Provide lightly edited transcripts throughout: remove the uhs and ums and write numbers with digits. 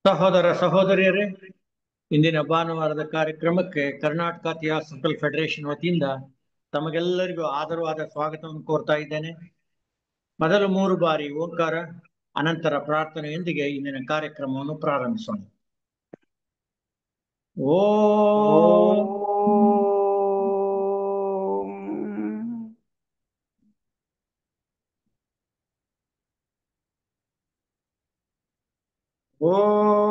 ಸಹೋದರ ಸಹೋದರಿಯರೇ, ಇಂದಿನ ಭಾನುವಾರದ ಕಾರ್ಯಕ್ರಮಕ್ಕೆ ಕರ್ನಾಟಕ ಥಿಯಾಸಫಿಕಲ್ ಫೆಡರೇಷನ್ ವತಿಯಿಂದ ತಮಗೆಲ್ಲರಿಗೂ ಆದರವಾದ ಸ್ವಾಗತವನ್ನು ಕೋರ್ತಾ ಇದ್ದೇನೆ. ಮೊದಲು 3 ಬಾರಿ ಓಂಕಾರ, ಅನಂತರ ಪ್ರಾರ್ಥನೆಯೊಂದಿಗೆ ಇಂದಿನ ಕಾರ್ಯಕ್ರಮವನ್ನು ಪ್ರಾರಂಭಿಸೋಣ. ಓಂ ಓಂ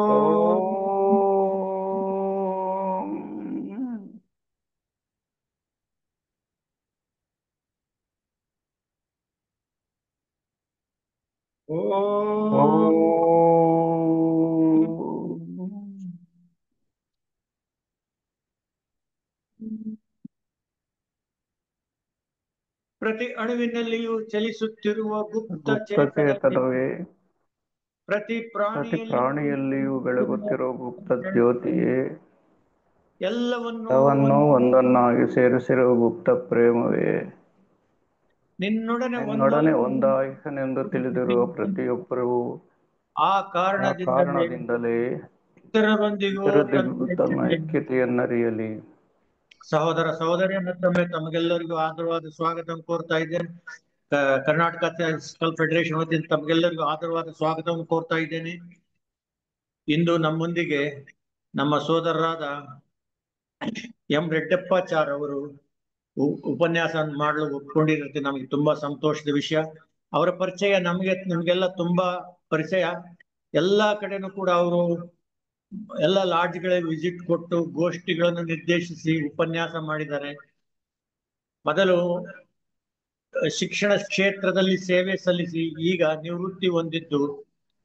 ಪ್ರತಿ ಅಣುವಿನಲ್ಲಿಯೂ ಚಲಿಸುತ್ತಿರುವ ಗುಪ್ತ ಚೇತನವೇ, ಪ್ರತಿ ಪ್ರತಿ ಪ್ರಾಣಿಯಲ್ಲಿಯೂ ಬೆಳಗುತ್ತಿರುವ ಗುಪ್ತ ಜ್ಯೋತಿಯೇ, ಎಲ್ಲವನ್ನೂ ಒಂದನ್ನಾಗಿ ಸೇರಿಸಿರುವ ಗುಪ್ತ ಪ್ರೇಮವೇ, ನಿನ್ನೊಡನೆ ಒಂದಾಯಿಸನೆಂದು ತಿಳಿದಿರುವ ಪ್ರತಿಯೊಬ್ಬರೂ ಆ ಕಾರಣದಿಂದಲೇ ಇತರರೊಂದಿಗೂ ತನ್ನ ಐಕ್ಯತೆಯನ್ನರಿಯಲಿ. ಸಹೋದರ ಸಹೋದರಿಯ ಮತ್ತೊಮ್ಮೆ ತಮಗೆಲ್ಲರಿಗೂ ಆದರವಾದ ಸ್ವಾಗತವನ್ನು ಕೋರ್ತಾ ಇದ್ದೇನೆ. ಕರ್ನಾಟಕ ಥಿಯಾಸಫಿಕಲ್ ಫೆಡರೇಷನ್ ವತಿಯಿಂದ ತಮಗೆಲ್ಲರಿಗೂ ಆದರವಾದ ಸ್ವಾಗತವನ್ನು ಕೋರ್ತಾ ಇದ್ದೇನೆ. ಇಂದು ನಮ್ಮೊಂದಿಗೆ ನಮ್ಮ ಸೋದರರಾದ ಎಂ ರೆಡ್ಡಪ್ಪಾಚಾರ್ ಅವರು ಉಪನ್ಯಾಸ ಮಾಡಲು ಒಪ್ಕೊಂಡಿರುತ್ತೆ. ನಮಗೆ ತುಂಬಾ ಸಂತೋಷದ ವಿಷಯ. ಅವರ ಪರಿಚಯ ನಮಗೆಲ್ಲ ತುಂಬಾ ಪರಿಚಯ. ಎಲ್ಲಾ ಕಡೆನೂ ಕೂಡ ಅವರು ಎಲ್ಲ ಲಾಡ್ಜ್ಗಳಿಗೆ ವಿಸಿಟ್ ಕೊಟ್ಟು ಗೋಷ್ಠಿಗಳನ್ನು ನಿರ್ದೇಶಿಸಿ ಉಪನ್ಯಾಸ ಮಾಡಿದ್ದಾರೆ. ಮೊದಲು ಶಿಕ್ಷಣ ಕ್ಷೇತ್ರದಲ್ಲಿ ಸೇವೆ ಸಲ್ಲಿಸಿ ಈಗ ನಿವೃತ್ತಿ ಹೊಂದಿದ್ದು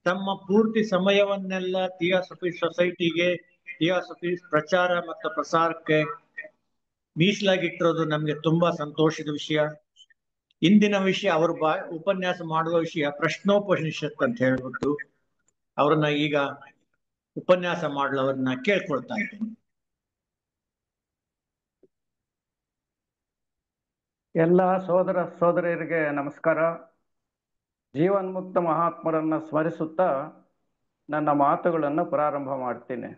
ತಮ್ಮ ಪೂರ್ತಿ ಸಮಯವನ್ನೆಲ್ಲ ಥಿಯಾಸಫಿ ಸೊಸೈಟಿಗೆ, ಥಿಯಾಸಫಿ ಪ್ರಚಾರ ಮತ್ತು ಪ್ರಸಾರಕ್ಕೆ ಮೀಸಲಾಗಿಟ್ಟಿರೋದು ನಮ್ಗೆ ತುಂಬಾ ಸಂತೋಷದ ವಿಷಯ. ಇಂದಿನ ವಿಷಯ ಅವರು ಉಪನ್ಯಾಸ ಮಾಡುವ ವಿಷಯ ಪ್ರಶ್ನೋಪನಿಷತ್ ಅಂತ ಹೇಳ್ಬಿಟ್ಟು ಅವ್ರನ್ನ ಈಗ ಉಪನ್ಯಾಸ ಮಾಡಲು ಅವ್ರನ್ನ ಕೇಳ್ಕೊಳ್ತಾ ಇದ್ದೀನಿ. ಎಲ್ಲ ಸೋದರ ಸೋದರಿಯರಿಗೆ ನಮಸ್ಕಾರ. ಜೀವನ್ಮುಕ್ತ ಮಹಾತ್ಮರನ್ನ ಸ್ಮರಿಸುತ್ತಾ ನನ್ನ ಮಾತುಗಳನ್ನು ಪ್ರಾರಂಭ ಮಾಡ್ತೀನಿ.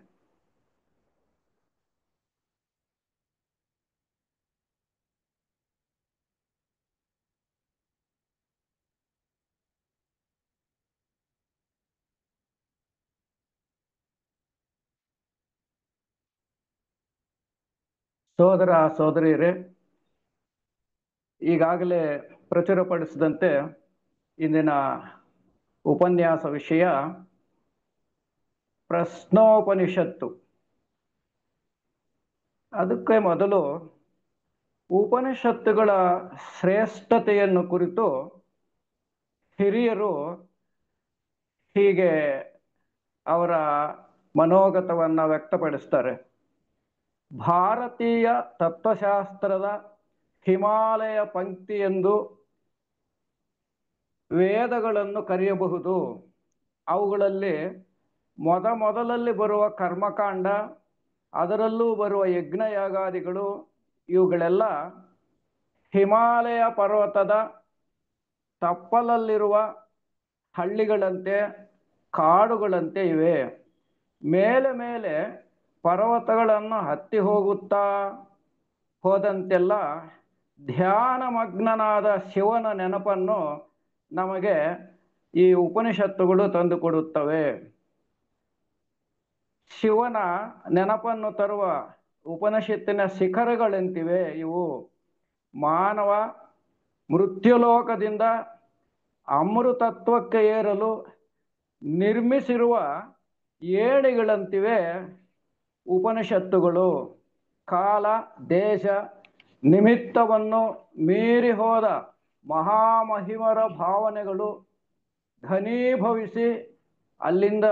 ಸೋದರ ಸೋದರಿಯರೇ, ಈಗಾಗಲೇ ಪ್ರಚುರಪಡಿಸಿದಂತೆ ಇಂದಿನ ಉಪನ್ಯಾಸ ವಿಷಯ ಪ್ರಶ್ನೋಪನಿಷತ್ತು. ಅದಕ್ಕೆ ಮೊದಲು ಉಪನಿಷತ್ತುಗಳ ಶ್ರೇಷ್ಠತೆಯನ್ನು ಕುರಿತು ಹಿರಿಯರು ಹೀಗೆ ಅವರ ಮನೋಗತವನ್ನು ವ್ಯಕ್ತಪಡಿಸ್ತಾರೆ. ಭಾರತೀಯ ತತ್ವಶಾಸ್ತ್ರದ ಹಿಮಾಲಯ ಪಂಕ್ತಿ ಎಂದು ವೇದಗಳನ್ನು ಕರೆಯಬಹುದು. ಅವುಗಳಲ್ಲಿ ಮೊದಲಲ್ಲಿ ಬರುವ ಕರ್ಮಕಾಂಡ, ಅದರಲ್ಲೂ ಬರುವ ಯಜ್ಞಯಾಗಾದಿಗಳು, ಇವುಗಳೆಲ್ಲ ಹಿಮಾಲಯ ಪರ್ವತದ ತಪ್ಪಲಲ್ಲಿರುವ ಹಳ್ಳಿಗಳಂತೆ, ಕಾಡುಗಳಂತೆ ಇವೆ. ಮೇಲೆ ಮೇಲೆ ಪರ್ವತಗಳನ್ನು ಹತ್ತಿ ಹೋದಂತೆಲ್ಲ ಧ್ಯಾನಮಗ್ನನಾದ ಶಿವನ ನೆನಪನ್ನು ನಮಗೆ ಈ ಉಪನಿಷತ್ತುಗಳು ತಂದುಕೊಡುತ್ತವೆ. ಶಿವನ ನೆನಪನ್ನು ತರುವ ಉಪನಿಷತ್ತಿನ ಶಿಖರಗಳೆಂತಿವೆ ಇವು. ಮಾನವ ಮೃತ್ಯುಲೋಕದಿಂದ ಅಮೃತತ್ವಕ್ಕೆ ಏರಲು ನಿರ್ಮಿಸಿರುವ ಏಣಿಗಳಂತಿವೆ ಉಪನಿಷತ್ತುಗಳು. ಕಾಲ ದೇಶ ನಿಮಿತ್ತವನ್ನು ಮೀರಿ ಹೋದ ಮಹಾಮಹಿಮರ ಭಾವನೆಗಳು ಘನೀಭವಿಸಿ ಅಲ್ಲಿಂದ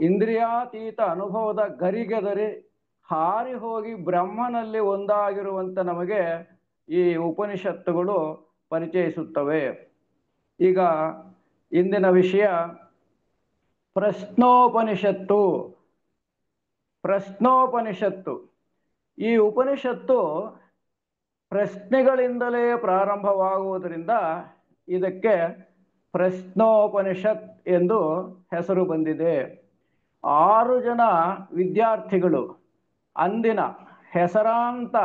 ಇಂದ್ರಿಯಾತೀತ ಅನುಭವದ ಗರಿಗೆದರಿ ಹಾರಿ ಹೋಗಿ ಬ್ರಹ್ಮನಲ್ಲಿ ಒಂದಾಗಿರುವಂತೆ ನಮಗೆ ಈ ಉಪನಿಷತ್ತುಗಳು ಪರಿಚಯಿಸುತ್ತವೆ. ಈಗ ಇಂದಿನ ವಿಷಯ ಪ್ರಶ್ನೋಪನಿಷತ್ತು. ಪ್ರಶ್ನೋಪನಿಷತ್ತು ಈ ಉಪನಿಷತ್ತು ಪ್ರಶ್ನೆಗಳಿಂದಲೇ ಪ್ರಾರಂಭವಾಗುವುದರಿಂದ ಇದಕ್ಕೆ ಪ್ರಶ್ನೋಪನಿಷತ್ ಎಂದು ಹೆಸರು ಬಂದಿದೆ. 6 ಜನ ವಿದ್ಯಾರ್ಥಿಗಳು ಅಂದಿನ ಹೆಸರಾಂತ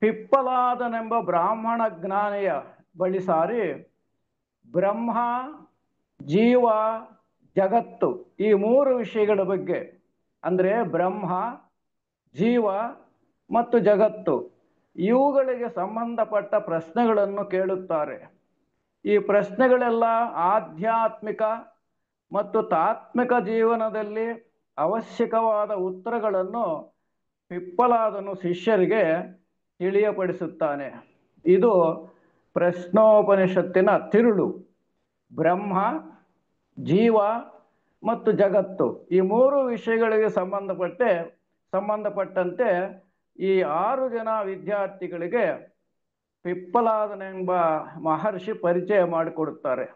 ಪಿಪ್ಪಲಾದನೆಂಬ ಬ್ರಾಹ್ಮಣ ಜ್ಞಾನಿಯ ಬಳಿ ಸಾರಿ ಬ್ರಹ್ಮ, ಜೀವ, ಜಗತ್ತು ಈ 3 ವಿಷಯಗಳ ಬಗ್ಗೆ, ಅಂದರೆ ಬ್ರಹ್ಮ, ಜೀವ ಮತ್ತು ಜಗತ್ತು ಇವುಗಳಿಗೆ ಸಂಬಂಧಪಟ್ಟ ಪ್ರಶ್ನೆಗಳನ್ನು ಕೇಳುತ್ತಾರೆ. ಈ ಪ್ರಶ್ನೆಗಳೆಲ್ಲ ಆಧ್ಯಾತ್ಮಿಕ ಮತ್ತು ತಾತ್ವಿಕ ಜೀವನದಲ್ಲಿ ಅವಶ್ಯಕವಾದ ಉತ್ತರಗಳನ್ನು ಪಿಪ್ಪಲಾದನು ಶಿಷ್ಯರಿಗೆ ತಿಳಿಯಪಡಿಸುತ್ತಾನೆ. ಇದು ಪ್ರಶ್ನೋಪನಿಷತ್ತಿನ ತಿರುಳು. ಬ್ರಹ್ಮ, ಜೀವ ಮತ್ತು ಜಗತ್ತು ಈ 3 ವಿಷಯಗಳಿಗೆ ಸಂಬಂಧಪಟ್ಟಂತೆ ಈ 6 ಜನ ವಿದ್ಯಾರ್ಥಿಗಳಿಗೆ ಪಿಪ್ಪಲಾದನೆಂಬ ಮಹರ್ಷಿ ಪರಿಚಯ ಮಾಡಿಕೊಡುತ್ತಾರೆ.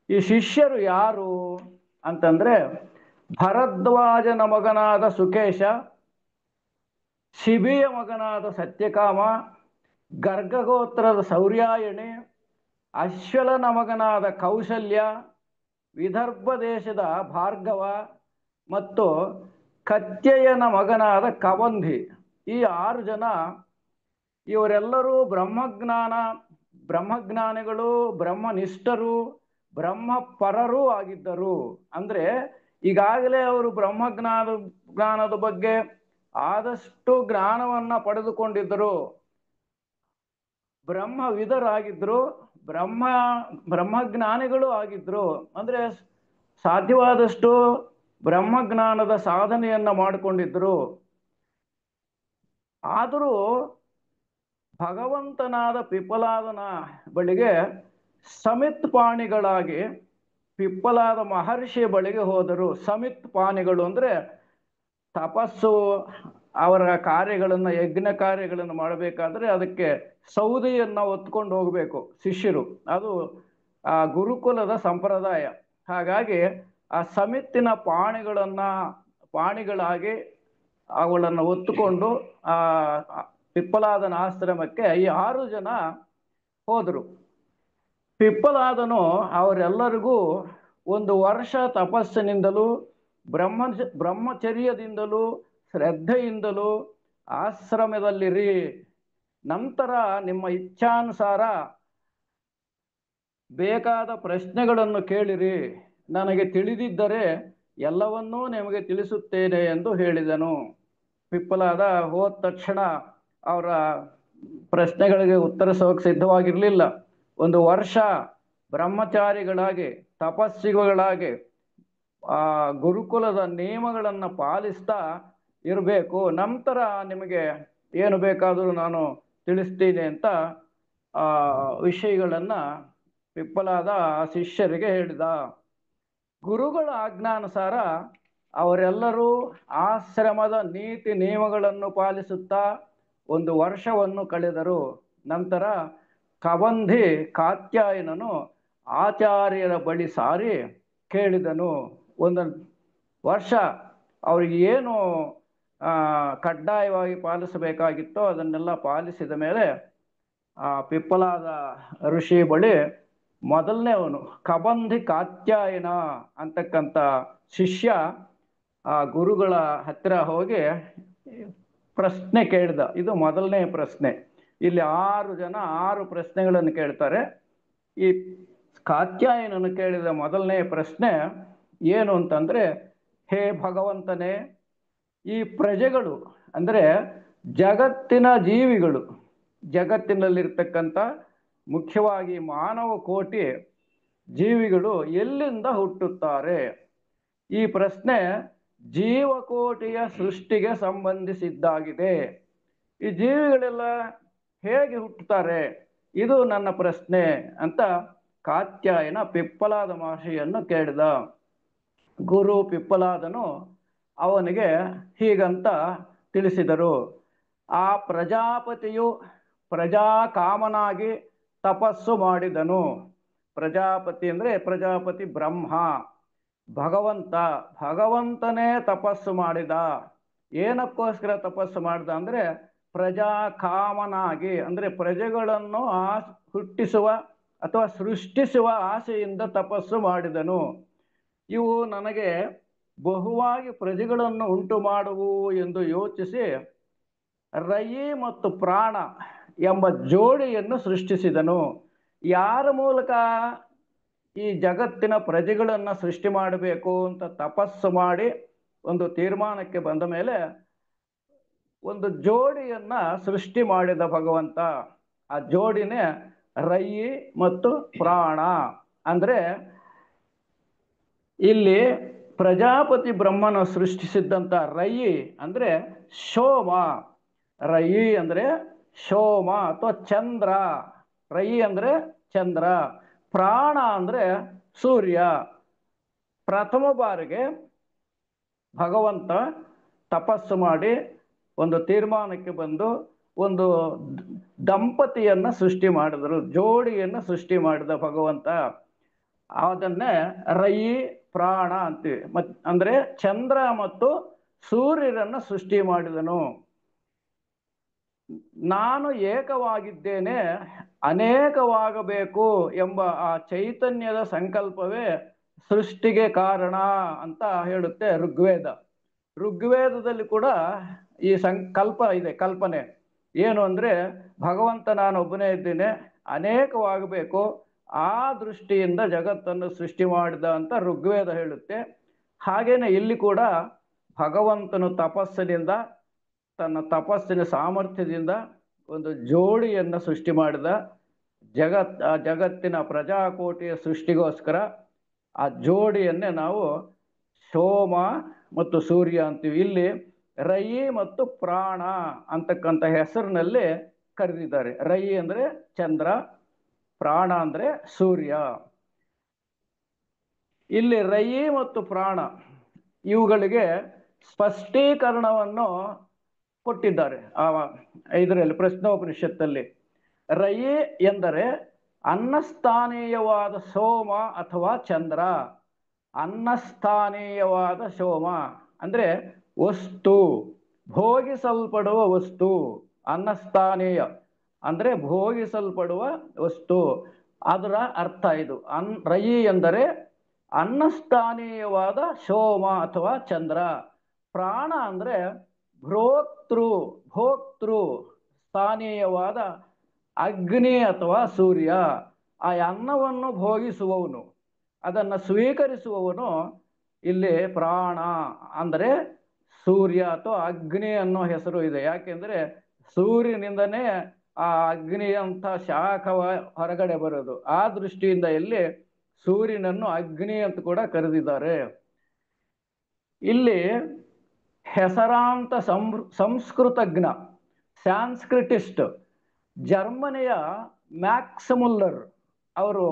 ಈ ಶಿಷ್ಯರು ಯಾರು ಅಂತಂದ್ರೆ, ಭರದ್ವಾಜನ ಮಗನಾದ ಸುಕೇಶ, ಶಿಬಿಯ ಮಗನಾದ ಸತ್ಯಕಾಮ, ಗರ್ಗಗೋತ್ರದ ಸೌರ್ಯಾಯಣಿ, ಅಶ್ವಲನ ಮಗನಾದ ಕೌಶಲ್ಯ, ವಿದರ್ಭ ದೇಶದ ಭಾರ್ಗವ ಮತ್ತು ಕತ್ಯಯನ ಮಗನಾದ ಕವಂಧಿ ಈ 6 ಜನ. ಇವರೆಲ್ಲರೂ ಬ್ರಹ್ಮಜ್ಞಾನಿಗಳು, ಬ್ರಹ್ಮನಿಷ್ಠರು, ಬ್ರಹ್ಮಪರರೂ ಆಗಿದ್ದರು. ಅಂದರೆ ಈಗಾಗಲೇ ಅವರು ಜ್ಞಾನದ ಬಗ್ಗೆ ಆದಷ್ಟು ಜ್ಞಾನವನ್ನು ಪಡೆದುಕೊಂಡಿದ್ದರು, ಬ್ರಹ್ಮವಿದರಾಗಿದ್ದರು, ಬ್ರಹ್ಮಜ್ಞಾನಿಗಳು ಆಗಿದ್ದರು. ಅಂದರೆ ಸಾಧ್ಯವಾದಷ್ಟು ಬ್ರಹ್ಮಜ್ಞಾನದ ಸಾಧನೆಯನ್ನು ಮಾಡಿಕೊಂಡಿದ್ದರು. ಆದರೂ ಭಗವಂತನಾದ ಪಿಪ್ಪಲಾದನ ಬಳಿಗೆ ಸಮಿತ್ ಪಾಣಿಗಳಾಗಿ ಪಿಪ್ಪಲಾದ ಮಹರ್ಷಿಯ ಬಳಿಗೆ ಹೋದರು. ಸಮಿತ್ ಪಾಣಿಗಳು ಅಂದರೆ ತಪಸ್ಸು, ಅವರ ಕಾರ್ಯಗಳನ್ನು, ಯಜ್ಞ ಕಾರ್ಯಗಳನ್ನು ಮಾಡಬೇಕಾದ್ರೆ ಅದಕ್ಕೆ ಸೌದೆಯನ್ನು ಹೊತ್ಕೊಂಡು ಹೋಗಬೇಕು ಶಿಷ್ಯರು. ಅದು ಆ ಗುರುಕುಲದ ಸಂಪ್ರದಾಯ. ಹಾಗಾಗಿ ಆ ಸಮಿತ್ತಿನ ಪಾಣಿಗಳಾಗಿ ಅವುಗಳನ್ನು ಹೊತ್ತುಕೊಂಡು ಆ ಪಿಪ್ಪಲಾದನ ಆಶ್ರಮಕ್ಕೆ ಈ 6 ಜನ ಹೋದರು. ಪಿಪ್ಪಲಾದನು ಅವರೆಲ್ಲರಿಗೂ 1 ವರ್ಷ ತಪಸ್ಸಿನಿಂದಲೂ ಬ್ರಹ್ಮಚರ್ಯದಿಂದಲೂ ಶ್ರದ್ಧೆಯಿಂದಲೂ ಆಶ್ರಮದಲ್ಲಿರಿ, ನಂತರ ನಿಮ್ಮ ಇಚ್ಛಾನುಸಾರ ಬೇಕಾದ ಪ್ರಶ್ನೆಗಳನ್ನು ಕೇಳಿರಿ, ನನಗೆ ತಿಳಿದಿದ್ದರೆ ಎಲ್ಲವನ್ನೂ ನಿಮಗೆ ತಿಳಿಸುತ್ತೇನೆ ಎಂದು ಹೇಳಿದನು. ಪಿಪ್ಪಲಾದ ಹೋದ ತಕ್ಷಣ ಅವರ ಪ್ರಶ್ನೆಗಳಿಗೆ ಉತ್ತರಿಸೋಕೆ ಸಿದ್ಧವಾಗಿರಲಿಲ್ಲ. 1 ವರ್ಷ ಬ್ರಹ್ಮಚಾರಿಗಳಾಗಿ ತಪಸ್ವಿಗಳಾಗಿ ಗುರುಕುಲದ ನಿಯಮಗಳನ್ನು ಪಾಲಿಸ್ತಾ ಇರಬೇಕು, ನಂತರ ನಿಮಗೆ ಏನು ಬೇಕಾದರೂ ನಾನು ತಿಳಿಸ್ತೀನಿ ಅಂತ ವಿಷಯಗಳನ್ನು ಪಿಪ್ಪಲಾದ ಶಿಷ್ಯರಿಗೆ ಹೇಳಿದ. ಗುರುಗಳ ಆಜ್ಞಾನುಸಾರ ಅವರೆಲ್ಲರೂ ಆಶ್ರಮದ ನೀತಿ ನಿಯಮಗಳನ್ನು ಪಾಲಿಸುತ್ತಾ 1 ವರ್ಷವನ್ನು ಕಳೆದರು. ನಂತರ ಕವಂಧಿ ಕಾತ್ಯಾಯನನು ಆಚಾರ್ಯರ ಬಳಿ ಸಾರಿ ಕೇಳಿದನು. 1 ವರ್ಷ ಅವರಿಗೆ ಏನು ಕಡ್ಡಾಯವಾಗಿ ಪಾಲಿಸಬೇಕಾಗಿತ್ತೋ ಅದನ್ನೆಲ್ಲ ಪಾಲಿಸಿದ ಮೇಲೆ ಪಿಪ್ಪಲಾದ ಋಷಿ ಬಳಿ ಮೊದಲನೇವನು ಕಬಂಧಿ ಕಾತ್ಯಾಯನ ಅಂತಕ್ಕಂಥ ಶಿಷ್ಯ ಗುರುಗಳ ಹತ್ತಿರ ಹೋಗಿ ಪ್ರಶ್ನೆ ಕೇಳಿದ. ಇದು ಮೊದಲನೇ ಪ್ರಶ್ನೆ. ಇಲ್ಲಿ 6 ಜನ 6 ಪ್ರಶ್ನೆಗಳನ್ನು ಕೇಳ್ತಾರೆ. ಈ ಕಾತ್ಯಾಯನನ್ನು ಕೇಳಿದ ಮೊದಲನೇ ಪ್ರಶ್ನೆ ಏನು ಅಂತಂದ್ರೆ, ಹೇ ಭಗವಂತನೇ, ಈ ಪ್ರಜೆಗಳು ಅಂದರೆ ಜಗತ್ತಿನ ಜೀವಿಗಳು, ಜಗತ್ತಿನಲ್ಲಿರ್ತಕ್ಕಂಥ ಮುಖ್ಯವಾಗಿ ಮಾನವ ಕೋಟಿ ಜೀವಿಗಳು ಎಲ್ಲಿಂದ ಹುಟ್ಟುತ್ತಾರೆ? ಈ ಪ್ರಶ್ನೆ ಜೀವಕೋಟಿಯ ಸೃಷ್ಟಿಗೆ ಸಂಬಂಧಿಸಿದ್ದಾಗಿದೆ. ಈ ಜೀವಿಗಳೆಲ್ಲ ಹೇಗೆ ಹುಟ್ಟುತ್ತಾರೆ? ಇದು ನನ್ನ ಪ್ರಶ್ನೆ ಅಂತ ಕಾತ್ಯಾಯನ ಪಿಪ್ಪಲಾದ ಮಹರ್ಷಿಯನ್ನು ಕೇಳಿದ. ಗುರು ಪಿಪ್ಪಲಾದನು ಅವನಿಗೆ ಹೀಗಂತ ತಿಳಿಸಿದರು. ಆ ಪ್ರಜಾಪತಿಯು ಪ್ರಜಾಕಾಮನಾಗಿ ತಪಸ್ಸು ಮಾಡಿದನು. ಪ್ರಜಾಪತಿ ಅಂದರೆ ಪ್ರಜಾಪತಿ ಬ್ರಹ್ಮ, ಭಗವಂತನೇ ತಪಸ್ಸು ಮಾಡಿದ. ಏನಕ್ಕೋಸ್ಕರ ತಪಸ್ಸು ಮಾಡಿದ ಅಂದರೆ ಪ್ರಜಾಕಾಮನಾಗಿ, ಅಂದರೆ ಪ್ರಜೆಗಳನ್ನು ಹುಟ್ಟಿಸುವ ಅಥವಾ ಸೃಷ್ಟಿಸುವ ಆಸೆಯಿಂದ ತಪಸ್ಸು ಮಾಡಿದನು. ಇವು ನನಗೆ ಬಹುವಾಗಿ ಪ್ರಜೆಗಳನ್ನು ಉಂಟು ಮಾಡುವು ಎಂದು ಯೋಚಿಸಿ ರಯಿ ಮತ್ತು ಪ್ರಾಣ ಎಂಬ ಜೋಡಿಯನ್ನು ಸೃಷ್ಟಿಸಿದನು. ಯಾರ ಮೂಲಕ ಈ ಜಗತ್ತಿನ ಪ್ರಜೆಗಳನ್ನು ಸೃಷ್ಟಿ ಮಾಡಬೇಕು ಅಂತ ತಪಸ್ಸು ಮಾಡಿ ಒಂದು ತೀರ್ಮಾನಕ್ಕೆ ಬಂದ ಮೇಲೆ ಒಂದು ಜೋಡಿಯನ್ನ ಸೃಷ್ಟಿ ಮಾಡಿದ ಭಗವಂತ. ಆ ಜೋಡಿನೇ ರಯಿ ಮತ್ತು ಪ್ರಾಣ. ಅಂದ್ರೆ ಇಲ್ಲಿ ಪ್ರಜಾಪತಿ ಬ್ರಹ್ಮನ ಸೃಷ್ಟಿಸಿದ್ದಂಥ ರಯಿ ಅಂದ್ರೆ ಶೋಮ, ರಯಿ ಅಂದ್ರೆ ಶೋಮ ಅಥವಾ ಚಂದ್ರ, ರಯಿ ಅಂದ್ರೆ ಚಂದ್ರ, ಪ್ರಾಣ ಅಂದ್ರೆ ಸೂರ್ಯ. ಪ್ರಥಮ ಬಾರಿಗೆ ಭಗವಂತ ತಪಸ್ಸು ಮಾಡಿ ಒಂದು ತೀರ್ಮಾನಕ್ಕೆ ಬಂದು ಒಂದು ದಂಪತಿಯನ್ನ ಸೃಷ್ಟಿ ಮಾಡಿದರು, ಜೋಡಿಯನ್ನು ಸೃಷ್ಟಿ ಮಾಡಿದ ಭಗವಂತ. ಅದನ್ನೇ ರಯಿ ಪ್ರಾಣ ಅಂತೀವಿ. ಅಂದ್ರೆ ಚಂದ್ರ ಮತ್ತು ಸೂರ್ಯರನ್ನ ಸೃಷ್ಟಿ ಮಾಡಿದನು. ನಾನು ಏಕವಾಗಿದ್ದೇನೆ, ಅನೇಕವಾಗಬೇಕು ಎಂಬ ಆ ಚೈತನ್ಯದ ಸಂಕಲ್ಪವೇ ಸೃಷ್ಟಿಗೆ ಕಾರಣ ಅಂತ ಹೇಳುತ್ತೆ ಋಗ್ವೇದ. ಋಗ್ವೇದದಲ್ಲಿ ಕೂಡ ಈ ಸಂಕಲ್ಪ ಇದೆ, ಕಲ್ಪನೆ ಏನು ಅಂದ್ರೆ ಭಗವಂತ ನಾನು ಒಬ್ಬನೇ ಇದ್ದೇನೆ, ಅನೇಕವಾಗಬೇಕು, ಆ ದೃಷ್ಟಿಯಿಂದ ಜಗತ್ತನ್ನು ಸೃಷ್ಟಿ ಮಾಡಿದ ಅಂತ ಋಗ್ವೇದ ಹೇಳುತ್ತೆ. ಹಾಗೇನೆ ಇಲ್ಲಿ ಕೂಡ ಭಗವಂತನು ತಪಸ್ಸಿನಿಂದ, ತನ್ನ ತಪಸ್ಸಿನ ಸಾಮರ್ಥ್ಯದಿಂದ ಒಂದು ಜೋಡಿಯನ್ನು ಸೃಷ್ಟಿ ಮಾಡಿದ. ಜಗತ್ತಿನ ಪ್ರಜಾಕೋಟಿಯ ಸೃಷ್ಟಿಗೋಸ್ಕರ ಆ ಜೋಡಿಯನ್ನೇ ನಾವು ಸೋಮ ಮತ್ತು ಸೂರ್ಯ ಅಂತೀವಿ. ಇಲ್ಲಿ ರಯಿ ಮತ್ತು ಪ್ರಾಣ ಅಂತಕ್ಕಂಥ ಹೆಸರಿನಲ್ಲಿ ಕರೆದಿದ್ದಾರೆ. ರಯಿ ಅಂದ್ರೆ ಚಂದ್ರ, ಪ್ರಾಣ ಅಂದ್ರೆ ಸೂರ್ಯ. ಇಲ್ಲಿ ರಯಿ ಮತ್ತು ಪ್ರಾಣ ಇವುಗಳಿಗೆ ಸ್ಪಷ್ಟೀಕರಣವನ್ನು ಕೊಟ್ಟಿದ್ದಾರೆ ಇದರಲ್ಲಿ ಪ್ರಶ್ನೋಪನಿಷತ್ತಲ್ಲಿ. ರಯಿ ಎಂದರೆ ಅನ್ನಸ್ಥಾನೀಯವಾದ ಸೋಮ ಅಥವಾ ಚಂದ್ರ. ಅನ್ನಸ್ಥಾನೀಯವಾದ ಸೋಮ ಅಂದ್ರೆ ವಸ್ತು, ಭೋಗಿಸಲ್ಪಡುವ ವಸ್ತು. ಅನ್ನಸ್ಥಾನೀಯ ಅಂದ್ರೆ ಭೋಗಿಸಲ್ಪಡುವ ವಸ್ತು, ಅದರ ಅರ್ಥ ಇದು. ರಯಿ ಎಂದರೆ ಅನ್ನಸ್ಥಾನೀಯವಾದ ಸೋಮ ಅಥವಾ ಚಂದ್ರ. ಪ್ರಾಣ ಅಂದ್ರೆ ಭೋಕ್ತೃ ಸ್ಥಾನೀಯವಾದ ಅಗ್ನಿ ಅಥವಾ ಸೂರ್ಯ. ಆ ಅನ್ನವನ್ನು ಭೋಗಿಸುವವನು, ಅದನ್ನು ಸ್ವೀಕರಿಸುವವನು ಇಲ್ಲಿ ಪ್ರಾಣ ಅಂದರೆ ಸೂರ್ಯ ಅಥವಾ ಅಗ್ನಿ ಅನ್ನೋ ಹೆಸರು ಇದೆ. ಯಾಕೆಂದ್ರೆ ಸೂರ್ಯನಿಂದನೇ ಆ ಅಗ್ನಿ ಅಂತ ಶಾಖ ಹೊರಗಡೆ ಬರೋದು. ಆ ದೃಷ್ಟಿಯಿಂದ ಇಲ್ಲಿ ಸೂರ್ಯನನ್ನು ಅಗ್ನಿ ಅಂತ ಕೂಡ ಕರೆದಿದ್ದಾರೆ. ಇಲ್ಲಿ ಹೆಸರಾಂತ ಸಂಸ್ಕೃತಜ್ಞ, ಸ್ಯಾನ್ಸ್ಕ್ರಿಟಿಸ್ಟ್, ಜರ್ಮನಿಯ ಮ್ಯಾಕ್ಸ್ ಮುಲ್ಲರ್ ಅವರು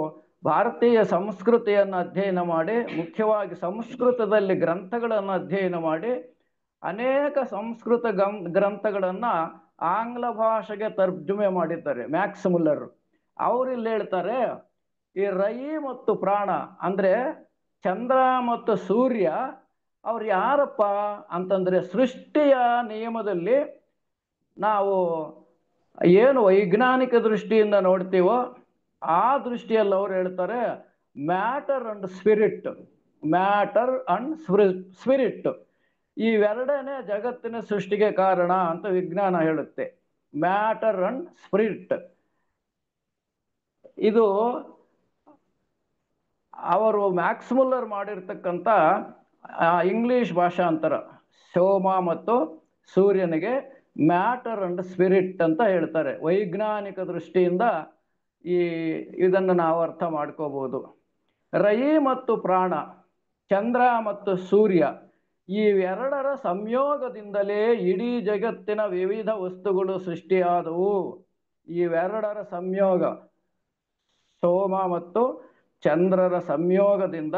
ಭಾರತೀಯ ಸಂಸ್ಕೃತಿಯನ್ನು ಅಧ್ಯಯನ ಮಾಡಿ, ಮುಖ್ಯವಾಗಿ ಸಂಸ್ಕೃತದಲ್ಲಿ ಗ್ರಂಥಗಳನ್ನು ಅಧ್ಯಯನ ಮಾಡಿ ಅನೇಕ ಸಂಸ್ಕೃತ ಗ್ರಂಥಗಳನ್ನು ಆಂಗ್ಲ ಭಾಷೆಗೆ ತರ್ಜುಮೆ ಮಾಡಿದ್ದಾರೆ ಮ್ಯಾಕ್ಸ್ ಮುಲ್ಲರ್. ಅವರು ಇಲ್ಲಿ ಹೇಳ್ತಾರೆ, ಈ ರಯಿ ಮತ್ತು ಪ್ರಾಣ ಅಂದ್ರೆ ಚಂದ್ರ ಮತ್ತು ಸೂರ್ಯ ಅವ್ರು ಯಾರಪ್ಪ ಅಂತಂದ್ರೆ ಸೃಷ್ಟಿಯ ನಿಯಮದಲ್ಲಿ ನಾವು ಏನು ವೈಜ್ಞಾನಿಕ ದೃಷ್ಟಿಯಿಂದ ನೋಡ್ತೀವೋ ಆ ದೃಷ್ಟಿಯಲ್ಲಿ ಅವ್ರು ಹೇಳ್ತಾರೆ matter and spirit. Matter and spirit ಇವೆರಡನೇ ಜಗತ್ತಿನ ಸೃಷ್ಟಿಗೆ ಕಾರಣ ಅಂತ ವಿಜ್ಞಾನ ಹೇಳುತ್ತೆ. ಮ್ಯಾಟರ್ ಅಂಡ್ ಸ್ಪಿರಿಟ್ ಇದು ಅವರು ಮ್ಯಾಕ್ಸ್ ಮುಲ್ಲರ್ ಮಾಡಿರ್ತಕ್ಕಂಥ ಇಂಗ್ಲಿಷ್ ಭಾಷಾಂತರ. ಸೋಮ ಮತ್ತು ಸೂರ್ಯನಿಗೆ ಮ್ಯಾಟರ್ ಅಂಡ್ ಸ್ಪಿರಿಟ್ ಅಂತ ಹೇಳ್ತಾರೆ. ವೈಜ್ಞಾನಿಕ ದೃಷ್ಟಿಯಿಂದ ಇದನ್ನು ನಾವು ಅರ್ಥ ಮಾಡ್ಕೋಬಹುದು. ರಯಿ ಮತ್ತು ಪ್ರಾಣ, ಚಂದ್ರ ಮತ್ತು ಸೂರ್ಯ ಇವೆರಡರ ಸಂಯೋಗದಿಂದಲೇ ಇಡೀ ಜಗತ್ತಿನ ವಿವಿಧ ವಸ್ತುಗಳು ಸೃಷ್ಟಿಯಾದವು. ಇವೆರಡರ ಸಂಯೋಗ, ಸೋಮ ಮತ್ತು ಚಂದ್ರರ ಸಂಯೋಗದಿಂದ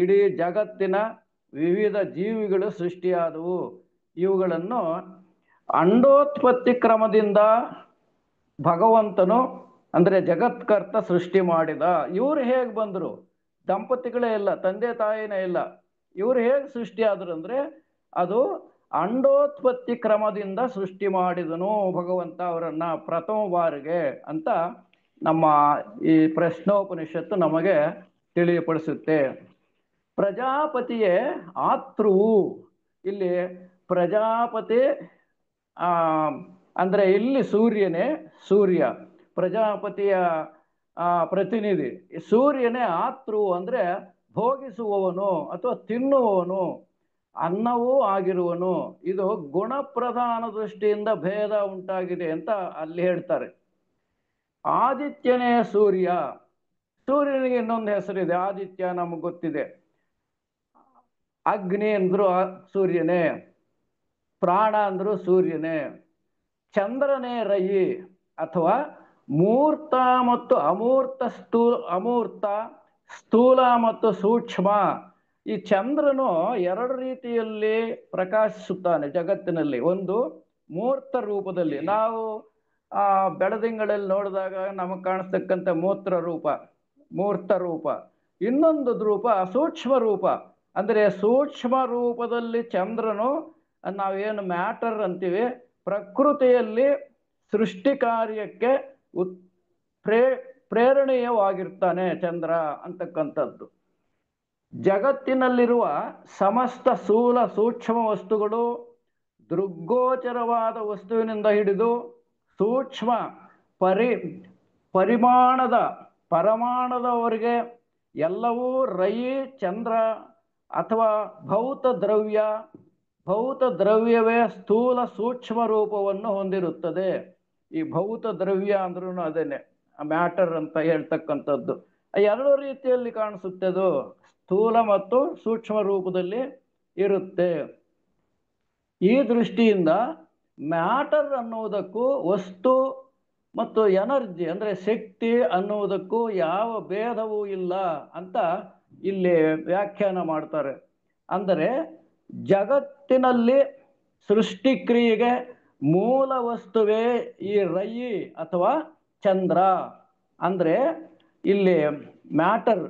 ಇಡೀ ಜಗತ್ತಿನ ವಿವಿಧ ಜೀವಿಗಳು ಸೃಷ್ಟಿಯಾದವು. ಇವುಗಳನ್ನು ಅಂಡೋತ್ಪತ್ತಿ ಕ್ರಮದಿಂದ ಭಗವಂತನು ಅಂದ್ರೆ ಜಗತ್ಕರ್ತ ಸೃಷ್ಟಿ ಮಾಡಿದ. ಇವರು ಹೇಗೆ ಬಂದರು? ದಂಪತಿಗಳೇ ಇಲ್ಲ, ತಂದೆ ತಾಯಿನೇ ಇಲ್ಲ. ಇವರು ಹೇಗೆ ಸೃಷ್ಟಿ ಆದ್ರು ಅಂದ್ರೆ ಅದು ಅಂಡೋತ್ಪತ್ತಿ ಕ್ರಮದಿಂದ ಸೃಷ್ಟಿ ಮಾಡಿದನು ಭಗವಂತ ಅವರನ್ನ ಪ್ರಥಮ ಬಾರಿಗೆ ಅಂತ ನಮ್ಮ ಈ ಪ್ರಶ್ನೋಪನಿಷತ್ತು ನಮಗೆ ತಿಳಿಯಪಡಿಸುತ್ತೆ. ಪ್ರಜಾಪತಿಯೇ ಆತೃವು. ಇಲ್ಲಿ ಪ್ರಜಾಪತಿ ಆ ಅಂದ್ರೆ ಇಲ್ಲಿ ಸೂರ್ಯನೇ, ಸೂರ್ಯ ಪ್ರಜಾಪತಿಯ ಪ್ರತಿನಿಧಿ. ಸೂರ್ಯನೇ ಆತೃವು ಅಂದ್ರೆ ಭೋಗಿಸುವವನು ಅಥವಾ ತಿನ್ನುವವನು, ಅನ್ನವೂ ಆಗಿರುವನು. ಇದು ಗುಣಪ್ರಧಾನ ದೃಷ್ಟಿಯಿಂದ ಭೇದ ಉಂಟಾಗಿದೆ ಅಂತ ಅಲ್ಲಿ ಹೇಳ್ತಾರೆ. ಆದಿತ್ಯನೇ ಸೂರ್ಯ. ಸೂರ್ಯನಿಗೆ ಇನ್ನೊಂದು ಹೆಸರಿದೆ, ಆದಿತ್ಯ ನಮಗೆ ಗೊತ್ತಿದೆ. ಅಗ್ನಿ ಅಂದ್ರು ಸೂರ್ಯನೇ, ಪ್ರಾಣ ಅಂದ್ರು ಸೂರ್ಯನೇ. ಚಂದ್ರನೇ ರಯಿ ಅಥವಾ ಮೂರ್ತ ಮತ್ತು ಅಮೂರ್ತ, ಅಮೂರ್ತ ಸ್ಥೂಲ ಮತ್ತು ಸೂಕ್ಷ್ಮ. ಈ ಚಂದ್ರನು ಎರಡು ರೀತಿಯಲ್ಲಿ ಪ್ರಕಾಶಿಸುತ್ತಾನೆ ಜಗತ್ತಿನಲ್ಲಿ. ಒಂದು ಮೂರ್ತ ರೂಪದಲ್ಲಿ, ನಾವು ಬೆಳದಿಂಗಳಲ್ಲಿ ನೋಡಿದಾಗ ನಮಗೆ ಕಾಣಿಸ್ತಕ್ಕಂಥ ಮೂರ್ತ ರೂಪ. ಇನ್ನೊಂದು ರೂಪ ಸೂಕ್ಷ್ಮ ರೂಪ. ಅಂದ್ರೆ ಸೂಕ್ಷ್ಮ ರೂಪದಲ್ಲಿ ಚಂದ್ರನು ನಾವೇನು ಮ್ಯಾಟರ್ ಅಂತೀವಿ, ಪ್ರಕೃತಿಯಲ್ಲಿ ಸೃಷ್ಟಿ ಕಾರ್ಯಕ್ಕೆ ಪ್ರೇರಣೀಯವಾಗಿರ್ತಾನೆ ಚಂದ್ರ ಅಂತಕ್ಕಂಥದ್ದು. ಜಗತ್ತಿನಲ್ಲಿರುವ ಸಮಸ್ತ ಸ್ಥೂಲ ಸೂಕ್ಷ್ಮ ವಸ್ತುಗಳು, ದೃಗ್ಗೋಚರವಾದ ವಸ್ತುವಿನಿಂದ ಹಿಡಿದು ಸೂಕ್ಷ್ಮ ಪರಮಾಣದವರೆಗೆ ಎಲ್ಲವೂ ರಯಿ ಚಂದ್ರ ಅಥವಾ ಭೌತ ದ್ರವ್ಯವೇ ಸ್ಥೂಲ ಸೂಕ್ಷ್ಮ ರೂಪವನ್ನು ಹೊಂದಿರುತ್ತದೆ. ಈ ಭೌತ ದ್ರವ್ಯ ಅಂದ್ರೂ ಅದೇನೆ, ಮ್ಯಾಟರ್ ಅಂತ ಹೇಳ್ತಕ್ಕಂಥದ್ದು. ಎರಡು ರೀತಿಯಲ್ಲಿ ಕಾಣಿಸುತ್ತೆ, ಅದು ಸ್ಥೂಲ ಮತ್ತು ಸೂಕ್ಷ್ಮ ರೂಪದಲ್ಲಿ ಇರುತ್ತೆ. ಈ ದೃಷ್ಟಿಯಿಂದ ಮ್ಯಾಟರ್ ಅನ್ನುವುದಕ್ಕೂ ವಸ್ತು ಮತ್ತು ಎನರ್ಜಿ ಅಂದ್ರೆ ಶಕ್ತಿ ಅನ್ನುವುದಕ್ಕೂ ಯಾವ ಭೇದವೂ ಇಲ್ಲ ಅಂತ ಇಲ್ಲಿ ವ್ಯಾಖ್ಯಾನ ಮಾಡ್ತಾರೆ. ಅಂದರೆ ಜಗತ್ತಿನಲ್ಲಿ ಸೃಷ್ಟಿಕ್ರಿಯೆಗೆ ಮೂಲ ವಸ್ತುವೇ ಈ ರಯಿ ಅಥವಾ ಚಂದ್ರ. ಅಂದ್ರೆ ಇಲ್ಲಿ ಮ್ಯಾಟರ್,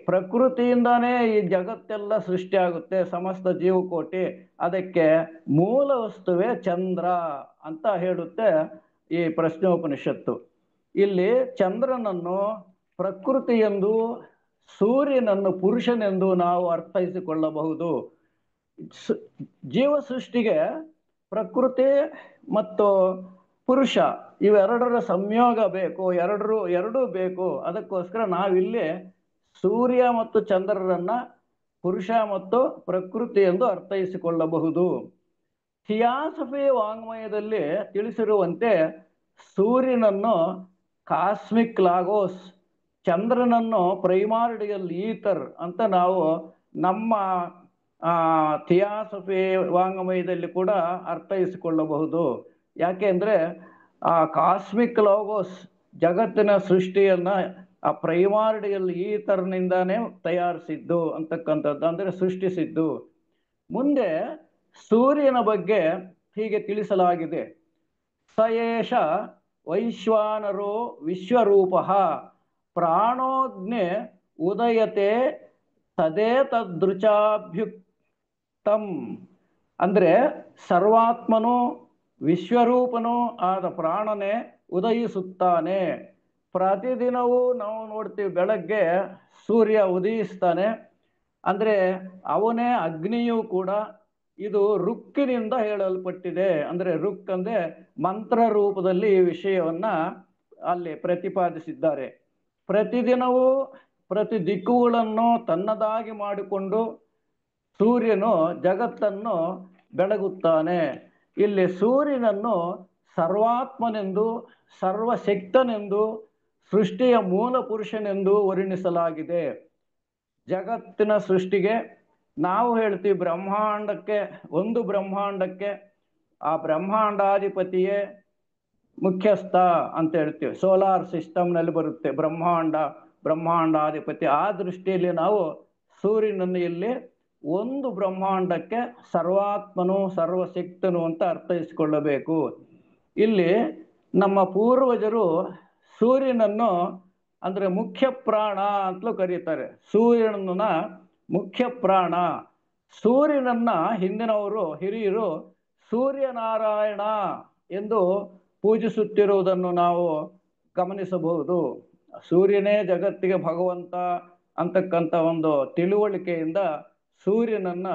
ಪ್ರಕೃತಿಯಿಂದಾನೇ ಈ ಜಗತ್ತೆಲ್ಲ ಸೃಷ್ಟಿ ಆಗುತ್ತೆ, ಸಮಸ್ತ ಜೀವಕೋಟಿ. ಅದಕ್ಕೆ ಮೂಲ ವಸ್ತುವೇ ಚಂದ್ರ ಅಂತ ಹೇಳುತ್ತೆ ಈ ಪ್ರಶ್ನೋಪನಿಷತ್ತು. ಇಲ್ಲಿ ಚಂದ್ರನನ್ನು ಪ್ರಕೃತಿ ಎಂದು, ಸೂರ್ಯನನ್ನು ಪುರುಷನೆಂದು ನಾವು ಅರ್ಥೈಸಿಕೊಳ್ಳಬಹುದು. ಜೀವ ಸೃಷ್ಟಿಗೆ ಪ್ರಕೃತಿ ಮತ್ತು ಪುರುಷ ಇವೆರಡರ ಸಂಯೋಗ ಬೇಕು, ಎರಡೂ ಬೇಕು. ಅದಕ್ಕೋಸ್ಕರ ನಾವಿಲ್ಲಿ ಸೂರ್ಯ ಮತ್ತು ಚಂದ್ರರನ್ನ ಪುರುಷ ಮತ್ತು ಪ್ರಕೃತಿ ಎಂದು ಅರ್ಥೈಸಿಕೊಳ್ಳಬಹುದು. ಥಿಯಾಸಫಿ ವಾಂಗ್ಮಯದಲ್ಲಿ ತಿಳಿಸಿರುವಂತೆ ಸೂರ್ಯನನ್ನು ಕಾಸ್ಮಿಕ್ ಲಾಗೋಸ್, ಚಂದ್ರನನ್ನು ಪ್ರೈಮಾರ್ಡಿಯಲ್ ಈಥರ್ ಅಂತ ನಾವು ನಮ್ಮ ಥಿಯಾಸಫಿ ವಾಂಗ್ಮಯದಲ್ಲಿ ಕೂಡ ಅರ್ಥೈಸಿಕೊಳ್ಳಬಹುದು. ಯಾಕೆಂದ್ರೆ ಆ ಕಾಸ್ಮಿಕ್ ಲಾಗೋಸ್ ಜಗತ್ತಿನ ಸೃಷ್ಟಿಯನ್ನ ಆ ಪ್ರೈಮಾರ್ಡಿಯಲ್ ಈಥರ್ನಿಂದಾನೇ ತಯಾರಿಸಿದ್ದು ಅಂತಕ್ಕಂಥದ್ದು, ಅಂದ್ರೆ ಸೃಷ್ಟಿಸಿದ್ದು. ಮುಂದೆ ಸೂರ್ಯನ ಬಗ್ಗೆ ಹೀಗೆ ತಿಳಿಸಲಾಗಿದೆ. ಸಯೇಷ ವೈಶ್ವಾನರೋ ವಿಶ್ವರೂಪ ಪ್ರಾಣೋಗ್ನೆ ಉದಯತೆ ತದೇ ತದೃಚಾಭ್ಯುಕ್ತಂ. ಅಂದ್ರೆ ಸರ್ವಾತ್ಮನು ವಿಶ್ವರೂಪನು ಆದ ಪ್ರಾಣನೇ ಉದಯಿಸುತ್ತಾನೆ. ಪ್ರತಿದಿನವೂ ನಾವು ನೋಡ್ತೀವಿ, ಬೆಳಗ್ಗೆ ಸೂರ್ಯ ಉದಯಿಸ್ತಾನೆ. ಅಂದ್ರೆ ಅವನೇ ಅಗ್ನಿಯೂ ಕೂಡ. ಇದು ರುಕ್ಕಿನಿಂದ ಹೇಳಲ್ಪಟ್ಟಿದೆ. ಅಂದ್ರೆ ರುಕ್ ಅಂದ್ರೆ ಮಂತ್ರ ರೂಪದಲ್ಲಿ ಈ ವಿಷಯವನ್ನ ಅಲ್ಲಿ ಪ್ರತಿಪಾದಿಸಿದ್ದಾರೆ. ಪ್ರತಿದಿನವೂ ಪ್ರತಿ ದಿಕ್ಕುಗಳನ್ನು ತನ್ನದಾಗಿ ಮಾಡಿಕೊಂಡು ಸೂರ್ಯನು ಜಗತ್ತನ್ನು ಬೆಳಗುತ್ತಾನೆ. ಇಲ್ಲಿ ಸೂರ್ಯನನ್ನು ಸರ್ವಾತ್ಮನೆಂದು, ಸರ್ವಶಕ್ತನೆಂದು, ಸೃಷ್ಟಿಯ ಮೂಲ ಪುರುಷನೆಂದು ವರ್ಣಿಸಲಾಗಿದೆ. ಜಗತ್ತಿನ ಸೃಷ್ಟಿಗೆ ನಾವು ಹೇಳ್ತೀವಿ ಬ್ರಹ್ಮಾಂಡಕ್ಕೆ, ಒಂದು ಬ್ರಹ್ಮಾಂಡಕ್ಕೆ ಆ ಬ್ರಹ್ಮಾಂಡಾಧಿಪತಿಯೇ ಮುಖ್ಯಸ್ಥ ಅಂತ ಹೇಳ್ತೀವಿ. ಸೋಲಾರ್ ಸಿಸ್ಟಮ್ನಲ್ಲಿ ಬರುತ್ತೆ ಬ್ರಹ್ಮಾಂಡಾಧಿಪತಿ. ಆ ದೃಷ್ಟಿಯಲ್ಲಿ ನಾವು ಸೂರ್ಯನನ್ನು ಇಲ್ಲಿ ಒಂದು ಬ್ರಹ್ಮಾಂಡಕ್ಕೆ ಸರ್ವಾತ್ಮನು ಸರ್ವಶಕ್ತನು ಅಂತ ಅರ್ಥೈಸಿಕೊಳ್ಳಬೇಕು. ಇಲ್ಲಿ ನಮ್ಮ ಪೂರ್ವಜರು ಸೂರ್ಯನನ್ನು ಅಂದ್ರೆ ಮುಖ್ಯ ಪ್ರಾಣ ಅಂತಲೂ ಕರೀತಾರೆ. ಸೂರ್ಯನನ್ನ ಮುಖ್ಯ ಪ್ರಾಣ. ಸೂರ್ಯನನ್ನ ಹಿಂದಿನವರು ಹಿರಿಯರು ಸೂರ್ಯನಾರಾಯಣ ಎಂದು ಪೂಜಿಸುತ್ತಿರುವುದನ್ನು ನಾವು ಗಮನಿಸಬಹುದು. ಸೂರ್ಯನೇ ಜಗತ್ತಿಗೆ ಭಗವಂತ ಅಂತಕ್ಕಂಥ ಒಂದು ತಿಳುವಳಿಕೆಯಿಂದ ಸೂರ್ಯನನ್ನ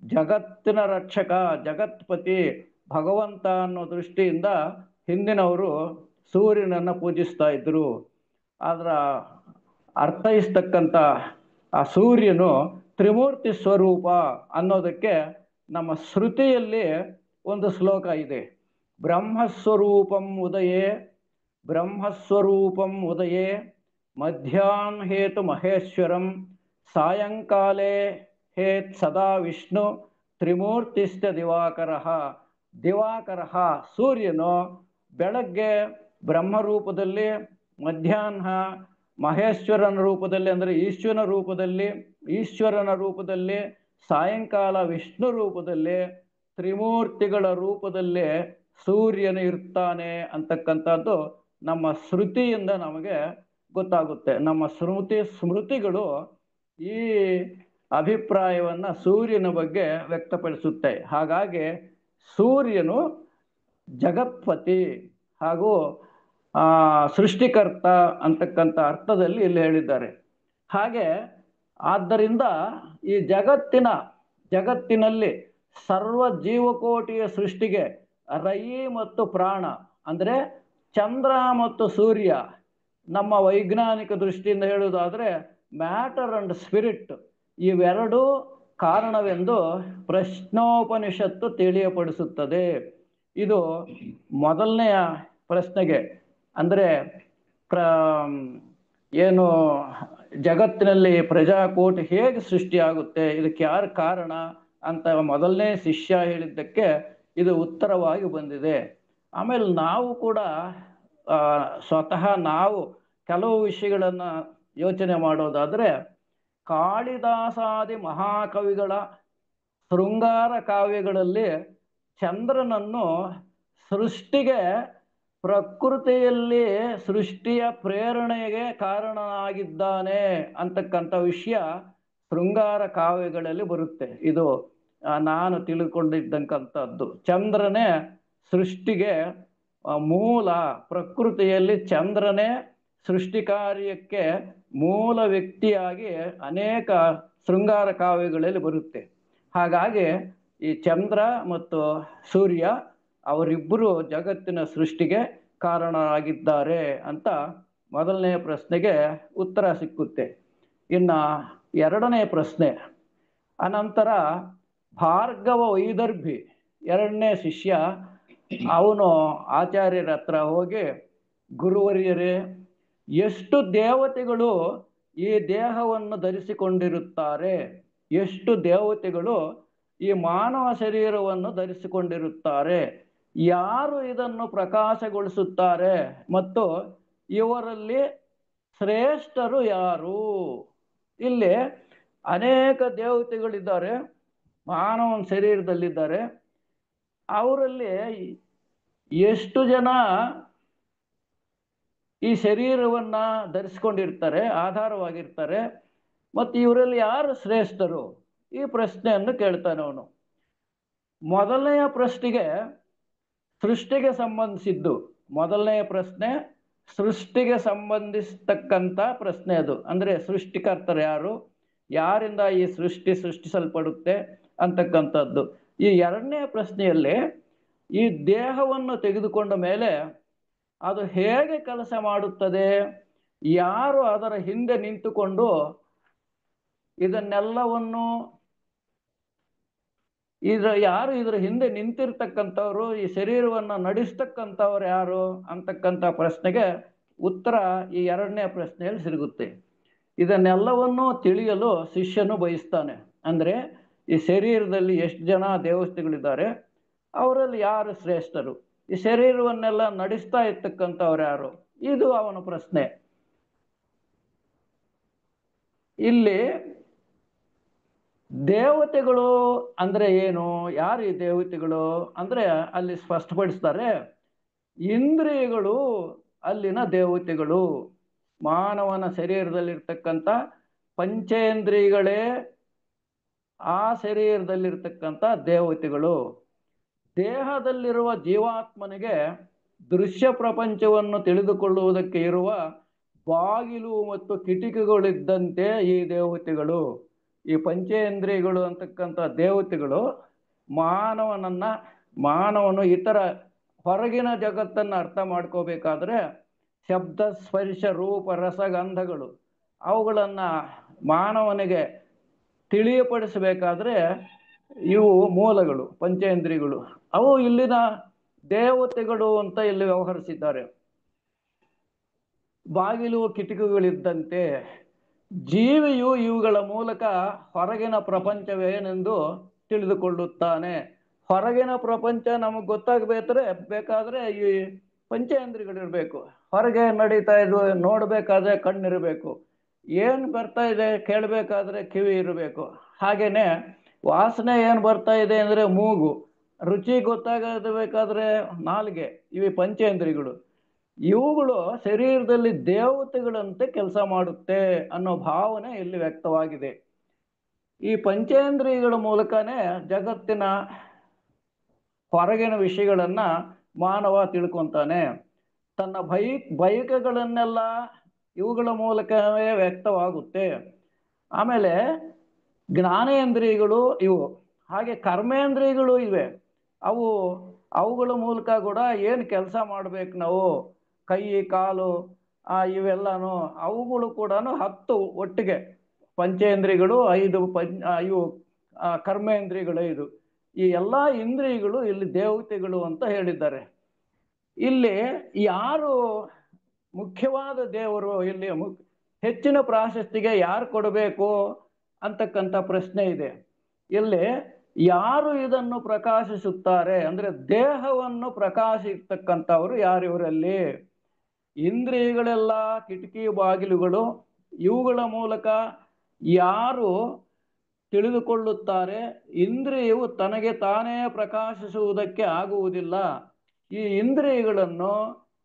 ಜಗತ್ತಿನ ರಕ್ಷಕ, ಜಗತ್ಪತಿ, ಭಗವಂತ ಅನ್ನೋ ದೃಷ್ಟಿಯಿಂದ ಹಿಂದಿನವರು ಸೂರ್ಯನನ್ನ ಪೂಜಿಸ್ತಾ ಇದ್ರು. ಅದರ ಅರ್ಥೈಸ್ತಕ್ಕಂಥ ಆ ಸೂರ್ಯನು ತ್ರಿಮೂರ್ತಿ ಸ್ವರೂಪ ಅನ್ನೋದಕ್ಕೆ ನಮ್ಮ ಶ್ರುತಿಯಲ್ಲಿ ಒಂದು ಶ್ಲೋಕ ಇದೆ. ಬ್ರಹ್ಮಸ್ವರೂಪಂ ಉದಯೇ, ಬ್ರಹ್ಮಸ್ವರೂಪಂ ಉದಯೇ, ಮಧ್ಯಾಹ್ನ ಹೇತು ಮಹೇಶ್ವರಂ, ಸಾಯಂಕಾಲೇ ಹೇತ್ ಸದಾ ವಿಷ್ಣು, ತ್ರಿಮೂರ್ತಿಶ್ಚ ದಿವಾಕರಃ. ದಿವಾಕರಃ ಸೂರ್ಯನು ಬೆಳಗ್ಗೆ ಬ್ರಹ್ಮರೂಪದಲ್ಲಿ, ಮಧ್ಯಾಹ್ನ ಮಹೇಶ್ವರನ ರೂಪದಲ್ಲಿ ಅಂದರೆ ಈಶ್ವರನ ರೂಪದಲ್ಲಿ, ಸಾಯಂಕಾಲ ವಿಷ್ಣು ರೂಪದಲ್ಲಿ, ತ್ರಿಮೂರ್ತಿಗಳ ರೂಪದಲ್ಲಿ ಸೂರ್ಯನು ಇರ್ತಾನೆ ಅಂತಕ್ಕಂಥದ್ದು ನಮ್ಮ ಶ್ರುತಿಯಿಂದ ನಮಗೆ ಗೊತ್ತಾಗುತ್ತೆ. ನಮ್ಮ ಸ್ಮೃತಿಗಳು ಈ ಅಭಿಪ್ರಾಯವನ್ನ ಸೂರ್ಯನ ಬಗ್ಗೆ ವ್ಯಕ್ತಪಡಿಸುತ್ತೆ. ಹಾಗಾಗಿ ಸೂರ್ಯನು ಜಗತ್ಪತಿ ಹಾಗೂ ಸೃಷ್ಟಿಕರ್ತ ಅಂತಕ್ಕಂಥ ಅರ್ಥದಲ್ಲಿ ಇಲ್ಲಿ ಹೇಳಿದ್ದಾರೆ. ಹಾಗೆ ಆದ್ದರಿಂದ ಈ ಜಗತ್ತಿನಲ್ಲಿ ಸರ್ವ ಜೀವಕೋಟಿಯ ಸೃಷ್ಟಿಗೆ ರಯಿ ಮತ್ತು ಪ್ರಾಣ ಅಂದರೆ ಚಂದ್ರ ಮತ್ತು ಸೂರ್ಯ, ನಮ್ಮ ವೈಜ್ಞಾನಿಕ ದೃಷ್ಟಿಯಿಂದ ಹೇಳುವುದಾದ್ರೆ ಮ್ಯಾಟರ್ ಅಂಡ್ ಸ್ಪಿರಿಟ್, ಇವೆರಡೂ ಕಾರಣವೆಂದು ಪ್ರಶ್ನೋಪನಿಷತ್ತು ತಿಳಿಯಪಡಿಸುತ್ತದೆ. ಇದು ಮೊದಲನೆಯ ಪ್ರಶ್ನೆಗೆ, ಅಂದರೆ ಏನು ಜಗತ್ತಿನಲ್ಲಿ ಪ್ರಜಾಕೋಟಿ ಹೇಗೆ ಸೃಷ್ಟಿಯಾಗುತ್ತೆ, ಇದಕ್ಕೆ ಯಾರು ಕಾರಣ ಅಂತ ಮೊದಲನೇ ಶಿಷ್ಯ ಹೇಳಿದ್ದಕ್ಕೆ ಇದು ಉತ್ತರವಾಗಿ ಬಂದಿದೆ. ಆಮೇಲೆ ನಾವು ಕೂಡ ಸ್ವತಃ ನಾವು ಕೆಲವು ವಿಷಯಗಳನ್ನು ಯೋಚನೆ ಮಾಡೋದಾದ್ರೆ, ಕಾಳಿದಾಸಾದಿ ಮಹಾಕವಿಗಳ ಶೃಂಗಾರ ಕಾವ್ಯಗಳಲ್ಲಿ ಚಂದ್ರನನ್ನು ಸೃಷ್ಟಿಗೆ, ಪ್ರಕೃತಿಯಲ್ಲಿ ಸೃಷ್ಟಿಯ ಪ್ರೇರಣೆಗೆ ಕಾರಣನಾಗಿದ್ದಾನೆ ಅಂತಕ್ಕಂಥ ವಿಷಯ ಶೃಂಗಾರ ಕಾವ್ಯಗಳಲ್ಲಿ ಬರುತ್ತೆ. ಇದು ನಾನು ತಿಳ್ಕೊಂಡಿದ್ದಂಥದ್ದು. ಚಂದ್ರನೇ ಸೃಷ್ಟಿಗೆ ಮೂಲ, ಪ್ರಕೃತಿಯಲ್ಲಿ ಚಂದ್ರನೇ ಸೃಷ್ಟಿ ಕಾರ್ಯಕ್ಕೆ ಮೂಲ ವ್ಯಕ್ತಿಯಾಗಿ ಅನೇಕ ಶೃಂಗಾರ ಕಾವ್ಯಗಳಲ್ಲಿ ಬರುತ್ತೆ. ಹಾಗಾಗಿ ಈ ಚಂದ್ರ ಮತ್ತು ಸೂರ್ಯ ಅವರಿಬ್ಬರು ಜಗತ್ತಿನ ಸೃಷ್ಟಿಗೆ ಕಾರಣರಾಗಿದ್ದಾರೆ ಅಂತ ಮೊದಲನೆಯ ಪ್ರಶ್ನೆಗೆ ಉತ್ತರ ಸಿಕ್ಕುತ್ತೆ. ಇನ್ನು ಎರಡನೇ ಪ್ರಶ್ನೆ, ಅನಂತರ ಭಾರ್ಗವ ವೈದರ್ಭಿ ಎರಡನೇ ಶಿಷ್ಯ, ಅವನು ಆಚಾರ್ಯರ ಹತ್ರ ಹೋಗಿ, ಗುರುವರ್ಯರೇ, ಎಷ್ಟು ದೇವತೆಗಳು ಈ ದೇಹವನ್ನು ಧರಿಸಿಕೊಂಡಿರುತ್ತಾರೆ, ಎಷ್ಟು ದೇವತೆಗಳು ಈ ಮಾನವ ಶರೀರವನ್ನು ಧರಿಸಿಕೊಂಡಿರುತ್ತಾರೆ, ಯಾರು ಇದನ್ನು ಪ್ರಕಾಶಗೊಳಿಸುತ್ತಾರೆ ಮತ್ತು ಇವರಲ್ಲಿ ಶ್ರೇಷ್ಠರು ಯಾರು? ಇಲ್ಲಿ ಅನೇಕ ದೇವತೆಗಳಿದ್ದಾರೆ, ಮಾನವನ ಶರೀರದಲ್ಲಿದ್ದಾರೆ. ಅವರಲ್ಲಿ ಎಷ್ಟು ಜನ ಈ ಶರೀರವನ್ನ ಧರಿಸಿಕೊಂಡಿರ್ತಾರೆ, ಆಧಾರವಾಗಿರ್ತಾರೆ, ಮತ್ತು ಇವರಲ್ಲಿ ಯಾರು ಶ್ರೇಷ್ಠರು? ಈ ಪ್ರಶ್ನೆಯನ್ನು ಕೇಳ್ತಾನೆ ಅವನು. ಮೊದಲನೆಯ ಪ್ರಶ್ನೆಗೆ ಸೃಷ್ಟಿಗೆ ಸಂಬಂಧಿಸಿದ್ದು, ಮೊದಲನೆಯ ಪ್ರಶ್ನೆ ಸೃಷ್ಟಿಗೆ ಸಂಬಂಧಿಸತಕ್ಕಂಥ ಪ್ರಶ್ನೆ ಅದು. ಅಂದರೆ ಸೃಷ್ಟಿಕರ್ತರು ಯಾರು, ಯಾರಿಂದ ಈ ಸೃಷ್ಟಿಸಲ್ಪಡುತ್ತೆ ಅಂತಕ್ಕಂಥದ್ದು. ಈ ಎರಡನೇ ಪ್ರಶ್ನೆಯಲ್ಲಿ ಈ ದೇಹವನ್ನು ತೆಗೆದುಕೊಂಡ ಮೇಲೆ ಅದು ಹೇಗೆ ಕೆಲಸ ಮಾಡುತ್ತದೆ, ಯಾರು ಅದರ ಹಿಂದೆ ನಿಂತುಕೊಂಡು ಇದನ್ನೆಲ್ಲವನ್ನು ಯಾರು ಇದರ ಹಿಂದೆ ನಿಂತಿರ್ತಕ್ಕಂಥವ್ರು, ಈ ಶರೀರವನ್ನು ನಡೆಸ್ತಕ್ಕಂಥವ್ರು ಯಾರು ಅಂತಕ್ಕಂಥ ಪ್ರಶ್ನೆಗೆ ಉತ್ತರ ಈ ಎರಡನೇ ಪ್ರಶ್ನೆಯಲ್ಲಿ ಸಿಗುತ್ತೆ. ಇದನ್ನೆಲ್ಲವನ್ನೂ ತಿಳಿಯಲು ಶಿಷ್ಯನು ಬಯಸ್ತಾನೆ. ಅಂದರೆ ಈ ಶರೀರದಲ್ಲಿ ಎಷ್ಟು ಜನ ದೇವತೆಗಳಿದ್ದಾರೆ, ಅವರಲ್ಲಿ ಯಾರು ಶ್ರೇಷ್ಠರು, ಈ ಶರೀರವನ್ನೆಲ್ಲ ನಡೆಸ್ತಾ ಇರ್ತಕ್ಕಂಥವ್ರು ಯಾರು, ಇದು ಅವನ ಪ್ರಶ್ನೆ. ಇಲ್ಲಿ ದೇವತೆಗಳು ಅಂದ್ರೆ ಏನು, ಯಾರು ಈ ದೇವತೆಗಳು ಅಂದ್ರೆ ಅಲ್ಲಿ ಸ್ಪಷ್ಟಪಡಿಸ್ತಾರೆ, ಇಂದ್ರಿಯಗಳು ಅಲ್ಲಿನ ದೇವತೆಗಳು. ಮಾನವನ ಶರೀರದಲ್ಲಿರ್ತಕ್ಕಂಥ ಪಂಚೇಂದ್ರಿಯಗಳೇ ಆ ಶರೀರದಲ್ಲಿರ್ತಕ್ಕಂಥ ದೇವತೆಗಳು. ದೇಹದಲ್ಲಿರುವ ಜೀವಾತ್ಮನಿಗೆ ದೃಶ್ಯ ಪ್ರಪಂಚವನ್ನು ತಿಳಿದುಕೊಳ್ಳುವುದಕ್ಕೆ ಇರುವ ಬಾಗಿಲು ಮತ್ತು ಕಿಟಕಿಗಳಿದ್ದಂತೆ ಈ ದೇವತೆಗಳು, ಈ ಪಂಚೇಂದ್ರಿಯಗಳು ಅಂತಕ್ಕಂಥ ದೇವತೆಗಳು ಮಾನವನು ಇತರ ಹೊರಗಿನ ಜಗತ್ತನ್ನು ಅರ್ಥ ಮಾಡ್ಕೋಬೇಕಾದ್ರೆ ಶಬ್ದ ಸ್ಪರ್ಶ ರೂಪ ರಸಗಂಧಗಳು ಅವುಗಳನ್ನು ಮಾನವನಿಗೆ ತಿಳಿಯಪಡಿಸಬೇಕಾದ್ರೆ ಇವು ಮೂಲಗಳು, ಪಂಚೇಂದ್ರಿಯಗಳು. ಅವು ಇಲ್ಲಿನ ದೇವತೆಗಳು ಅಂತ ಇಲ್ಲಿ ವ್ಯವಹರಿಸಿದ್ದಾರೆ. ಬಾಗಿಲು ಕಿಟಕಿಗಳಿದ್ದಂತೆ ಜೀವಿಯು ಇವುಗಳ ಮೂಲಕ ಹೊರಗಿನ ಪ್ರಪಂಚವೇನೆಂದು ತಿಳಿದುಕೊಳ್ಳುತ್ತಾನೆ. ಹೊರಗಿನ ಪ್ರಪಂಚ ನಮಗೆ ಬೇಕಾದ್ರೆ ಈ ಪಂಚೇಂದ್ರಿಯಗಳಿರ್ಬೇಕು. ಹೊರಗೆ ನಡೀತಾ ಇದ್ದು ನೋಡ್ಬೇಕಾದ್ರೆ ಕಣ್ಣಿರಬೇಕು, ಏನು ಬರ್ತಾ ಇದೆ ಕೇಳಬೇಕಾದ್ರೆ ಕಿವಿ ಇರಬೇಕು. ಹಾಗೇನೆ ವಾಸನೆ ಏನು ಬರ್ತಾ ಇದೆ ಅಂದ್ರೆ ಮೂಗು, ರುಚಿ ಗೊತ್ತಾಗಬೇಕಾದ್ರೆ ನಾಲಿಗೆ. ಇವು ಪಂಚೇಂದ್ರಿಯಗಳು. ಇವುಗಳು ಶರೀರದಲ್ಲಿ ದೇವತೆಗಳಂತೆ ಕೆಲಸ ಮಾಡುತ್ತೆ ಅನ್ನೋ ಭಾವನೆ ಇಲ್ಲಿ ವ್ಯಕ್ತವಾಗಿದೆ. ಈ ಪಂಚೇಂದ್ರಿಯಗಳ ಮೂಲಕನೇ ಜಗತ್ತಿನ ಹೊರಗಿನ ವಿಷಯಗಳನ್ನ ಮಾನವ ತಿಳ್ಕೊಂತಾನೆ. ತನ್ನ ಬಯಕೆಗಳನ್ನೆಲ್ಲ ಇವುಗಳ ಮೂಲಕವೇ ವ್ಯಕ್ತವಾಗುತ್ತೆ. ಆಮೇಲೆ ಜ್ಞಾನೇಂದ್ರಿಯಗಳು ಇವು, ಹಾಗೆ ಕರ್ಮೇಂದ್ರಿಯಗಳು ಇವೆ. ಅವುಗಳ ಮೂಲಕ ಕೂಡ ಏನು ಕೆಲಸ ಮಾಡ್ಬೇಕು ನಾವು, ಕೈ ಕಾಲು ಇವೆಲ್ಲನೂ ಅವುಗಳು ಕೂಡ 10 ಒಟ್ಟಿಗೆ ಪಂಚೇಂದ್ರಿಯಗಳು 5 ಇವು ಕರ್ಮೇಂದ್ರಿಯಗಳು 5. ಈ ಎಲ್ಲ ಇಂದ್ರಿಯಗಳು ಇಲ್ಲಿ ದೇವತೆಗಳು ಅಂತ ಹೇಳಿದ್ದಾರೆ. ಇಲ್ಲಿ ಯಾರು ಮುಖ್ಯವಾದ ದೇವರು, ಇಲ್ಲಿ ಹೆಚ್ಚಿನ ಪ್ರಾಶಸ್ತಿಗೆ ಯಾರು ಕೊಡಬೇಕು ಅಂತಕ್ಕಂಥ ಪ್ರಶ್ನೆ ಇದೆ. ಇಲ್ಲಿ ಯಾರು ಇದನ್ನು ಪ್ರಕಾಶಿಸುತ್ತಾರೆ ಅಂದ್ರೆ ದೇಹವನ್ನು ಪ್ರಕಾಶಿಸ್ತಕ್ಕಂಥವ್ರು ಯಾರು ಇವರಲ್ಲಿ? ಇಂದ್ರಿಯಗಳೆಲ್ಲ ಕಿಟಕಿ ಬಾಗಿಲುಗಳು. ಇವುಗಳ ಮೂಲಕ ಯಾರು ತಿಳಿದುಕೊಳ್ಳುತ್ತಾರೆ, ಇಂದ್ರಿಯವು ತನಗೆ ತಾನೇ ಪ್ರಕಾಶಿಸುವುದಕ್ಕೆ ಆಗುವುದಿಲ್ಲ. ಈ ಇಂದ್ರಿಯಗಳನ್ನು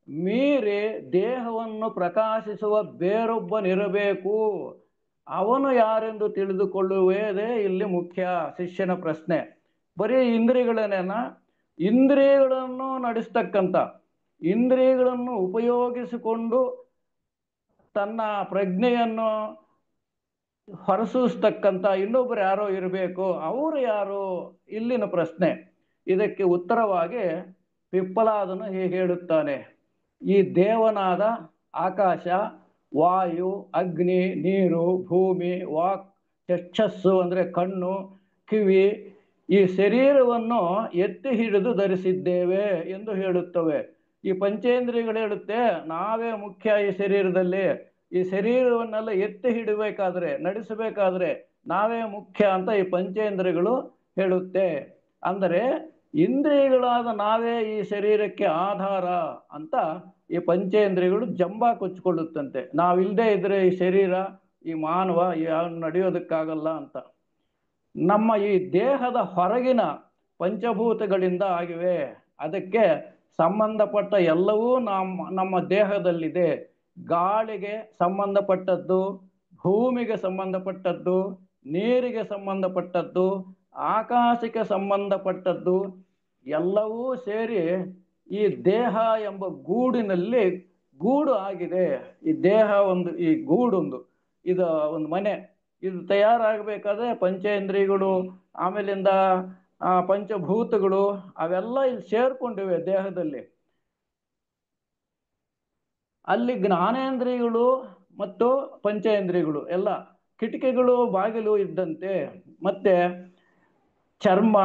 ಮೀರಿ ದೇಹವನ್ನು ಪ್ರಕಾಶಿಸುವ ಬೇರೊಬ್ಬನಿರಬೇಕು. ಅವನು ಯಾರೆಂದು ತಿಳಿದುಕೊಳ್ಳುವುದೇ ಇಲ್ಲಿ ಮುಖ್ಯ ಶಿಷ್ಯನ ಪ್ರಶ್ನೆ. ಬರೀ ಇಂದ್ರಿಯಗಳನ್ನು ನಡೆಸ್ತಕ್ಕಂಥ, ಇಂದ್ರಿಯಗಳನ್ನು ಉಪಯೋಗಿಸಿಕೊಂಡು ತನ್ನ ಪ್ರಜ್ಞೆಯನ್ನು ಹೊರಸೂಸ್ತಕ್ಕಂಥ ಇನ್ನೊಬ್ಬರು ಯಾರೋ ಇರಬೇಕು. ಅವರು ಯಾರು ಇಲ್ಲಿನ ಪ್ರಶ್ನೆ. ಇದಕ್ಕೆ ಉತ್ತರವಾಗಿ ಪಿಪ್ಪಲಾದನು ಹೀಗೆ ಹೇಳುತ್ತಾನೆ: ಈ ದೇವನಾದ ಆಕಾಶ, ವಾಯು, ಅಗ್ನಿ, ನೀರು, ಭೂಮಿ, ವಾಕ್, ಚಕ್ಷಸ್ಸು ಅಂದ್ರೆ ಕಣ್ಣು, ಕಿವಿ, ಈ ಶರೀರವನ್ನು ಎತ್ತಿ ಹಿಡಿದು ಧರಿಸಿದ್ದೇವೆ ಎಂದು ಹೇಳುತ್ತವೆ. ಈ ಪಂಚೇಂದ್ರಿಯಗಳು ಹೇಳುತ್ತೆ ನಾವೇ ಮುಖ್ಯ ಈ ಶರೀರದಲ್ಲಿ. ಈ ಶರೀರವನ್ನೆಲ್ಲ ಎತ್ತಿ ಹಿಡಬೇಕಾದ್ರೆ, ನಡೆಸಬೇಕಾದ್ರೆ ನಾವೇ ಮುಖ್ಯ ಅಂತ ಈ ಪಂಚೇಂದ್ರಿಯಗಳು ಹೇಳುತ್ತೆ. ಅಂದರೆ ಇಂದ್ರಿಯಗಳಾದ ನಾವೇ ಈ ಶರೀರಕ್ಕೆ ಆಧಾರ ಅಂತ ಈ ಪಂಚೇಂದ್ರಿಯಗಳು ಜಂಬ ಕೊಚ್ಚಿಕೊಳ್ಳುತ್ತಂತೆ. ನಾವಿಲ್ಲದೆ ಇದ್ರೆ ಈ ಶರೀರ, ಈ ಮಾನವ ನಡೆಯೋದಕ್ಕಾಗಲ್ಲ ಅಂತ. ನಮ್ಮ ಈ ದೇಹದ ಹೊರಗಿನ ಪಂಚಭೂತಗಳಿಂದ ಆಗಿವೆ. ಅದಕ್ಕೆ ಸಂಬಂಧಪಟ್ಟ ಎಲ್ಲವೂ ನಮ್ಮ ದೇಹದಲ್ಲಿದೆ. ಗಾಳಿಗೆ ಸಂಬಂಧಪಟ್ಟದ್ದು, ಭೂಮಿಗೆ ಸಂಬಂಧಪಟ್ಟದ್ದು, ನೀರಿಗೆ ಸಂಬಂಧಪಟ್ಟದ್ದು, ಆಕಾಶಕ್ಕೆ ಸಂಬಂಧಪಟ್ಟದ್ದು ಎಲ್ಲವೂ ಸೇರಿ ಈ ದೇಹ ಎಂಬ ಗೂಡಿನಲ್ಲಿ ಗೂಡು ಆಗಿದೆ. ಈ ದೇಹ ಈ ಗೂಡೊಂದು, ಇದು ಒಂದು ಮನೆ. ಇದು ತಯಾರಾಗಬೇಕಾದ್ರೆ ಪಂಚೇಂದ್ರಿಯಗಳು, ಆಮೇಲಿಂದ ಪಂಚಭೂತಗಳು ಅವೆಲ್ಲ ಇಲ್ಲಿ ಸೇರ್ಕೊಂಡಿವೆ ದೇಹದಲ್ಲಿ. ಅಲ್ಲಿ ಜ್ಞಾನೇಂದ್ರಿಯಗಳು ಮತ್ತು ಪಂಚೇಂದ್ರಿಯಗಳು ಎಲ್ಲ ಕಿಟಕಿಗಳು ಬಾಗಿಲು ಇದ್ದಂತೆ. ಮತ್ತೆ ಚರ್ಮ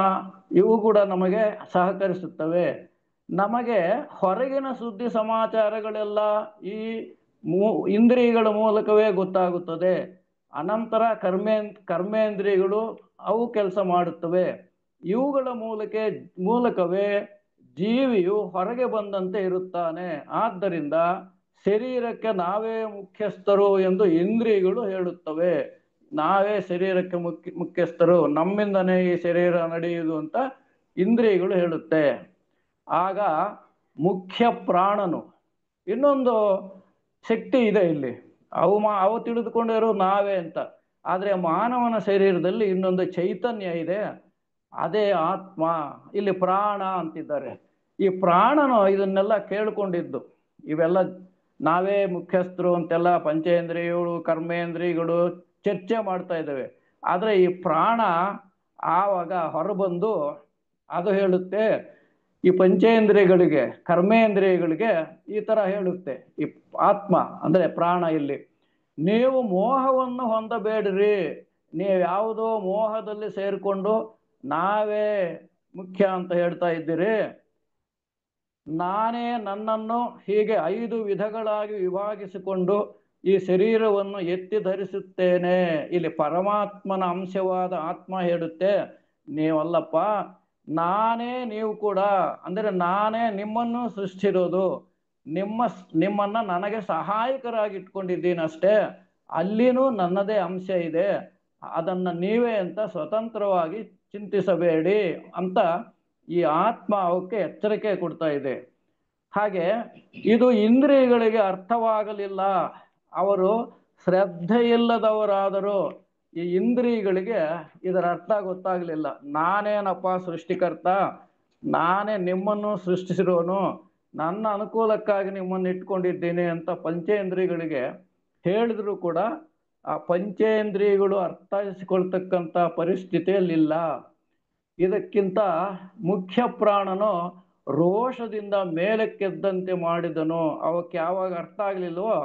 ಇವು ಕೂಡ ನಮಗೆ ಸಹಕರಿಸುತ್ತವೆ. ನಮಗೆ ಹೊರಗಿನ ಸುದ್ದಿ ಸಮಾಚಾರಗಳೆಲ್ಲ ಈ ಇಂದ್ರಿಯಗಳ ಮೂಲಕವೇ ಗೊತ್ತಾಗುತ್ತದೆ. ಅನಂತರ ಕರ್ಮೇಂದ್ರಿಯಗಳು ಅವು ಕೆಲಸ ಮಾಡುತ್ತವೆ. ಇವುಗಳ ಮೂಲಕವೇ ಜೀವಿಯು ಹೊರಗೆ ಬಂದಂತೆ ಇರುತ್ತಾನೆ. ಆದ್ದರಿಂದ ಶರೀರಕ್ಕೆ ನಾವೇ ಮುಖ್ಯಸ್ಥರು ಎಂದು ಇಂದ್ರಿಯಗಳು ಹೇಳುತ್ತವೆ. ನಾವೇ ಶರೀರಕ್ಕೆ ಮುಖ್ಯಸ್ಥರು, ನಮ್ಮಿಂದನೇ ಈ ಶರೀರ ನಡೆಯುವುದು ಅಂತ ಇಂದ್ರಿಯಗಳು ಹೇಳುತ್ತೆ. ಆಗ ಮುಖ್ಯ ಪ್ರಾಣನು, ಇನ್ನೊಂದು ಶಕ್ತಿ ಇದೆ ಇಲ್ಲಿ, ಅವು ತಿಳಿದುಕೊಂಡಿರೋ ನಾವೇ ಅಂತ. ಆದರೆ ಮಾನವನ ಶರೀರದಲ್ಲಿ ಇನ್ನೊಂದು ಚೈತನ್ಯ ಇದೆ, ಅದೇ ಆತ್ಮ. ಇಲ್ಲಿ ಪ್ರಾಣ ಅಂತಿದ್ದಾರೆ. ಈ ಪ್ರಾಣನು ಇದನ್ನೆಲ್ಲ ಕೇಳ್ಕೊಂಡಿದ್ದು, ಇವೆಲ್ಲ ನಾವೇ ಮುಖ್ಯಸ್ಥರು ಅಂತೆಲ್ಲ ಪಂಚೇಂದ್ರಿಯಗಳು ಕರ್ಮೇಂದ್ರಿಯಗಳು ಚರ್ಚೆ ಮಾಡ್ತಾ ಇದ್ದೇವೆ. ಆದರೆ ಈ ಪ್ರಾಣ ಆವಾಗ ಹೊರಬಂದು ಅದು ಹೇಳುತ್ತೆ, ಈ ಪಂಚೇಂದ್ರಿಯಗಳಿಗೆ ಕರ್ಮೇಂದ್ರಿಯಗಳಿಗೆ ಈ ತರ ಹೇಳುತ್ತೆ, ಈ ಆತ್ಮ ಅಂದ್ರೆ ಪ್ರಾಣ ಇಲ್ಲಿ, ನೀವು ಮೋಹವನ್ನು ಹೊಂದಬೇಡ್ರಿ, ನೀವು ಯಾವುದೋ ಮೋಹದಲ್ಲಿ ಸೇರಿಕೊಂಡು ನಾವೇ ಮುಖ್ಯ ಅಂತ ಹೇಳ್ತಾ ಇದ್ದೀರಿ. ನಾನೇ ನನ್ನನ್ನು ಹೀಗೆ 5 ವಿಧಗಳಾಗಿ ವಿಭಾಗಿಸಿಕೊಂಡು ಈ ಶರೀರವನ್ನು ಎತ್ತಿ ಧರಿಸುತ್ತೇನೆ. ಇಲ್ಲಿ ಪರಮಾತ್ಮನ ಅಂಶವಾದ ಆತ್ಮ ಹೇಳುತ್ತೆ, ನೀವಲ್ಲಪ್ಪ, ನಾನೇ ನೀವು ಕೂಡ, ಅಂದರೆ ನಾನೇ ನಿಮ್ಮನ್ನು ಸೃಷ್ಟಿರೋದು, ನಿಮ್ಮನ್ನ ನನಗೆ ಸಹಾಯಕರಾಗಿ ಇಟ್ಕೊಂಡಿದ್ದೀನಿ ಅಷ್ಟೇ, ಅಲ್ಲಿನೂ ನನ್ನದೇ ಅಂಶ ಇದೆ, ಅದನ್ನ ನೀವೇ ಅಂತ ಸ್ವತಂತ್ರವಾಗಿ ಚಿಂತಿಸಬೇಡಿ ಅಂತ ಈ ಆತ್ಮ ಅವಕ್ಕೆ ಎಚ್ಚರಿಕೆ ಕೊಡ್ತಾ ಇದೆ. ಹಾಗೆ ಇದು ಇಂದ್ರಿಯಗಳಿಗೆ ಅರ್ಥವಾಗಲಿಲ್ಲ, ಅವರು ಶ್ರದ್ಧೆ ಇಲ್ಲದವರಾದರೂ ಈ ಇಂದ್ರಿಯಗಳಿಗೆ ಇದರ ಅರ್ಥ ಗೊತ್ತಾಗಲಿಲ್ಲ. ನಾನೇನಪ್ಪ ಸೃಷ್ಟಿಕರ್ತ, ನಾನೇ ನಿಮ್ಮನ್ನು ಸೃಷ್ಟಿಸಿರೋನು, ನನ್ನ ಅನುಕೂಲಕ್ಕಾಗಿ ನಿಮ್ಮನ್ನು ಇಟ್ಕೊಂಡಿದ್ದೀನಿ ಅಂತ ಪಂಚೇಂದ್ರಿಯಗಳಿಗೆ ಹೇಳಿದ್ರು ಕೂಡ ಆ ಪಂಚೇಂದ್ರಿಯಗಳು ಅರ್ಥೈಸಿಕೊಳ್ತಕ್ಕಂಥ ಪರಿಸ್ಥಿತಿಯಲ್ಲಿಲ್ಲ. ಇದಕ್ಕಿಂತ ಮುಖ್ಯ ಪ್ರಾಣನು ರೋಷದಿಂದ ಮೇಲಕ್ಕೆದ್ದಂತೆ ಮಾಡಿದನು. ಅವಕ್ಕೆ ಯಾವಾಗ ಅರ್ಥ ಆಗ್ಲಿಲ್ವೋ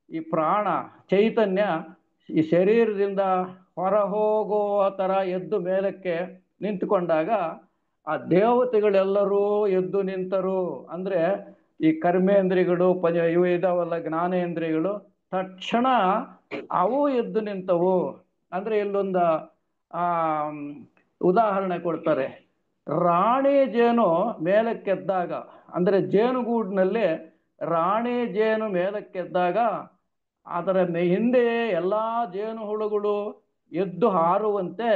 ಈ ಪ್ರಾಣ ಚೈತನ್ಯ ಈ ಶರೀರದಿಂದ ಹೊರ ಹೋಗುವ ತರ ಎದ್ದು ಮೇಲಕ್ಕೆ ನಿಂತುಕೊಂಡಾಗ ಆ ದೇವತೆಗಳೆಲ್ಲರೂ ಎದ್ದು ನಿಂತರು. ಅಂದ್ರೆ ಈ ಕರ್ಮೇಂದ್ರಿಯಗಳು ಇವು ಇದಾವಲ್ಲ ಜ್ಞಾನೇಂದ್ರಿಯಗಳು, ತಕ್ಷಣ ಅವು ಎದ್ದು ನಿಂತವು. ಅಂದ್ರೆ ಇಲ್ಲೊಂದು ಆ ಉದಾಹರಣೆ ಕೊಡ್ತಾರೆ. ರಾಣಿ ಜೇನು ಮೇಲಕ್ಕೆದ್ದಾಗ, ಅಂದ್ರೆ ಜೇನುಗೂಡಿನಲ್ಲಿ ರಾಣಿ ಜೇನು ಮೇಲಕ್ಕೆದ್ದಾಗ ಅದರ ಹಿಂದೆ ಎಲ್ಲಾ ಜೇನು ಹುಳುಗಳು ಎದ್ದು ಹಾರುವಂತೆ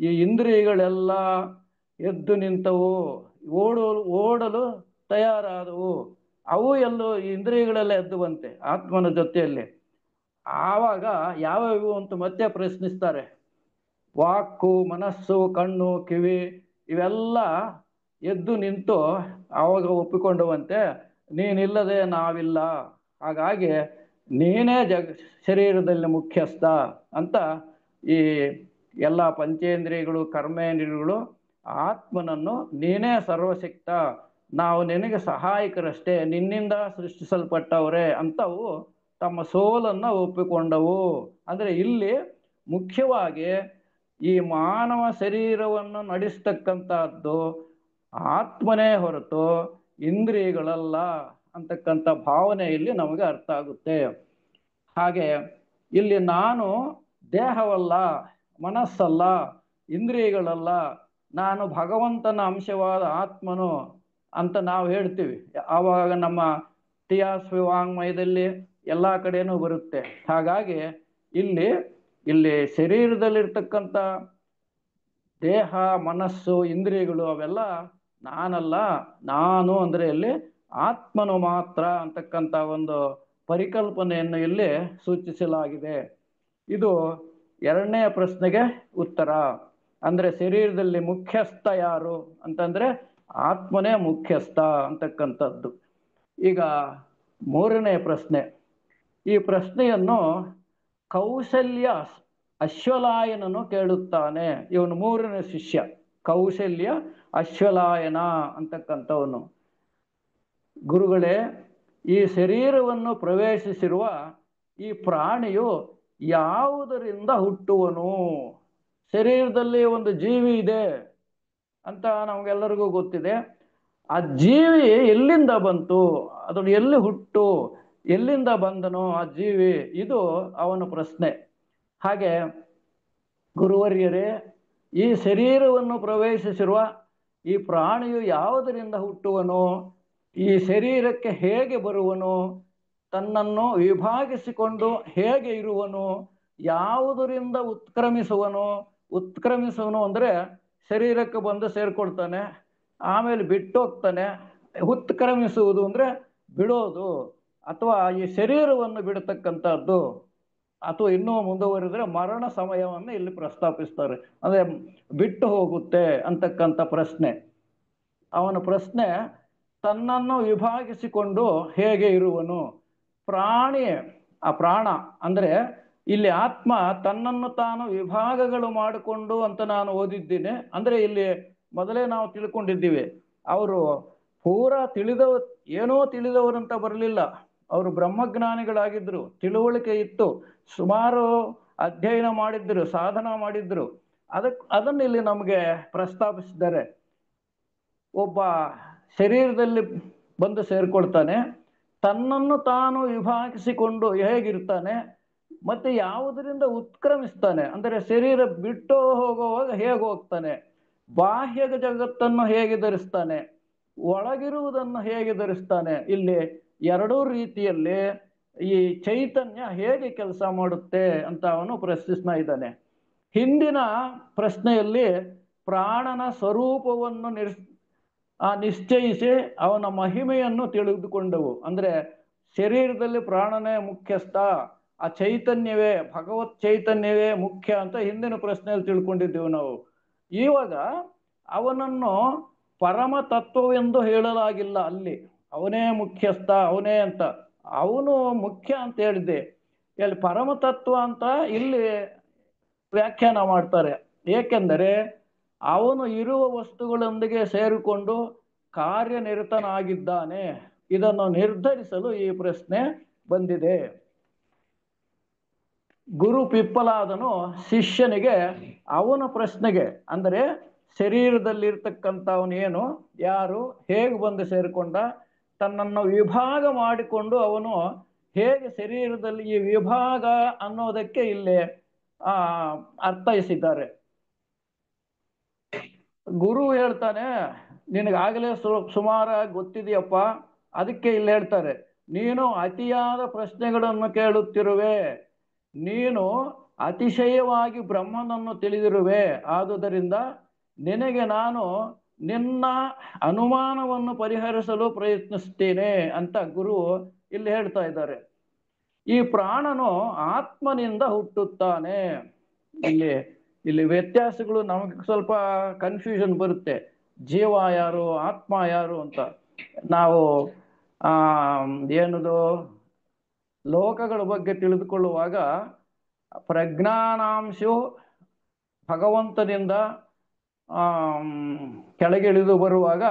ಈ ಇಂದ್ರಿಯಗಳೆಲ್ಲ ಎದ್ದು ನಿಂತವು, ಓಡಲು ತಯಾರಾದವು. ಅವು ಎಲ್ಲೂ ಇಂದ್ರಿಯಗಳೆಲ್ಲ ಎದ್ದುವಂತೆ ಆತ್ಮನ ಜೊತೆಯಲ್ಲಿ. ಆವಾಗ ಯಾವ್ಯಾವು ಅಂತ ಮತ್ತೆ ಪ್ರಶ್ನಿಸ್ತಾರೆ. ವಾಕು, ಮನಸ್ಸು, ಕಣ್ಣು, ಕಿವಿ ಇವೆಲ್ಲ ಎದ್ದು ನಿಂತು ಆವಾಗ ಒಪ್ಪಿಕೊಂಡವಂತೆ ನೀನಿಲ್ಲದೆ ನಾವಿಲ್ಲ, ಹಾಗಾಗಿ ನೀನೇ ಶರೀರದಲ್ಲಿ ಮುಖ್ಯಸ್ಥ ಅಂತ ಈ ಎಲ್ಲ ಪಂಚೇಂದ್ರಿಯಗಳು ಕರ್ಮೇಂದ್ರಿಯಗಳು ಆತ್ಮನನ್ನು ನೀನೇ ಸರ್ವಶಕ್ತ, ನಾವು ನಿನಗೆ ಸಹಾಯಕರಷ್ಟೇ, ನಿನ್ನಿಂದ ಸೃಷ್ಟಿಸಲ್ಪಟ್ಟವರೇ ಅಂತವು ತಮ್ಮ ಸೋಲನ್ನು ಒಪ್ಪಿಕೊಂಡವು. ಅಂದ್ರೆ ಇಲ್ಲಿ ಮುಖ್ಯವಾಗಿ ಈ ಮಾನವ ಶರೀರವನ್ನು ನಡೆಸ್ತಕ್ಕಂಥದ್ದು ಆತ್ಮನೇ ಹೊರತು ಇಂದ್ರಿಯಗಳಲ್ಲ ಅಂತಕ್ಕಂಥ ಭಾವನೆ ಇಲ್ಲಿ ನಮಗೆ ಅರ್ಥ ಆಗುತ್ತೆ. ಹಾಗೆ ಇಲ್ಲಿ ನಾನು ದೇಹವಲ್ಲ, ಮನಸ್ಸಲ್ಲ, ಇಂದ್ರಿಯಗಳಲ್ಲ, ನಾನು ಭಗವಂತನ ಅಂಶವಾದ ಆತ್ಮನು ಅಂತ ನಾವು ಹೇಳ್ತೀವಿ. ಆವಾಗ ನಮ್ಮ ಟಿಯಾಸ್ವಿ ವಾಂಗ್ಮಯದಲ್ಲಿ ಎಲ್ಲ ಕಡೆನೂ ಬರುತ್ತೆ. ಹಾಗಾಗಿ ಇಲ್ಲಿ ಶರೀರದಲ್ಲಿರ್ತಕ್ಕಂಥ ದೇಹ, ಮನಸ್ಸು, ಇಂದ್ರಿಯಗಳು ಅವೆಲ್ಲ ನಾನಲ್ಲ, ನಾನು ಅಂದ್ರೆ ಇಲ್ಲಿ ಆತ್ಮನು ಮಾತ್ರ ಅಂತಕ್ಕಂಥ ಒಂದು ಪರಿಕಲ್ಪನೆಯನ್ನು ಇಲ್ಲಿ ಸೂಚಿಸಲಾಗಿದೆ. ಇದು 2ನೇ ಪ್ರಶ್ನೆಗೆ ಉತ್ತರ. ಅಂದ್ರೆ ಶರೀರದಲ್ಲಿ ಮುಖ್ಯಸ್ಥ ಯಾರು ಅಂತಂದ್ರೆ ಆತ್ಮನೇ ಮುಖ್ಯಸ್ಥ ಅಂತಕ್ಕಂಥದ್ದು. ಈಗ 3ನೇ ಪ್ರಶ್ನೆ. ಈ ಪ್ರಶ್ನೆಯನ್ನು ಕೌಸಲ್ಯ ಅಶ್ವಲಾಯನನು ಕೇಳುತ್ತಾನೆ. ಇವನು 3ನೇ ಶಿಷ್ಯ, ಕೌಸಲ್ಯ ಅಶ್ವಲಾಯನ ಅಂತಕ್ಕಂಥವನು. ಗುರುಗಳೇ, ಈ ಶರೀರವನ್ನು ಪ್ರವೇಶಿಸಿರುವ ಈ ಪ್ರಾಣಿಯು ಯಾವುದರಿಂದ ಹುಟ್ಟುವನು? ಶರೀರದಲ್ಲಿ ಒಂದು ಜೀವಿ ಇದೆ ಅಂತ ನಮಗೆಲ್ಲರಿಗೂ ಗೊತ್ತಿದೆ. ಆ ಜೀವಿ ಎಲ್ಲಿಂದ ಬಂತು, ಅದನ್ನು ಎಲ್ಲಿ ಹುಟ್ಟು, ಎಲ್ಲಿಂದ ಬಂದನು ಆ ಜೀವಿ, ಇದು ಅವನ ಪ್ರಶ್ನೆ. ಹಾಗೆ ಗುರುವರ್ಯರೇ, ಈ ಶರೀರವನ್ನು ಪ್ರವೇಶಿಸಿರುವ ಈ ಪ್ರಾಣಿಯು ಯಾವುದರಿಂದ ಹುಟ್ಟುವನು, ಈ ಶರೀರಕ್ಕೆ ಹೇಗೆ ಬರುವನು, ತನ್ನನ್ನು ವಿಭಾಗಿಸಿಕೊಂಡು ಹೇಗೆ ಇರುವನು, ಯಾವುದರಿಂದ ಉತ್ಕ್ರಮಿಸುವನು ಅಂದ್ರೆ ಶರೀರಕ್ಕೆ ಬಂದು ಸೇರ್ಕೊಳ್ತಾನೆ, ಆಮೇಲೆ ಬಿಟ್ಟು ಹೋಗ್ತಾನೆ. ಉತ್ಕ್ರಮಿಸುವುದು ಅಂದ್ರೆ ಬಿಡೋದು, ಅಥವಾ ಈ ಶರೀರವನ್ನು ಬಿಡತಕ್ಕಂಥದ್ದು, ಅಥವಾ ಇನ್ನೂ ಮುಂದುವರಿದ್ರೆ ಮರಣ ಸಮಯವನ್ನು ಇಲ್ಲಿ ಪ್ರಸ್ತಾಪಿಸ್ತಾರೆ. ಅಂದ್ರೆ ಬಿಟ್ಟು ಹೋಗುತ್ತೆ ಅಂತಕ್ಕಂಥ ಪ್ರಶ್ನೆ. ಅವನ ಪ್ರಶ್ನೆ ತನ್ನನ್ನು ವಿಭಾಗಿಸಿಕೊಂಡು ಹೇಗೆ ಇರುವನು, ಪ್ರಾಣಿ, ಆ ಪ್ರಾಣ ಅಂದ್ರೆ ಇಲ್ಲಿ ಆತ್ಮ ತನ್ನನ್ನು ತಾನು ವಿಭಾಗಗಳು ಮಾಡಿಕೊಂಡು ಅಂತ ನಾನು ಓದಿದ್ದೀನಿ. ಅಂದ್ರೆ ಇಲ್ಲಿ ಮೊದಲೇ ನಾವು ತಿಳ್ಕೊಂಡಿದ್ದೀವಿ, ಅವರು ಪೂರಾ ಏನೋ ತಿಳಿದವರಂತ ಬರಲಿಲ್ಲ. ಅವರು ಬ್ರಹ್ಮಜ್ಞಾನಿಗಳಾಗಿದ್ರು, ತಿಳುವಳಿಕೆ ಇತ್ತು, ಸುಮಾರು ಅಧ್ಯಯನ ಮಾಡಿದ್ರು, ಸಾಧನ ಮಾಡಿದ್ರು. ಅದನ್ನು ಇಲ್ಲಿ ನಮಗೆ ಪ್ರಸ್ತಾಪಿಸಿದ್ದಾರೆ. ಒಬ್ಬ ಶರೀರದಲ್ಲಿ ಬಂದು ಸೇರ್ಕೊಳ್ತಾನೆ, ತನ್ನನ್ನು ತಾನು ವಿಭಾಗಿಸಿಕೊಂಡು ಹೇಗಿರ್ತಾನೆ, ಮತ್ತೆ ಯಾವುದರಿಂದ ಉತ್ಕ್ರಮಿಸ್ತಾನೆ, ಅಂದರೆ ಶರೀರ ಬಿಟ್ಟು ಹೋಗುವಾಗ ಹೇಗೆ ಹೋಗ್ತಾನೆ, ಬಾಹ್ಯ ಜಗತ್ತನ್ನು ಹೇಗೆ ಧರಿಸ್ತಾನೆ, ಒಳಗಿರುವುದನ್ನು ಹೇಗೆ ಧರಿಸ್ತಾನೆ, ಇಲ್ಲಿ ಎರಡೂ ರೀತಿಯಲ್ಲಿ ಈ ಚೈತನ್ಯ ಹೇಗೆ ಕೆಲಸ ಮಾಡುತ್ತೆ ಅಂತ ಅವನು ಪ್ರಶ್ನಿಸ್ತಾ ಇದ್ದಾನೆ. ಹಿಂದಿನ ಪ್ರಶ್ನೆಯಲ್ಲಿ ಪ್ರಾಣನ ಸ್ವರೂಪವನ್ನು ನಿಶ್ಚಯಿಸಿ ಅವನ ಮಹಿಮೆಯನ್ನು ತಿಳಿದುಕೊಂಡವು. ಅಂದ್ರೆ ಶರೀರದಲ್ಲಿ ಪ್ರಾಣನೇ ಮುಖ್ಯಸ್ಥ, ಆ ಚೈತನ್ಯವೇ, ಭಗವತ್ ಚೈತನ್ಯವೇ ಮುಖ್ಯ ಅಂತ ಹಿಂದಿನ ಪ್ರಶ್ನೆಯಲ್ಲಿ ತಿಳ್ಕೊಂಡಿದ್ದೇವೆ ನಾವು. ಇವಾಗ ಅವನನ್ನು ಪರಮ ತತ್ವವೆಂದು ಹೇಳಲಾಗಿಲ್ಲ, ಅಲ್ಲಿ ಅವನೇ ಮುಖ್ಯಸ್ಥ, ಅವನೇ ಅಂತ, ಅವನು ಮುಖ್ಯ ಅಂತ ಹೇಳಿದ್ದೆ. ಇಲ್ಲಿ ಪರಮ ತತ್ವ ಅಂತ ಇಲ್ಲಿ ವ್ಯಾಖ್ಯಾನ ಮಾಡ್ತಾರೆ. ಏಕೆಂದರೆ ಅವನು ಇರುವ ವಸ್ತುಗಳೊಂದಿಗೆ ಸೇರಿಕೊಂಡು ಕಾರ್ಯನಿರತನಾಗಿದ್ದಾನೆ. ಇದನ್ನು ನಿರ್ಧರಿಸಲು ಈ ಪ್ರಶ್ನೆ ಬಂದಿದೆ. ಗುರು ಪಿಪ್ಪಲಾದನು ಶಿಷ್ಯನಿಗೆ ಅವನ ಪ್ರಶ್ನೆಗೆ, ಅಂದರೆ ಶರೀರದಲ್ಲಿರ್ತಕ್ಕಂಥವನು ಏನು, ಯಾರು, ಹೇಗೆ ಬಂದು ಸೇರಿಕೊಂಡ, ತನ್ನನ್ನು ವಿಭಾಗ ಮಾಡಿಕೊಂಡು ಅವನು ಹೇಗೆ ಶರೀರದಲ್ಲಿ, ಈ ವಿಭಾಗ ಅನ್ನೋದಕ್ಕೆ ಇಲ್ಲಿ ಅರ್ಥೈಸಿದ್ದಾರೆ. ಗುರು ಹೇಳ್ತಾನೆ, ನಿನಗಾಗಲೇ ಸುಮಾರಾಗಿ ಗೊತ್ತಿದೆಯಪ್ಪ, ಅದಕ್ಕೆ ಇಲ್ಲಿ ಹೇಳ್ತಾರೆ, ನೀನು ಅತಿಯಾದ ಪ್ರಶ್ನೆಗಳನ್ನು ಕೇಳುತ್ತಿರುವೆ, ನೀನು ಅತಿಶಯವಾಗಿ ಬ್ರಹ್ಮನನ್ನು ತಿಳಿದಿರುವೆ, ಆದುದರಿಂದ ನಿನಗೆ ನಾನು ನಿನ್ನ ಅನುಮಾನವನ್ನು ಪರಿಹರಿಸಲು ಪ್ರಯತ್ನಿಸ್ತೇನೆ ಅಂತ ಗುರು ಇಲ್ಲಿ ಹೇಳ್ತಾ ಇದ್ದಾರೆ. ಈ ಪ್ರಾಣನು ಆತ್ಮನಿಂದ ಹುಟ್ಟುತ್ತಾನೆ. ಇಲ್ಲಿ ವ್ಯತ್ಯಾಸಗಳು ನಮಗೆ ಸ್ವಲ್ಪ ಕನ್ಫ್ಯೂಷನ್ ಬರುತ್ತೆ, ಜೀವ ಯಾರು, ಆತ್ಮ ಯಾರು ಅಂತ. ನಾವು ಏನದು ಲೋಕಗಳ ಬಗ್ಗೆ ತಿಳಿದುಕೊಳ್ಳುವಾಗ ಪ್ರಜ್ಞಾನಾಂಶವು ಭಗವಂತನಿಂದ ಕೆಳಗೆ ಇಳಿದು ಬರುವಾಗ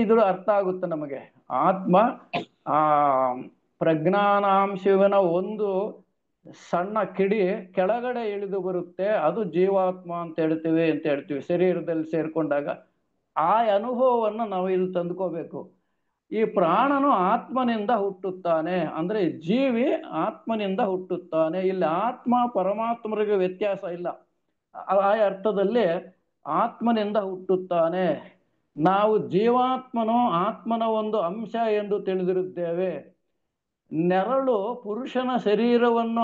ಇದು ಅರ್ಥ ಆಗುತ್ತೆ ನಮಗೆ. ಆತ್ಮ ಪ್ರಜ್ಞಾನಾಂಶವಿನ ಒಂದು ಸಣ್ಣ ಕಿಡಿ ಕೆಳಗಡೆ ಇಳಿದು ಬರುತ್ತೆ, ಅದು ಜೀವಾತ್ಮ ಅಂತ ಹೇಳ್ತೀವಿ ಶರೀರದಲ್ಲಿ ಸೇರ್ಕೊಂಡಾಗ. ಆ ಅನುಭವವನ್ನು ನಾವು ಇಲ್ಲಿ ತಂದುಕೋಬೇಕು. ಈ ಪ್ರಾಣನು ಆತ್ಮನಿಂದ ಹುಟ್ಟುತ್ತಾನೆ, ಅಂದ್ರೆ ಜೀವಿ ಆತ್ಮನಿಂದ ಹುಟ್ಟುತ್ತಾನೆ. ಇಲ್ಲಿ ಆತ್ಮ ಪರಮಾತ್ಮರಿಗೆ ವ್ಯತ್ಯಾಸ ಇಲ್ಲ. ಆ ಅರ್ಥದಲ್ಲಿ ಆತ್ಮನಿಂದ ಹುಟ್ಟುತ್ತಾನೆ. ನಾವು ಜೀವಾತ್ಮನು ಆತ್ಮನ ಒಂದು ಅಂಶ ಎಂದು ತಿಳಿದಿರುತ್ತೇವೆ. ನೆರಳು ಪುರುಷನ ಶರೀರವನ್ನು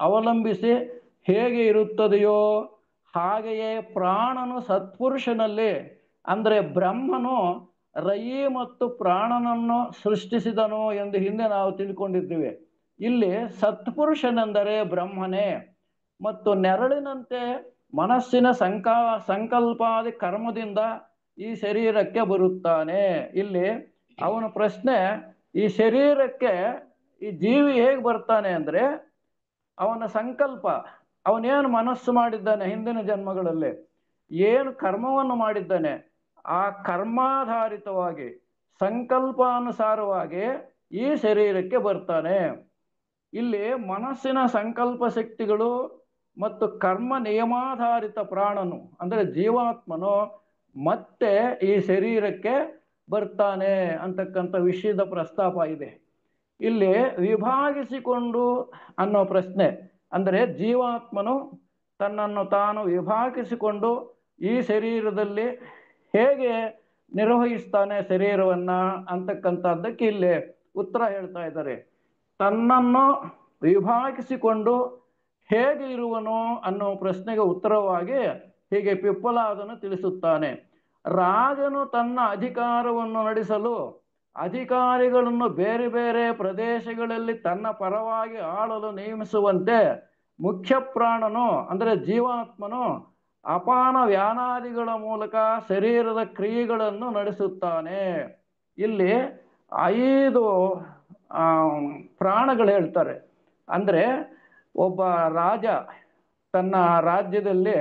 ಅವಲಂಬಿಸಿ ಹೇಗೆ ಇರುತ್ತದೆಯೋ ಹಾಗೆಯೇ ಪ್ರಾಣನು ಸತ್ಪುರುಷನಲ್ಲಿ, ಅಂದ್ರೆ ಬ್ರಹ್ಮನು ರಯಿ ಮತ್ತು ಪ್ರಾಣನನ್ನು ಸೃಷ್ಟಿಸಿದನು ಎಂದು ಹಿಂದೆ ನಾವು ತಿಳ್ಕೊಂಡಿದ್ದೀವಿ. ಇಲ್ಲಿ ಸತ್ಪುರುಷನೆಂದರೆ ಬ್ರಹ್ಮನೇ, ಮತ್ತು ನೆರಳಿನಂತೆ ಮನಸ್ಸಿನ ಸಂಕಲ್ಪಾದಿ ಕರ್ಮದಿಂದ ಈ ಶರೀರಕ್ಕೆ ಬರುತ್ತಾನೆ. ಇಲ್ಲಿ ಅವನ ಪ್ರಶ್ನೆ, ಈ ಶರೀರಕ್ಕೆ ಈ ಜೀವಿ ಹೇಗೆ ಬರ್ತಾನೆ ಅಂದ್ರೆ ಅವನ ಸಂಕಲ್ಪ, ಅವನೇನು ಮನಸ್ಸು ಮಾಡಿದ್ದಾನೆ ಹಿಂದಿನ ಜನ್ಮಗಳಲ್ಲಿ, ಏನು ಕರ್ಮವನ್ನು ಮಾಡಿದ್ದಾನೆ, ಆ ಕರ್ಮಾಧಾರಿತವಾಗಿ ಸಂಕಲ್ಪಾನುಸಾರವಾಗಿ ಈ ಶರೀರಕ್ಕೆ ಬರ್ತಾನೆ. ಇಲ್ಲಿ ಮನಸ್ಸಿನ ಸಂಕಲ್ಪ ಶಕ್ತಿಗಳು ಮತ್ತು ಕರ್ಮ ನಿಯಮಾಧಾರಿತ ಪ್ರಾಣನು ಅಂದ್ರೆ ಜೀವಾತ್ಮನು ಮತ್ತೆ ಈ ಶರೀರಕ್ಕೆ ಬರ್ತಾನೆ ಅಂತಕ್ಕಂಥ ವಿಷಯದ ಪ್ರಸ್ತಾಪ ಇದೆ. ಇಲ್ಲಿ ವಿಭಾಗಿಸಿಕೊಂಡು ಅನ್ನೋ ಪ್ರಶ್ನೆ, ಅಂದರೆ ಜೀವಾತ್ಮನು ತನ್ನನ್ನು ತಾನು ವಿಭಾಗಿಸಿಕೊಂಡು ಈ ಶರೀರದಲ್ಲಿ ಹೇಗೆ ನಿರ್ವಹಿಸ್ತಾನೆ ಶರೀರವನ್ನ ಅಂತಕ್ಕಂಥದ್ದಕ್ಕೆ ಇಲ್ಲಿ ಉತ್ತರ ಹೇಳ್ತಾ ಇದ್ದಾರೆ. ತನ್ನನ್ನು ವಿಭಾಗಿಸಿಕೊಂಡು ಹೇಗೆ ಇರುವನು ಅನ್ನೋ ಪ್ರಶ್ನೆಗೆ ಉತ್ತರವಾಗಿ ಹೀಗೆ ಪಿಪ್ಪಲಾದನು ತಿಳಿಸುತ್ತಾನೆ. ರಾಜನು ತನ್ನ ಅಧಿಕಾರವನ್ನು ನಡೆಸಲು ಅಧಿಕಾರಿಗಳನ್ನು ಬೇರೆ ಬೇರೆ ಪ್ರದೇಶಗಳಲ್ಲಿ ತನ್ನ ಪರವಾಗಿ ಆಳಲು ನೇಮಿಸುವಂತೆ ಮುಖ್ಯ ಪ್ರಾಣನು ಅಂದರೆ ಜೀವಾತ್ಮನು ಅಪಾನ ವ್ಯಾನಾದಿಗಳ ಮೂಲಕ ಶರೀರದ ಕ್ರಿಯೆಗಳನ್ನು ನಡೆಸುತ್ತಾನೆ. ಇಲ್ಲಿ 5 ಪ್ರಾಣಗಳು ಹೇಳ್ತಾರೆ. ಅಂದ್ರೆ ಒಬ್ಬ ರಾಜ ತನ್ನ ರಾಜ್ಯದಲ್ಲಿ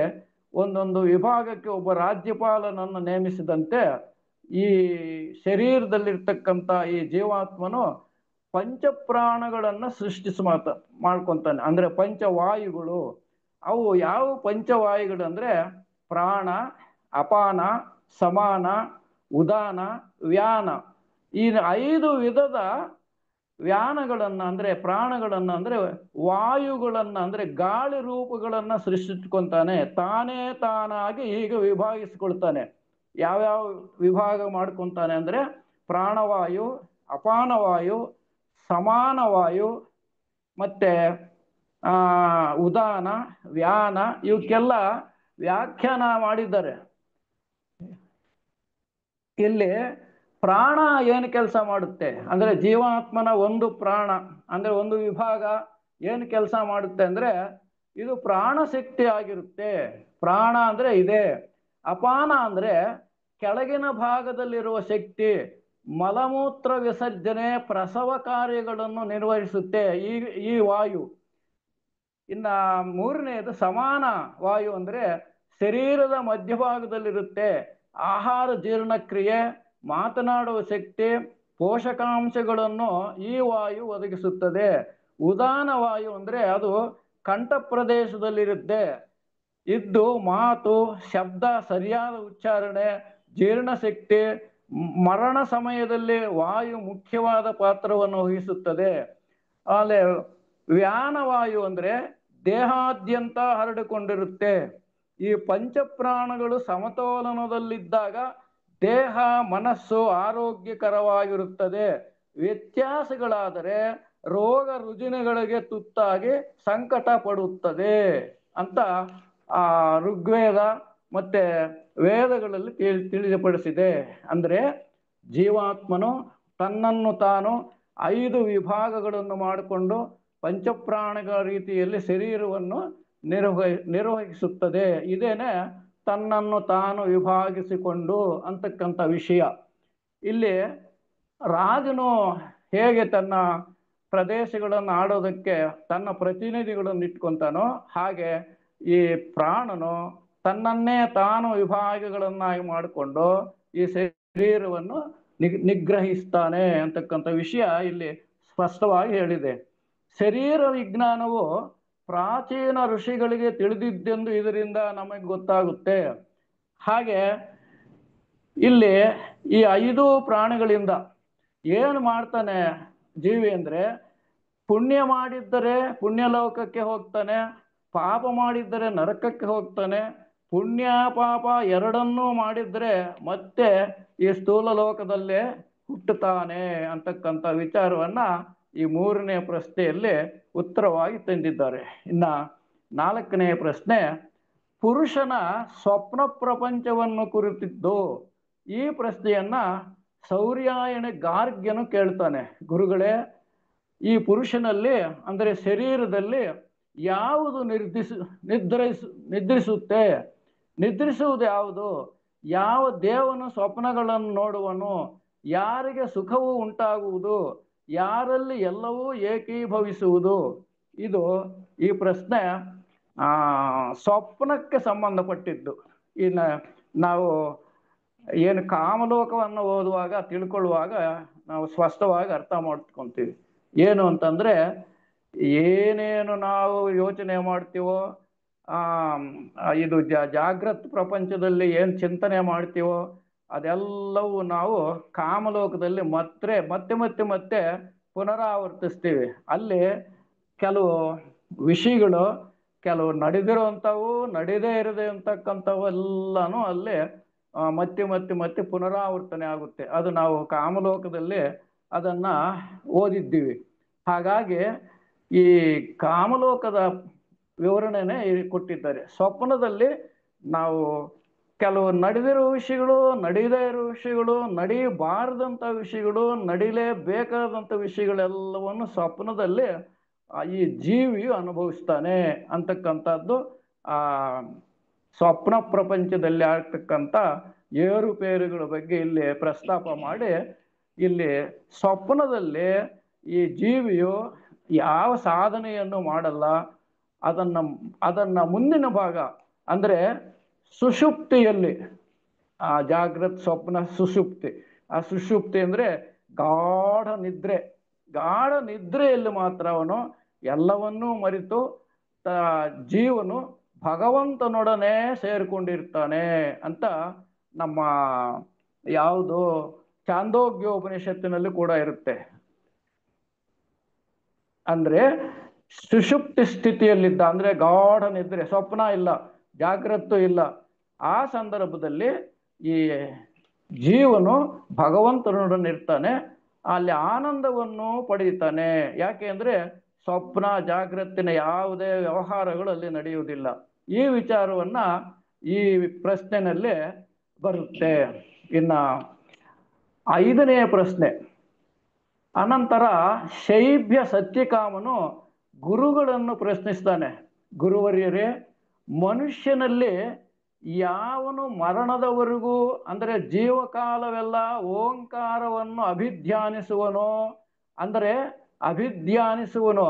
ಒಂದೊಂದು ವಿಭಾಗಕ್ಕೆ ಒಬ್ಬ ರಾಜ್ಯಪಾಲನನ್ನು ನೇಮಿಸಿದಂತೆ ಈ ಶರೀರದಲ್ಲಿರ್ತಕ್ಕಂಥ ಈ ಜೀವಾತ್ಮನು ಪಂಚಪ್ರಾಣಗಳನ್ನ ಮಾಡ್ಕೊಂತಾನೆ. ಅಂದ್ರೆ ಪಂಚವಾಯುಗಳು. ಅವು ಯಾವ ಪಂಚವಾಯುಗಳು ಅಂದ್ರೆ ಪ್ರಾಣ, ಅಪಾನ, ಸಮಾನ, ಉದಾನ, ವ್ಯಾನ. ಈ 5 ವಿಧದ ವ್ಯಾನಗಳನ್ನ ಅಂದ್ರೆ ಪ್ರಾಣಗಳನ್ನ ಅಂದ್ರೆ ವಾಯುಗಳನ್ನ ಅಂದ್ರೆ ಗಾಳಿ ರೂಪಗಳನ್ನ ಸೃಷ್ಟಿಸ್ಕೊಂತಾನೆ. ತಾನೇ ತಾನಾಗಿ ಈಗ ವಿಭಾಗಿಸ್ಕೊಳ್ತಾನೆ. ಯಾವ್ಯಾವ ವಿಭಾಗ ಮಾಡ್ಕೊಂತಾನೆ ಅಂದ್ರೆ ಪ್ರಾಣವಾಯು, ಅಪಾನವಾಯು, ಸಮಾನವಾಯು, ಮತ್ತೆ ಉದಾನ, ವ್ಯಾನ, ಇವಕ್ಕೆಲ್ಲ ವ್ಯಾಖ್ಯಾನ ಮಾಡಿದ್ದಾರೆ. ಇಲ್ಲಿ ಪ್ರಾಣ ಏನು ಕೆಲಸ ಮಾಡುತ್ತೆ ಅಂದ್ರೆ ಜೀವಾತ್ಮನ ಒಂದು ಪ್ರಾಣ ಅಂದ್ರೆ ಒಂದು ವಿಭಾಗ ಏನು ಕೆಲಸ ಮಾಡುತ್ತೆ ಅಂದ್ರೆ ಇದು ಪ್ರಾಣ ಶಕ್ತಿ ಆಗಿರುತ್ತೆ. ಪ್ರಾಣ ಅಂದ್ರೆ ಇದೆ. ಅಪಾನ ಅಂದ್ರೆ ಕೆಳಗಿನ ಭಾಗದಲ್ಲಿರುವ ಶಕ್ತಿ, ಮಲಮೂತ್ರ ವಿಸರ್ಜನೆ, ಪ್ರಸವ ಕಾರ್ಯಗಳನ್ನು ನಿರ್ವಹಿಸುತ್ತೆ ಈ ವಾಯು. ಇನ್ನ 3ನೇದು ಸಮಾನ ವಾಯು ಅಂದ್ರೆ ಶರೀರದ ಮಧ್ಯಭಾಗದಲ್ಲಿರುತ್ತೆ. ಆಹಾರ ಜೀರ್ಣಕ್ರಿಯೆ, ಮಾತನಾಡುವ ಶಕ್ತಿ, ಪೋಷಕಾಂಶಗಳನ್ನು ಈ ವಾಯು ಒದಗಿಸುತ್ತದೆ. ಉದಾನ ವಾಯು ಅಂದ್ರೆ ಅದು ಕಂಠ ಪ್ರದೇಶದಲ್ಲಿರುತ್ತೆ. ಇದ್ದು ಮಾತು, ಶಬ್ದ, ಸರಿಯಾದ ಉಚ್ಚಾರಣೆ, ಜೀರ್ಣಶಕ್ತಿ, ಮರಣ ಸಮಯದಲ್ಲಿ ವಾಯು ಮುಖ್ಯವಾದ ಪಾತ್ರವನ್ನು ವಹಿಸುತ್ತದೆ. ಆಮೇಲೆ ವ್ಯಾನವಾಯು ಅಂದ್ರೆ ದೇಹಾದ್ಯಂತ ಹರಡಿಕೊಂಡಿರುತ್ತೆ. ಈ ಪಂಚಪ್ರಾಣಗಳು ಸಮತೋಲನದಲ್ಲಿದ್ದಾಗ ದೇಹ, ಮನಸ್ಸು ಆರೋಗ್ಯಕರವಾಗಿರುತ್ತದೆ. ವ್ಯತ್ಯಾಸಗಳಾದರೆ ರೋಗ ರುಜಿನಗಳಿಗೆ ತುತ್ತಾಗಿ ಸಂಕಟ ಪಡುತ್ತದೆ ಅಂತ ಋಗ್ವೇದ ಮತ್ತೆ ವೇದಗಳಲ್ಲಿ ತಿಳಿಪಡಿಸಿದೆ. ಅಂದ್ರೆ ಜೀವಾತ್ಮನು ತನ್ನನ್ನು ತಾನು 5 ವಿಭಾಗಗಳನ್ನು ಮಾಡಿಕೊಂಡು ಪಂಚಪ್ರಾಣಗಳ ರೀತಿಯಲ್ಲಿ ಶರೀರವನ್ನು ನಿರ್ವಹಿಸುತ್ತದೆ. ಇದೇನೆ ತನ್ನನ್ನು ತಾನು ವಿಭಾಗಿಸಿಕೊಂಡು ಅಂತಕ್ಕಂಥ ವಿಷಯ. ಇಲ್ಲಿ ರಾಜನು ಹೇಗೆ ತನ್ನ ಪ್ರದೇಶಗಳನ್ನು ಆಡೋದಕ್ಕೆ ತನ್ನ ಪ್ರತಿನಿಧಿಗಳನ್ನು ಇಟ್ಕೊಂತಾನೋ ಹಾಗೆ ಈ ಪ್ರಾಣನು ತನ್ನನ್ನೇ ತಾನು ವಿಭಾಗಗಳನ್ನಾಗಿ ಮಾಡಿಕೊಂಡು ಈ ಶರೀರವನ್ನು ನಿಗ್ರಹಿಸ್ತಾನೆ ಅಂತಕ್ಕಂಥ ವಿಷಯ ಇಲ್ಲಿ ಸ್ಪಷ್ಟವಾಗಿ ಹೇಳಿದೆ. ಶರೀರ ವಿಜ್ಞಾನವು ಪ್ರಾಚೀನ ಋಷಿಗಳಿಗೆ ತಿಳಿದಿದ್ದೆಂದು ಇದರಿಂದ ನಮಗೆ ಗೊತ್ತಾಗುತ್ತೆ. ಹಾಗೆ ಇಲ್ಲಿ ಈ 5 ಪ್ರಾಣಿಗಳಿಂದ ಏನು ಮಾಡ್ತಾನೆ ಜೀವಿ ಅಂದ್ರೆ ಪುಣ್ಯ ಮಾಡಿದ್ದರೆ ಪುಣ್ಯಲೋಕಕ್ಕೆ ಹೋಗ್ತಾನೆ, ಪಾಪ ಮಾಡಿದ್ದರೆ ನರಕಕ್ಕೆ ಹೋಗ್ತಾನೆ. ಪುಣ್ಯ ಪಾಪ ಎರಡನ್ನೂ ಮಾಡಿದ್ರೆ ಮತ್ತೆ ಈ ಸ್ಥೂಲ ಲೋಕದಲ್ಲೇ ಹುಟ್ಟುತ್ತಾನೆ ಅಂತಕ್ಕಂಥ ವಿಚಾರವನ್ನ ಈ 3ನೇ ಪ್ರಶ್ನೆಯಲ್ಲಿ ಉತ್ತರವಾಗಿ ತಂದಿದ್ದಾರೆ. ಇನ್ನ 4ನೇ ಪ್ರಶ್ನೆ ಪುರುಷನ ಸ್ವಪ್ನ ಪ್ರಪಂಚವನ್ನು ಕುರಿತಿದ್ದು. ಈ ಪ್ರಶ್ನೆಯನ್ನ ಸೌರ್ಯಾಯಣ ಗಾರ್ಗ್ಯನು ಕೇಳ್ತಾನೆ. ಗುರುಗಳೇ, ಈ ಪುರುಷನಲ್ಲಿ ಅಂದರೆ ಶರೀರದಲ್ಲಿ ಯಾವುದು ನಿದ್ರಿಸುತ್ತೆ? ನಿದ್ರಿಸುವುದು ಯಾವುದು? ಯಾವ ದೇವನು ಸ್ವಪ್ನಗಳನ್ನು ನೋಡುವನು? ಯಾರಿಗೆ ಸುಖವು ಉಂಟಾಗುವುದು? ಯಾರಲ್ಲಿ ಎಲ್ಲವೂ ಏಕೀಭವಿಸುವುದು? ಇದು ಈ ಪ್ರಶ್ನೆ ಸ್ವಪ್ನಕ್ಕೆ ಸಂಬಂಧಪಟ್ಟಿದ್ದು. ಇನ್ನು ನಾವು ಏನು ಕಾಮಲೋಕವನ್ನು ಓದುವಾಗ ತಿಳ್ಕೊಳ್ಳುವಾಗ ನಾವು ಸ್ಪಷ್ಟವಾಗಿ ಅರ್ಥ ಮಾಡ್ಕೊಂತೀವಿ. ಏನು ಅಂತಂದ್ರೆ ಏನೇನು ನಾವು ಯೋಚನೆ ಮಾಡ್ತೀವೋ ಇದು ಜಾಗೃತ ಪ್ರಪಂಚದಲ್ಲಿ ಏನು ಚಿಂತನೆ ಮಾಡ್ತೀವೋ ಅದೆಲ್ಲವೂ ನಾವು ಕಾಮಲೋಕದಲ್ಲಿ ಮತ್ತೆ ಪುನರಾವರ್ತಿಸ್ತೀವಿ. ಅಲ್ಲಿ ಕೆಲವು ವಿಷಯಗಳು, ಕೆಲವು ನಡೆದಿರುವಂಥವು, ನಡೆದೇ ಇರದೆ ಅಂತಕ್ಕಂಥವು ಎಲ್ಲನೂ ಅಲ್ಲಿ ಮತ್ತೆ ಪುನರಾವರ್ತನೆ ಆಗುತ್ತೆ. ಅದು ನಾವು ಕಾಮಲೋಕದಲ್ಲಿ ಅದನ್ನ ಓದಿದ್ದೀವಿ. ಹಾಗಾಗಿ ಈ ಕಾಮಲೋಕದ ವಿವರಣೆನೇ ಕೊಟ್ಟಿದ್ದಾರೆ. ಸ್ವಪ್ನದಲ್ಲಿ ನಾವು ಕೆಲವು ನಡೆದಿರುವ ವಿಷಯಗಳು, ನಡೀದೇ ಇರೋ ವಿಷಯಗಳು, ನಡೀಬಾರದಂಥ ವಿಷಯಗಳು, ನಡೀಲೇಬೇಕಾದಂಥ ವಿಷಯಗಳೆಲ್ಲವನ್ನು ಸ್ವಪ್ನದಲ್ಲಿ ಈ ಜೀವಿಯು ಅನುಭವಿಸ್ತಾನೆ ಅಂತಕ್ಕಂಥದ್ದು ಸ್ವಪ್ನ ಪ್ರಪಂಚದಲ್ಲಿ ಆಗ್ತಕ್ಕಂಥ ಏರುಪೇರುಗಳ ಬಗ್ಗೆ ಇಲ್ಲಿ ಪ್ರಸ್ತಾಪ ಮಾಡಿ, ಇಲ್ಲಿ ಸ್ವಪ್ನದಲ್ಲಿ ಈ ಜೀವಿಯು ಯಾವ ಸಾಧನೆಯನ್ನು ಮಾಡಲ್ಲ, ಅದನ್ನ ಮುಂದಿನ ಭಾಗ ಅಂದ್ರೆ ಸುಷುಪ್ತಿಯಲ್ಲಿ, ಆ ಜಾಗೃತ್ ಸ್ವಪ್ನ ಸುಷುಪ್ತಿ, ಆ ಸುಷುಪ್ತಿ ಅಂದ್ರೆ ಗಾಢ ನಿದ್ರೆ, ಗಾಢ ನಿದ್ರೆಯಲ್ಲಿ ಮಾತ್ರ ಅವನು ಎಲ್ಲವನ್ನೂ ಮರೆತು ಜೀವನು ಭಗವಂತನೊಡನೆ ಸೇರಿಕೊಂಡಿರ್ತಾನೆ ಅಂತ ನಮ್ಮ ಯಾವುದು ಚಾಂದೋಗ್ಯೋಪನಿಷತ್ತಿನಲ್ಲಿ ಕೂಡ ಇರುತ್ತೆ. ಅಂದ್ರೆ ಸುಷುಪ್ತಿ ಸ್ಥಿತಿಯಲ್ಲಿದ್ದ, ಅಂದ್ರೆ ಗಾಢ ನಿದ್ರೆ, ಸ್ವಪ್ನ ಇಲ್ಲ, ಜಾಗ್ರತ್ತು ಇಲ್ಲ, ಆ ಸಂದರ್ಭದಲ್ಲಿ ಈ ಜೀವನು ಭಗವಂತನೊಡನೆ ಇರ್ತಾನೆ, ಅಲ್ಲಿ ಆನಂದವನ್ನು ಪಡೀತಾನೆ. ಯಾಕೆ ಅಂದ್ರೆ ಸ್ವಪ್ನ ಜಾಗ್ರತ್ತಿನ ಯಾವುದೇ ವ್ಯವಹಾರಗಳು ಅಲ್ಲಿ ನಡೆಯುವುದಿಲ್ಲ. ಈ ವಿಚಾರವನ್ನ ಈ ಪ್ರಶ್ನೆನಲ್ಲಿ ಬರುತ್ತೆ. ಇನ್ನ 5ನೇ ಪ್ರಶ್ನೆ, ಅನಂತರ ಶೈಬ್ಯ ಸತ್ಯಕಾಮನು ಗುರುಗಳನ್ನು ಪ್ರಶ್ನಿಸ್ತಾನೆ. ಗುರುವರ್ಯರೇ, ಮನುಷ್ಯನಲ್ಲಿ ಯಾವನು ಮರಣದವರೆಗೂ ಅಂದರೆ ಜೀವಕಾಲವೆಲ್ಲ ಓಂಕಾರವನ್ನು ಅಭಿಧ್ಯಾನಿಸುವನೋ,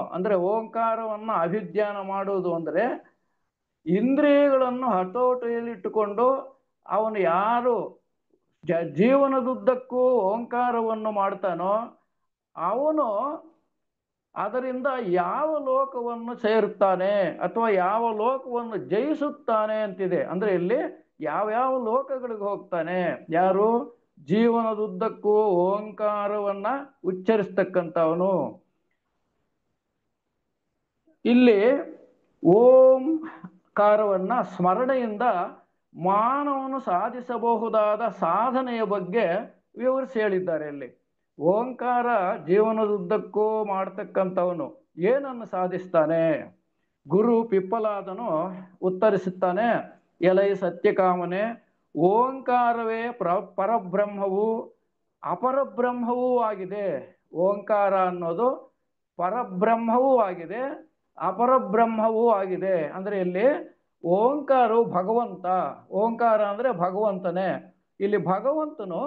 ಅಂದರೆ ಓಂಕಾರವನ್ನು ಅಭಿಧ್ಯಾನ ಮಾಡುವುದು ಅಂದರೆ ಇಂದ್ರಿಯಗಳನ್ನು ಹತೋಟಿಯಲ್ಲಿಟ್ಟುಕೊಂಡು ಅವನು ಯಾರು ಜೀವನದುದ್ದಕ್ಕೂ ಓಂಕಾರವನ್ನು ಮಾಡ್ತಾನೋ ಅವನು ಅದರಿಂದ ಯಾವ ಲೋಕವನ್ನು ಸೇರುತ್ತಾನೆ ಅಥವಾ ಯಾವ ಲೋಕವನ್ನು ಜಯಿಸುತ್ತಾನೆ ಅಂತಿದೆ. ಅಂದ್ರೆ ಇಲ್ಲಿ ಯಾವ್ಯಾವ ಲೋಕಗಳಿಗೆ ಹೋಗ್ತಾನೆ, ಯಾರು ಜೀವನದುದ್ದಕ್ಕೂ ಓಂಕಾರವನ್ನ ಉಚ್ಚರಿಸ್ತಕ್ಕಂಥವನು. ಇಲ್ಲಿ ಓಂಕಾರವನ್ನ ಸ್ಮರಣೆಯಿಂದ ಮಾನವನು ಸಾಧಿಸಬಹುದಾದ ಸಾಧನೆಯ ಬಗ್ಗೆ ವಿವರಿಸಿ ಹೇಳಿದ್ದಾರೆ. ಇಲ್ಲಿ ಓಂಕಾರ ಜೀವನದುದ್ದಕ್ಕೂ ಮಾಡ್ತಕ್ಕಂಥವನು ಏನನ್ನು ಸಾಧಿಸ್ತಾನೆ? ಗುರು ಪಿಪ್ಪಲಾದನು ಉತ್ತರಿಸುತ್ತಾನೆ, ಎಲೈ ಸತ್ಯಕಾಮನೆ, ಓಂಕಾರವೇ ಪರಬ್ರಹ್ಮವೂ ಅಪರಬ್ರಹ್ಮವೂ ಆಗಿದೆ. ಓಂಕಾರ ಅನ್ನೋದು ಪರಬ್ರಹ್ಮವೂ ಆಗಿದೆ, ಅಪರಬ್ರಹ್ಮವೂ ಆಗಿದೆ. ಅಂದ್ರೆ ಇಲ್ಲಿ ಓಂಕಾರವು ಭಗವಂತ, ಓಂಕಾರ ಅಂದ್ರೆ ಭಗವಂತನೇ. ಇಲ್ಲಿ ಭಗವಂತನು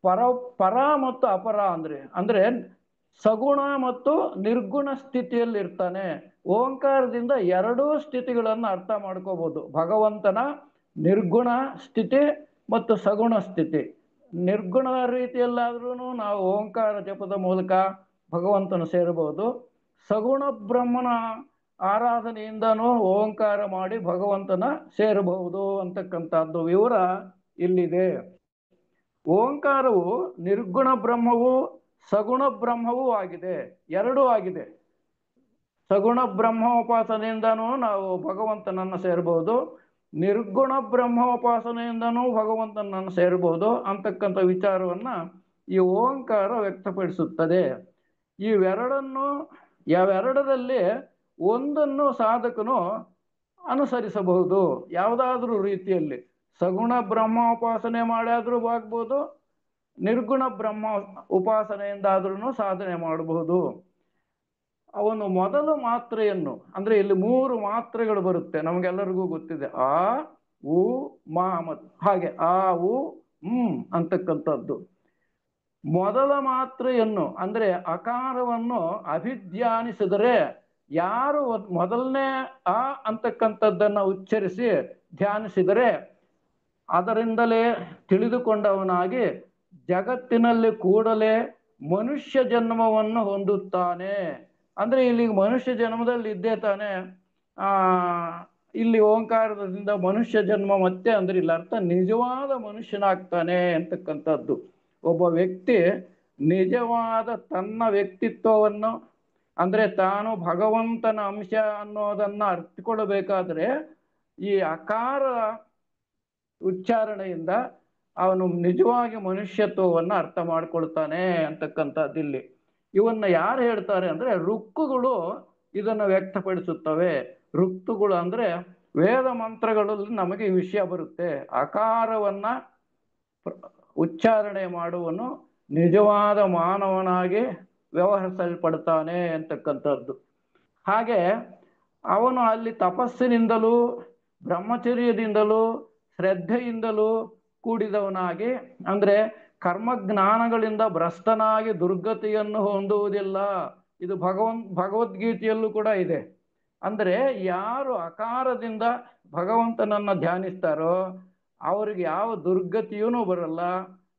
ಪರ ಮತ್ತು ಅಪರ ಅಂದ್ರೆ ಸಗುಣ ಮತ್ತು ನಿರ್ಗುಣ ಸ್ಥಿತಿಯಲ್ಲಿ ಇರ್ತಾನೆ. ಓಂಕಾರದಿಂದ ಎರಡೂ ಸ್ಥಿತಿಗಳನ್ನು ಅರ್ಥ ಮಾಡ್ಕೋಬಹುದು, ಭಗವಂತನ ನಿರ್ಗುಣ ಸ್ಥಿತಿ ಮತ್ತು ಸಗುಣ ಸ್ಥಿತಿ. ನಿರ್ಗುಣ ರೀತಿಯಲ್ಲಾದ್ರೂ ನಾವು ಓಂಕಾರ ಜಪದ ಮೂಲಕ ಭಗವಂತನ ಸೇರಬಹುದು, ಸಗುಣ ಬ್ರಹ್ಮನ ಆರಾಧನೆಯಿಂದನೂ ಓಂಕಾರ ಮಾಡಿ ಭಗವಂತನ ಸೇರಬಹುದು ಅಂತಕ್ಕಂಥದ್ದು ವಿವರ ಇಲ್ಲಿದೆ. ಓಂಕಾರವು ನಿರ್ಗುಣ ಬ್ರಹ್ಮವೂ ಸಗುಣ ಬ್ರಹ್ಮವೂ ಆಗಿದೆ, ಎರಡೂ ಆಗಿದೆ. ಸಗುಣ ಬ್ರಹ್ಮೋಪಾಸನೆಯಿಂದನೂ ನಾವು ಭಗವಂತನನ್ನು ಸೇರಬಹುದು, ನಿರ್ಗುಣ ಬ್ರಹ್ಮೋಪಾಸನೆಯಿಂದನೂ ಭಗವಂತನನ್ನು ಸೇರಬಹುದು ಅಂತಕ್ಕಂಥ ವಿಚಾರವನ್ನ ಈ ಓಂಕಾರ ವ್ಯಕ್ತಪಡಿಸುತ್ತದೆ. ಯಾವೆರಡರಲ್ಲಿ ಒಂದನ್ನು ಸಾಧಕನು ಅನುಸರಿಸಬಹುದು, ಯಾವುದಾದ್ರೂ ರೀತಿಯಲ್ಲಿ. ಸಗುಣ ಬ್ರಹ್ಮೋಪಾಸನೆ ಮಾಡಿಯಾದ್ರೂ ಆಗ್ಬೋದು, ನಿರ್ಗುಣ ಬ್ರಹ್ಮ ಉಪಾಸನೆಯಿಂದಾದ್ರೂ ಸಾಧನೆ ಮಾಡಬಹುದು. ಅವನು ಮೊದಲ ಮಾತ್ರೆಯನ್ನು, ಅಂದ್ರೆ ಇಲ್ಲಿ 3 ಮಾತ್ರೆಗಳು ಬರುತ್ತೆ, ನಮಗೆಲ್ಲರಿಗೂ ಗೊತ್ತಿದೆ, ಆ ಉ ಮಾ ಹಾಗೆ ಆ ಉ ಅಂತಕ್ಕಂಥದ್ದು. ಮೊದಲ ಮಾತ್ರೆಯನ್ನು ಅಂದ್ರೆ ಅಕಾರವನ್ನು ಅಭಿಧ್ಯಾನಿಸಿದರೆ, ಯಾರು ಮೊದಲನೇ ಆ ಅಂತಕ್ಕಂಥದ್ದನ್ನು ಉಚ್ಚರಿಸಿ ಧ್ಯಾನಿಸಿದರೆ ಅದರಿಂದಲೇ ತಿಳಿದುಕೊಂಡವನಾಗಿ ಜಗತ್ತಿನಲ್ಲಿ ಕೂಡಲೇ ಮನುಷ್ಯ ಜನ್ಮವನ್ನು ಹೊಂದುತ್ತಾನೆ. ಅಂದ್ರೆ ಇಲ್ಲಿ ಮನುಷ್ಯ ಜನ್ಮದಲ್ಲಿ ಇದ್ದೇ ತಾನೆ. ಇಲ್ಲಿ ಓಂಕಾರದಿಂದ ಮನುಷ್ಯ ಜನ್ಮ ಮತ್ತೆ ಅಂದ್ರೆ ಇಲ್ಲ ಅರ್ಥ ನಿಜವಾದ ಮನುಷ್ಯನಾಗ್ತಾನೆ ಅಂತಕ್ಕಂಥದ್ದು. ಒಬ್ಬ ವ್ಯಕ್ತಿ ನಿಜವಾದ ತನ್ನ ವ್ಯಕ್ತಿತ್ವವನ್ನು ಅಂದ್ರೆ ತಾನು ಭಗವಂತನ ಅಂಶ ಅನ್ನೋದನ್ನ ಅರ್ಥಕೊಳ್ಳಬೇಕಾದ್ರೆ ಈ ಅಕಾರ ಉಚ್ಚಾರಣೆಯಿಂದ ಅವನು ನಿಜವಾಗಿ ಮನುಷ್ಯತ್ವವನ್ನು ಅರ್ಥ ಮಾಡ್ಕೊಳ್ತಾನೆ ಅಂತಕ್ಕಂಥದ್ದಿಲ್ಲಿ. ಇವನ್ನ ಯಾರು ಹೇಳ್ತಾರೆ ಅಂದ್ರೆ ಋಕ್ಕುಗಳು ಇದನ್ನು ವ್ಯಕ್ತಪಡಿಸುತ್ತವೆ. ಋಕ್ಕುಗಳು ಅಂದ್ರೆ ವೇದ ಮಂತ್ರಗಳಲ್ಲಿ ನಮಗೆ ಈ ವಿಷಯ ಬರುತ್ತೆ. ಅಕಾರವನ್ನ ಉಚ್ಚಾರಣೆ ಮಾಡುವನು ನಿಜವಾದ ಮಾನವನಾಗಿ ವ್ಯವಹರಿಸಲ್ಪಡ್ತಾನೆ ಅಂತಕ್ಕಂಥದ್ದು. ಹಾಗೆ ಅವನು ಅಲ್ಲಿ ತಪಸ್ಸಿನಿಂದಲೂ ಬ್ರಹ್ಮಚರ್ಯದಿಂದಲೂ ಶ್ರದ್ಧೆಯಿಂದಲೂ ಕೂಡಿದವನಾಗಿ, ಅಂದ್ರೆ ಕರ್ಮಜ್ಞಾನಗಳಿಂದ ಭ್ರಷ್ಟನಾಗಿ ದುರ್ಗತಿಯನ್ನು ಹೊಂದುವುದಿಲ್ಲ. ಇದು ಭಗವದ್ಗೀತೆಯಲ್ಲೂ ಕೂಡ ಇದೆ. ಅಂದರೆ ಯಾರು ಅಕಾರದಿಂದ ಭಗವಂತನನ್ನ ಧ್ಯಾನಿಸ್ತಾರೋ ಅವರಿಗೆ ಯಾವ ದುರ್ಗತಿಯೂ ಬರಲ್ಲ,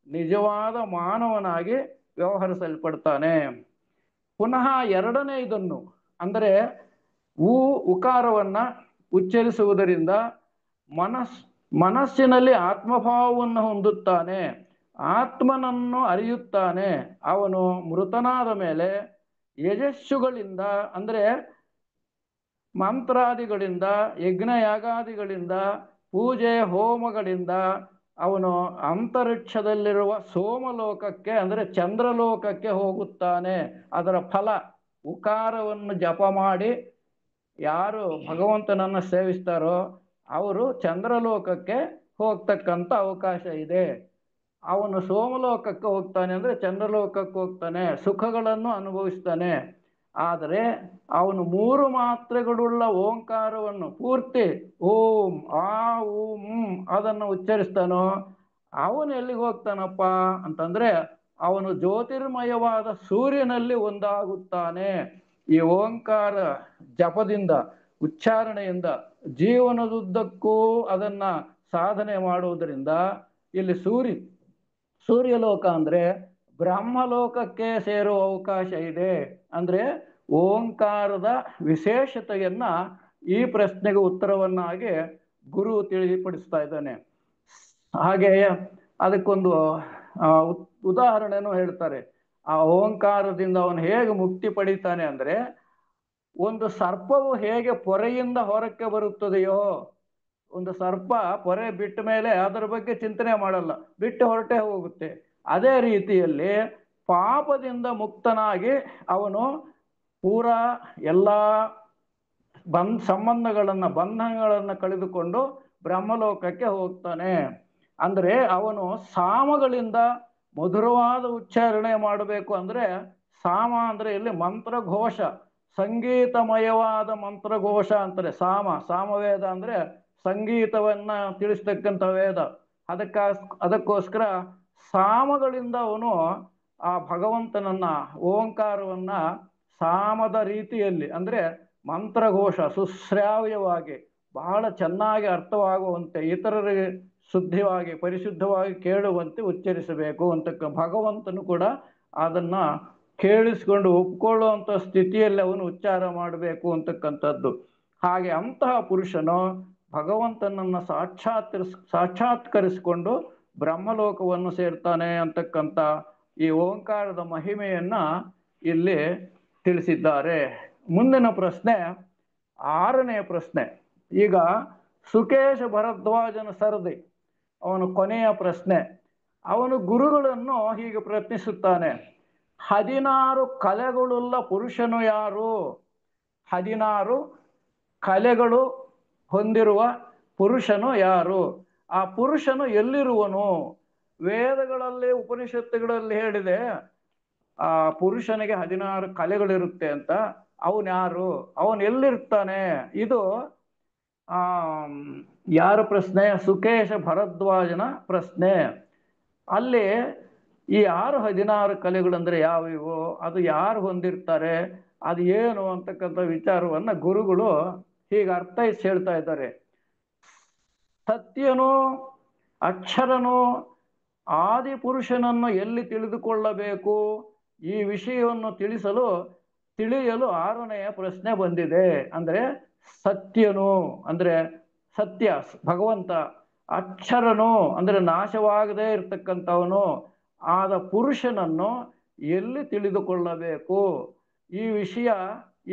ನಿಜವಾದ ಮಾನವನಾಗಿ ವ್ಯವಹರಿಸಲ್ಪಡ್ತಾನೆ. ಪುನಃ ಎರಡನೇ ಇದನ್ನು ಅಂದರೆ ಉಕಾರವನ್ನ ಉಚ್ಚರಿಸುವುದರಿಂದ ಮನಸ್ಸಿನಲ್ಲಿ ಆತ್ಮಭಾವವನ್ನು ಹೊಂದುತ್ತಾನೆ, ಆತ್ಮನನ್ನು ಅರಿಯುತ್ತಾನೆ. ಅವನು ಮೃತನಾದ ಮೇಲೆ ಯಜಸ್ಸುಗಳಿಂದ ಅಂದರೆ ಮಂತ್ರಾದಿಗಳಿಂದ, ಯಜ್ಞಯಾಗಾದಿಗಳಿಂದ, ಪೂಜೆ ಹೋಮಗಳಿಂದ ಅವನು ಅಂತರಿಕ್ಷದಲ್ಲಿರುವ ಸೋಮಲೋಕಕ್ಕೆ ಅಂದರೆ ಚಂದ್ರಲೋಕಕ್ಕೆ ಹೋಗುತ್ತಾನೆ. ಅದರ ಫಲ ಉಕಾರವನ್ನು ಜಪ ಮಾಡಿ ಯಾರು ಭಗವಂತನನ್ನು ಸೇವಿಸ್ತಾರೋ ಅವರು ಚಂದ್ರಲೋಕಕ್ಕೆ ಹೋಗ್ತಕ್ಕಂಥ ಅವಕಾಶ ಇದೆ. ಅವನು ಸೋಮಲೋಕಕ್ಕೆ ಹೋಗ್ತಾನೆ ಅಂದರೆ ಚಂದ್ರಲೋಕಕ್ಕೆ ಹೋಗ್ತಾನೆ, ಸುಖಗಳನ್ನು ಅನುಭವಿಸ್ತಾನೆ. ಆದರೆ ಅವನು 3 ಮಾತ್ರೆಗಳುಳ್ಳ ಓಂಕಾರವನ್ನು ಪೂರ್ತಿ ಓಂ ಆ ಓಂ ಅದನ್ನು ಉಚ್ಚರಿಸ್ತಾನೋ ಅವನು ಎಲ್ಲಿಗೆ ಹೋಗ್ತಾನಪ್ಪ ಅಂತಂದ್ರೆ ಅವನು ಜ್ಯೋತಿರ್ಮಯವಾದ ಸೂರ್ಯನಲ್ಲಿ ಒಂದಾಗುತ್ತಾನೆ. ಈ ಓಂಕಾರ ಜಪದಿಂದ, ಉಚ್ಚಾರಣೆಯಿಂದ ಜೀವನದುದ್ದಕ್ಕೂ ಅದನ್ನ ಸಾಧನೆ ಮಾಡುವುದರಿಂದ ಇಲ್ಲಿ ಸೂರ್ಯಲೋಕ ಅಂದ್ರೆ ಬ್ರಹ್ಮಲೋಕಕ್ಕೆ ಸೇರುವ ಅವಕಾಶ ಇದೆ. ಅಂದ್ರೆ ಓಂಕಾರದ ವಿಶೇಷತೆಯನ್ನ ಈ ಪ್ರಶ್ನೆಗೆ ಉತ್ತರವನ್ನಾಗಿ ಗುರು ತಿಳಿಪಡಿಸ್ತಾ ಇದ್ದಾನೆ. ಹಾಗೆಯೇ ಅದಕ್ಕೊಂದು ಉದಾಹರಣೆನೂ ಹೇಳ್ತಾರೆ. ಆ ಓಂಕಾರದಿಂದ ಅವನು ಹೇಗೆ ಮುಕ್ತಿ ಪಡಿತಾನೆ ಅಂದ್ರೆ, ಒಂದು ಸರ್ಪವು ಹೇಗೆ ಪೊರೆಯಿಂದ ಹೊರಕ್ಕೆ ಬರುತ್ತದೆಯೋ, ಒಂದು ಸರ್ಪ ಪೊರೆ ಬಿಟ್ಟ ಮೇಲೆ ಅದರ ಬಗ್ಗೆ ಚಿಂತನೆ ಮಾಡಲ್ಲ, ಬಿಟ್ಟು ಹೊರಟೆ ಹೋಗುತ್ತೆ. ಅದೇ ರೀತಿಯಲ್ಲಿ ಪಾಪದಿಂದ ಮುಕ್ತನಾಗಿ ಅವನು ಪೂರಾ ಎಲ್ಲ ಬಂಧನಗಳನ್ನು ಕಳೆದುಕೊಂಡು ಬ್ರಹ್ಮಲೋಕಕ್ಕೆ ಹೋಗ್ತಾನೆ. ಅಂದ್ರೆ ಅವನು ಸಾಮಗಳಿಂದ ಮಧುರವಾದ ಉಚ್ಚಾರಣೆ ಮಾಡಬೇಕು. ಅಂದ್ರೆ ಸಾಮ ಅಂದ್ರೆ ಇಲ್ಲಿ ಮಂತ್ರಘೋಷ, ಸಂಗೀತಮಯವಾದ ಮಂತ್ರಘೋಷ ಅಂತಾರೆ. ಸಾಮವೇದ ಅಂದ್ರೆ ಸಂಗೀತವನ್ನ ತಿಳಿಸ್ತಕ್ಕಂಥ ವೇದ. ಅದಕ್ಕೋಸ್ಕರ ಸಾಮಗಳಿಂದ ಅವನು ಆ ಭಗವಂತನನ್ನ ಓಂಕಾರವನ್ನ ಸಾಮದ ರೀತಿಯಲ್ಲಿ ಅಂದ್ರೆ ಮಂತ್ರಘೋಷ ಸುಶ್ರಾವ್ಯವಾಗಿ ಬಹಳ ಚೆನ್ನಾಗಿ ಅರ್ಥವಾಗುವಂತೆ, ಇತರರಿಗೆ ಶುದ್ಧವಾಗಿ ಪರಿಶುದ್ಧವಾಗಿ ಕೇಳುವಂತೆ ಉಚ್ಚರಿಸಬೇಕು ಅಂತಕ್ಕ ಭಗವಂತನು ಕೂಡ ಅದನ್ನ ಕೇಳಿಸ್ಕೊಂಡು ಒಪ್ಕೊಳ್ಳುವಂಥ ಸ್ಥಿತಿಯಲ್ಲಿ ಅವನು ಉಚ್ಚಾರ ಮಾಡಬೇಕು ಅಂತಕ್ಕಂಥದ್ದು. ಹಾಗೆ ಅಂತಹ ಪುರುಷನು ಭಗವಂತನನ್ನ ಸಾಕ್ಷಾತ್ಕರಿಸಿಕೊಂಡು ಬ್ರಹ್ಮಲೋಕವನ್ನು ಸೇರ್ತಾನೆ ಅಂತಕ್ಕಂಥ ಈ ಓಂಕಾರದ ಮಹಿಮೆಯನ್ನ ಇಲ್ಲಿ ತಿಳಿಸಿದ್ದಾರೆ. ಮುಂದಿನ ಪ್ರಶ್ನೆ 6ನೇ ಪ್ರಶ್ನೆ. ಈಗ ಸುಕೇಶ ಭರದ್ವಾಜನ ಸರದಿ ಅವನು ಕೊನೆಯ ಪ್ರಶ್ನೆ. ಅವನು ಗುರುಗಳನ್ನು ಹೀಗೆ ಪ್ರಶ್ನಿಸುತ್ತಾನೆ, 16 ಕಲೆಗಳುಳ್ಳ ಪುರುಷನು ಯಾರು? 16 ಕಲೆಗಳು ಹೊಂದಿರುವ ಪುರುಷನು ಯಾರು? ಆ ಪುರುಷನು ಎಲ್ಲಿರುವನು? ವೇದಗಳಲ್ಲಿ ಉಪನಿಷತ್ತುಗಳಲ್ಲಿ ಹೇಳಿದೆ ಆ ಪುರುಷನಿಗೆ 16 ಕಲೆಗಳಿರುತ್ತೆ ಅಂತ. ಅವನು ಯಾರು? ಅವನು ಎಲ್ಲಿರ್ತಾನೆ? ಇದು ಯಾರ ಪ್ರಶ್ನೆ? ಸುಕೇಶ ಭರದ್ವಾಜನ ಪ್ರಶ್ನೆ. ಅಲ್ಲಿ ಈ 16 ಕಲೆಗಳಂದ್ರೆ ಯಾವಿವು, ಅದು ಯಾರು ಹೊಂದಿರ್ತಾರೆ, ಅದು ಏನು ಅಂತಕ್ಕಂಥ ವಿಚಾರವನ್ನ ಗುರುಗಳು ಹೀಗೆ ಅರ್ಥೈಸಿ ಹೇಳ್ತಾ ಇದ್ದಾರೆ. ಸತ್ಯನು ಅಕ್ಷರನು ಆದಿಪುರುಷನನ್ನು ಎಲ್ಲಿ ತಿಳಿದುಕೊಳ್ಳಬೇಕು, ಈ ವಿಷಯವನ್ನು ತಿಳಿಯಲು 6ನೆಯ ಪ್ರಶ್ನೆ ಬಂದಿದೆ. ಅಂದ್ರೆ ಸತ್ಯನು ಅಂದ್ರೆ ಸತ್ಯ ಭಗವಂತ, ಅಕ್ಷರನು ಅಂದ್ರೆ ನಾಶವಾಗದೇ ಇರ್ತಕ್ಕಂಥವನು ಆದ ಪುರುಷನನ್ನು ಎಲ್ಲಿ ತಿಳಿದುಕೊಳ್ಳಬೇಕು, ಈ ವಿಷಯ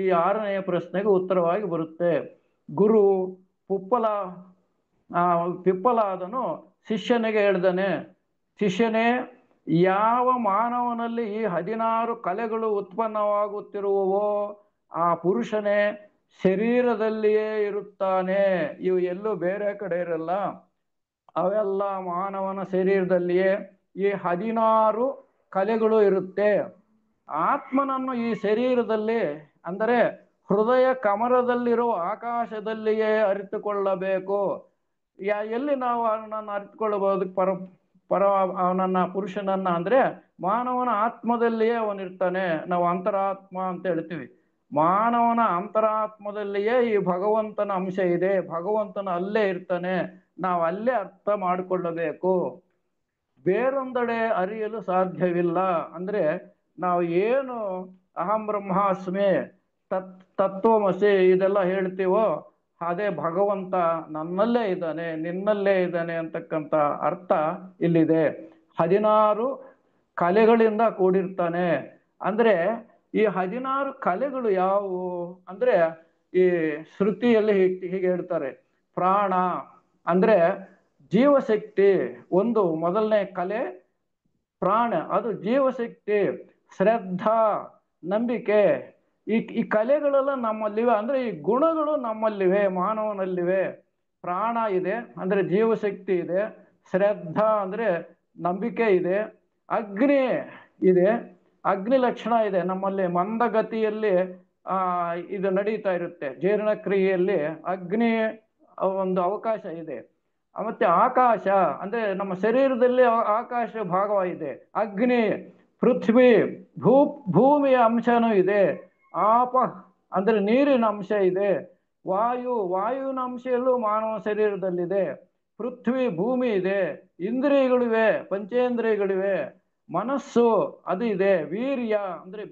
ಈ 6ನೆಯ ಪ್ರಶ್ನೆಗೆ ಉತ್ತರವಾಗಿ ಬರುತ್ತೆ. ಗುರು ಪಿಪ್ಪಲಾದನು ಶಿಷ್ಯನಿಗೆ ಹೇಳ್ದಾನೆ, ಶಿಷ್ಯನೇ, ಯಾವ ಮಾನವನಲ್ಲಿ ಈ 16 ಕಲೆಗಳು ಉತ್ಪನ್ನವಾಗುತ್ತಿರುವವೋ ಆ ಪುರುಷನೇ ಶರೀರದಲ್ಲಿಯೇ ಇರುತ್ತಾನೆ. ಇವು ಎಲ್ಲೂ ಬೇರೆ ಕಡೆ ಇರಲ್ಲ, ಅವೆಲ್ಲ ಮಾನವನ ಶರೀರದಲ್ಲಿಯೇ ಈ 16 ಕಲೆಗಳು ಇರುತ್ತೆ. ಆತ್ಮನನ್ನು ಈ ಶರೀರದಲ್ಲಿ ಅಂದರೆ ಹೃದಯ ಕಮರದಲ್ಲಿರುವ ಆಕಾಶದಲ್ಲಿಯೇ ಅರಿತುಕೊಳ್ಳಬೇಕು. ಎಲ್ಲಿ ನಾವು ಅದನ್ನು ಅರಿತುಕೊಳ್ಳಬಹುದು? ಅವನನ್ನ ಪುರುಷನನ್ನ ಅಂದ್ರೆ ಮಾನವನ ಆತ್ಮದಲ್ಲಿಯೇ ಅವನಿರ್ತಾನೆ. ನಾವು ಅಂತರಾತ್ಮ ಅಂತ ಹೇಳ್ತೀವಿ. ಮಾನವನ ಅಂತರಾತ್ಮದಲ್ಲಿಯೇ ಈ ಭಗವಂತನ ಅಂಶ ಇದೆ, ಭಗವಂತನ ಅಲ್ಲೇ ಇರ್ತಾನೆ. ನಾವು ಅಲ್ಲೇ ಅರ್ಥ ಮಾಡಿಕೊಳ್ಳಬೇಕು, ಬೇರೊಂದೆಡೆ ಅರಿಯಲು ಸಾಧ್ಯವಿಲ್ಲ. ಅಂದ್ರೆ ನಾವು ಏನು ಅಹಂ ಬ್ರಹ್ಮಾಸ್ಮಿ, ತತ್ವಮಸಿ ಇದೆಲ್ಲ ಹೇಳ್ತೀವೋ ಅದೇ ಭಗವಂತ ನನ್ನಲ್ಲೇ ಇದ್ದಾನೆ, ನಿನ್ನಲ್ಲೇ ಇದ್ದಾನೆ ಅಂತಕ್ಕಂಥ ಅರ್ಥ ಇಲ್ಲಿದೆ. 16 ಕಲೆಗಳಿಂದ ಕೂಡಿರ್ತಾನೆ. ಅಂದ್ರೆ ಈ 16 ಕಲೆಗಳು ಯಾವುವು ಅಂದ್ರೆ ಈ ಶ್ರುತಿಯಲ್ಲಿ ಹೀಗೆ ಹೇಳ್ತಾರೆ. ಪ್ರಾಣ ಅಂದ್ರೆ ಜೀವಶಕ್ತಿ, ಒಂದು ಮೊದಲನೇ ಕಲೆ ಪ್ರಾಣ, ಅದು ಜೀವಶಕ್ತಿ. ಶ್ರದ್ಧಾ ನಂಬಿಕೆ, ಈ ಕಲೆಗಳೆಲ್ಲ ನಮ್ಮಲ್ಲಿವೆ. ಅಂದ್ರೆ ಈ ಗುಣಗಳು ನಮ್ಮಲ್ಲಿವೆ, ಮಾನವನಲ್ಲಿವೆ. ಪ್ರಾಣ ಇದೆ ಅಂದ್ರೆ ಜೀವಶಕ್ತಿ ಇದೆ, ಶ್ರದ್ಧಾ ಅಂದ್ರೆ ನಂಬಿಕೆ ಇದೆ, ಅಗ್ನಿ ಇದೆ, ಅಗ್ನಿ ಲಕ್ಷಣ ಇದೆ ನಮ್ಮಲ್ಲಿ. ಮಂದಗತಿಯಲ್ಲಿ ಇದು ನಡೀತಾ ಇರುತ್ತೆ, ಜೀರ್ಣಕ್ರಿಯೆಯಲ್ಲಿ ಅಗ್ನಿ ಒಂದು ಅವಕಾಶ ಇದೆ. ಮತ್ತೆ ಆಕಾಶ ಅಂದ್ರೆ ನಮ್ಮ ಶರೀರದಲ್ಲಿ ಆಕಾಶ ಭಾಗವಾಗಿದೆ. ಅಗ್ನಿ, ಪೃಥ್ವಿ, ಭೂಮಿಯ ಅಂಶನೂ ಇದೆ. ಆಪ ಅಂದ್ರೆ ನೀರಿನ ಅಂಶ ಇದೆ. ವಾಯುವಿನ ಅಂಶಲ್ಲೂ ಮಾನವ ಶರೀರದಲ್ಲಿದೆ. ಪೃಥ್ವಿ ಭೂಮಿ ಇದೆ. ಇಂದ್ರಿಯಗಳಿವೆ, ಪಂಚೇಂದ್ರಿಯಗಳಿವೆ. ಮನಸ್ಸು ಅದು ಇದೆ. ವೀರ್ಯ ಅಂದ್ರೆ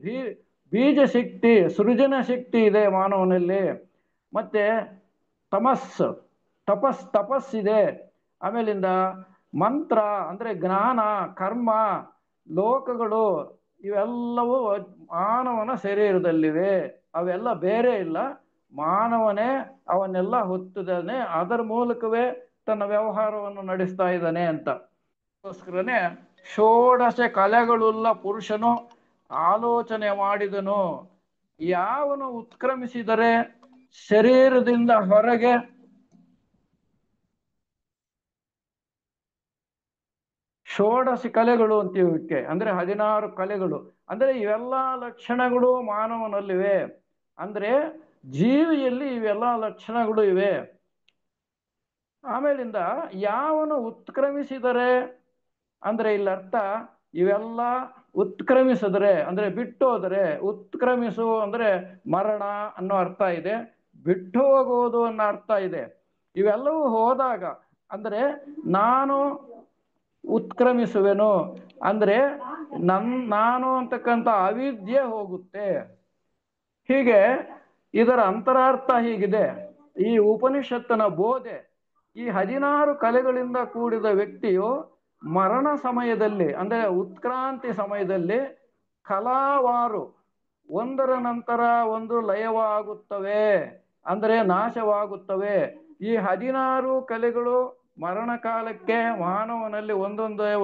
ಬೀಜ ಶಕ್ತಿ, ಸೃಜನ ಶಕ್ತಿ ಇದೆ ಮಾನವನಲ್ಲಿ. ಮತ್ತೆ ತಪಸ್ಸಿದೆ. ಆಮೇಲಿಂದ ಮಂತ್ರ ಅಂದ್ರೆ ಜ್ಞಾನ, ಕರ್ಮ, ಲೋಕಗಳು ಇವೆಲ್ಲವೂ ಮಾನವನ ಶರೀರದಲ್ಲಿವೆ. ಅವೆಲ್ಲ ಬೇರೆ ಇಲ್ಲ, ಮಾನವನೇ ಅವನ್ನೆಲ್ಲ ಹೊತ್ತಿದ್ದಾನೆ, ಅದರ ಮೂಲಕವೇ ತನ್ನ ವ್ಯವಹಾರವನ್ನು ನಡೆಸ್ತಾ ಇದ್ದಾನೆ ಅಂತ. ಅದಕ್ಕೋಸ್ಕರನೇ 16 ಕಲೆಗಳುಳ್ಳ ಪುರುಷನು ಆಲೋಚನೆ ಮಾಡಿದನು. ಯಾವನು ಉತ್ಕ್ರಮಿಸಿದರೆ ಶರೀರದಿಂದ ಹೊರಗೆ ಷೋಡಶ ಕಲೆಗಳು ಅಂತೀವಕ್ಕೆ. ಅಂದ್ರೆ 16 ಕಲೆಗಳು ಅಂದ್ರೆ ಇವೆಲ್ಲ ಲಕ್ಷಣಗಳು ಮಾನವನಲ್ಲಿವೆ. ಅಂದ್ರೆ ಜೀವಿಯಲ್ಲಿ ಇವೆಲ್ಲ ಲಕ್ಷಣಗಳು ಇವೆ. ಆಮೇಲಿಂದ ಯಾವನು ಉತ್ಕ್ರಮಿಸಿದರೆ ಅಂದ್ರೆ ಇಲ್ಲರ್ಥ ಇವೆಲ್ಲ ಉತ್ಕ್ರಮಿಸಿದ್ರೆ ಅಂದ್ರೆ ಬಿಟ್ಟು ಹೋದರೆ, ಉತ್ಕ್ರಮಿಸು ಅಂದ್ರೆ ಮರಣ ಅನ್ನೋ ಅರ್ಥ ಇದೆ, ಬಿಟ್ಟು ಹೋಗುವುದು ಅನ್ನೋ ಅರ್ಥ ಇದೆ. ಇವೆಲ್ಲವೂ ಹೋದಾಗ ಅಂದ್ರೆ ನಾನು ಉತ್ಕ್ರಮಿಸುವೆನು ಅಂದ್ರೆ ನಾನು ಅಂತಕ್ಕಂಥ ಅವಿದ್ಯೆ ಹೋಗುತ್ತೆ. ಹೀಗೆ ಇದರ ಅಂತರಾರ್ಥ ಹೀಗಿದೆ. ಈ ಉಪನಿಷತ್ತಿನ ಬೋಧೆ, ಈ 16 ಕಲೆಗಳಿಂದ ಕೂಡಿದ ವ್ಯಕ್ತಿಯು ಮರಣ ಸಮಯದಲ್ಲಿ ಅಂದ್ರೆ ಉತ್ಕ್ರಾಂತಿ ಸಮಯದಲ್ಲಿ ಕಲಾವಾರು ಒಂದರ ನಂತರ ಒಂದು ಲಯವಾಗುತ್ತವೆ, ಅಂದ್ರೆ ನಾಶವಾಗುತ್ತವೆ. ಈ 16 ಕಲೆಗಳು ಮರಣ ಕಾಲಕ್ಕೆ ಮಾನವನಲ್ಲಿ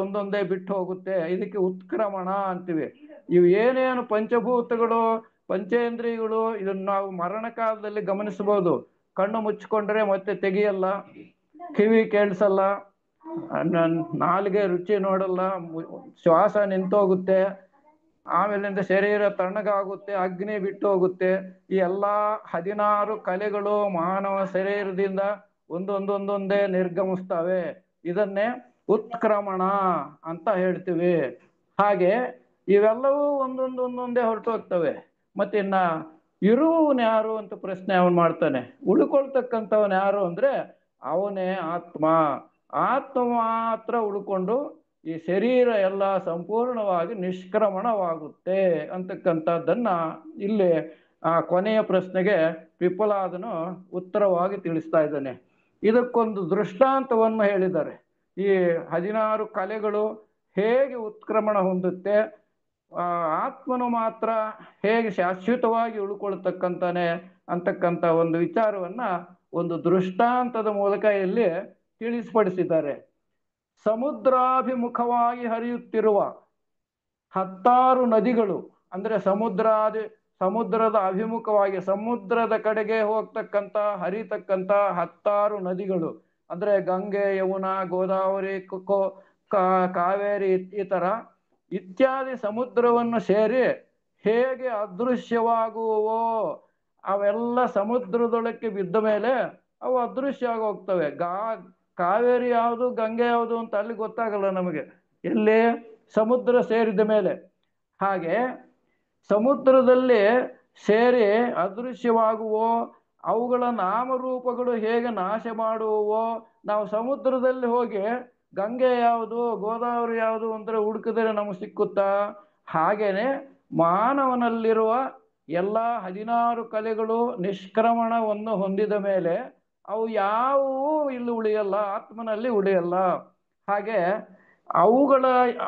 ಒಂದೊಂದೇ ಬಿಟ್ಟು ಹೋಗುತ್ತೆ. ಇದಕ್ಕೆ ಉತ್ಕ್ರಮಣ ಅಂತೀವಿ. ಇವು ಏನೇನು ಪಂಚಭೂತಗಳು, ಪಂಚೇಂದ್ರಿಯಗಳು, ಇದನ್ನು ನಾವು ಮರಣ ಕಾಲದಲ್ಲಿ ಗಮನಿಸಬಹುದು. ಕಣ್ಣು ಮುಚ್ಚಿಕೊಂಡ್ರೆ ಮತ್ತೆ ತೆಗಿಯಲ್ಲ, ಕಿವಿ ಕೇಳಿಸಲ್ಲ, ನಾಲಿಗೆ ರುಚಿ ನೋಡಲ್ಲ, ಶ್ವಾಸ ನಿಂತೋಗುತ್ತೆ, ಆಮೇಲಿಂದ ಶರೀರ ತಣ್ಣಗಾಗುತ್ತೆ, ಅಗ್ನಿ ಬಿಟ್ಟು ಹೋಗುತ್ತೆ. ಈ ಎಲ್ಲಾ 16 ಕಲೆಗಳು ಮಾನವ ಶರೀರದಿಂದ ಒಂದೊಂದೇ ನಿರ್ಗಮಿಸ್ತವೆ. ಇದನ್ನೇ ಉತ್ಕ್ರಮಣ ಅಂತ ಹೇಳ್ತೀವಿ. ಹಾಗೆ ಇವೆಲ್ಲವೂ ಒಂದೊಂದೇ ಹೊರಟು ಹೋಗ್ತವೆ. ಮತ್ತೆ ಇನ್ನ ಇರುವವನ್ ಯಾರು ಅಂತ ಪ್ರಶ್ನೆ ಅವನು ಮಾಡ್ತಾನೆ. ಉಳ್ಕೊಳ್ತಕ್ಕಂಥವನ್ ಯಾರು ಅಂದ್ರೆ ಅವನೇ ಆತ್ಮ. ಆತ್ಮ ಮಾತ್ರ ಉಳ್ಕೊಂಡು ಈ ಶರೀರ ಎಲ್ಲ ಸಂಪೂರ್ಣವಾಗಿ ನಿಷ್ಕ್ರಮಣವಾಗುತ್ತೆ ಅಂತಕ್ಕಂಥದ್ದನ್ನ ಇಲ್ಲಿ ಆ ಕೊನೆಯ ಪ್ರಶ್ನೆಗೆ ಪಿಪ್ಪಲಾದನು ಉತ್ತರವಾಗಿ ತಿಳಿಸ್ತಾ ಇದ್ದಾನೆ. ಇದಕ್ಕೊಂದು ದೃಷ್ಟಾಂತವನ್ನು ಹೇಳಿದ್ದಾರೆ. ಈ 16 ಕಲೆಗಳು ಹೇಗೆ ಉತ್ಕ್ರಮಣ ಹೊಂದುತ್ತೆ, ಆತ್ಮನು ಮಾತ್ರ ಹೇಗೆ ಶಾಶ್ವತವಾಗಿ ಉಳ್ಕೊಳ್ತಕ್ಕಂತಾನೆ ಅಂತಕ್ಕಂಥ ಒಂದು ವಿಚಾರವನ್ನ ಒಂದು ದೃಷ್ಟಾಂತದ ಮೂಲಕ ಇಲ್ಲಿ ತಿಳಿಸ್ಪಡಿಸಿದ್ದಾರೆ. ಸಮುದ್ರಾಭಿಮುಖವಾಗಿ ಹರಿಯುತ್ತಿರುವ 16 ನದಿಗಳು ಅಂದ್ರೆ ಸಮುದ್ರದ ಅಭಿಮುಖವಾಗಿ ಸಮುದ್ರದ ಕಡೆಗೆ ಹೋಗ್ತಕ್ಕಂಥ ಹರಿತಕ್ಕಂಥ 16 ನದಿಗಳು ಅಂದ್ರೆ ಗಂಗೆ, ಯಮುನಾ, ಗೋದಾವರಿ, ಕಾವೇರಿ ಈ ತರ ಇತ್ಯಾದಿ ಸಮುದ್ರವನ್ನು ಸೇರಿ ಹೇಗೆ ಅದೃಶ್ಯವಾಗುವೋ ಅವೆಲ್ಲ ಸಮುದ್ರದೊಳಕ್ಕೆ ಬಿದ್ದ ಮೇಲೆ ಅವು ಅದೃಶ್ಯ ಆಗಿ ಹೋಗ್ತವೆ. ಕಾವೇರಿ ಯಾವುದು ಗಂಗೆ ಯಾವುದು ಅಂತ ಅಲ್ಲಿ ಗೊತ್ತಾಗಲ್ಲ ನಮಗೆ, ಎಲ್ಲಿ ಸಮುದ್ರ ಸೇರಿದ ಮೇಲೆ. ಹಾಗೆ ಸಮುದ್ರದಲ್ಲಿ ಸೇರಿ ಅದೃಶ್ಯವಾಗುವೋ, ಅವುಗಳ ನಾಮರೂಪಗಳು ಹೇಗೆ ನಾಶ ಮಾಡುವವೋ, ನಾವು ಸಮುದ್ರದಲ್ಲಿ ಹೋಗಿ ಗಂಗೆ ಯಾವುದು ಗೋದಾವರಿ ಯಾವುದು ಅಂದರೆ ಹುಡುಕಿದ್ರೆ ನಮಗೆ ಸಿಕ್ಕುತ್ತಾ? ಹಾಗೇನೆ ಮಾನವನಲ್ಲಿರುವ ಎಲ್ಲ 16 ಕಲೆಗಳು ನಿಷ್ಕ್ರಮಣವನ್ನು ಹೊಂದಿದ ಮೇಲೆ ಅವು ಯಾವುವು ಇಲ್ಲಿ ಉಳಿಯಲ್ಲ, ಆತ್ಮನಲ್ಲಿ ಉಳಿಯಲ್ಲ. ಹಾಗೆ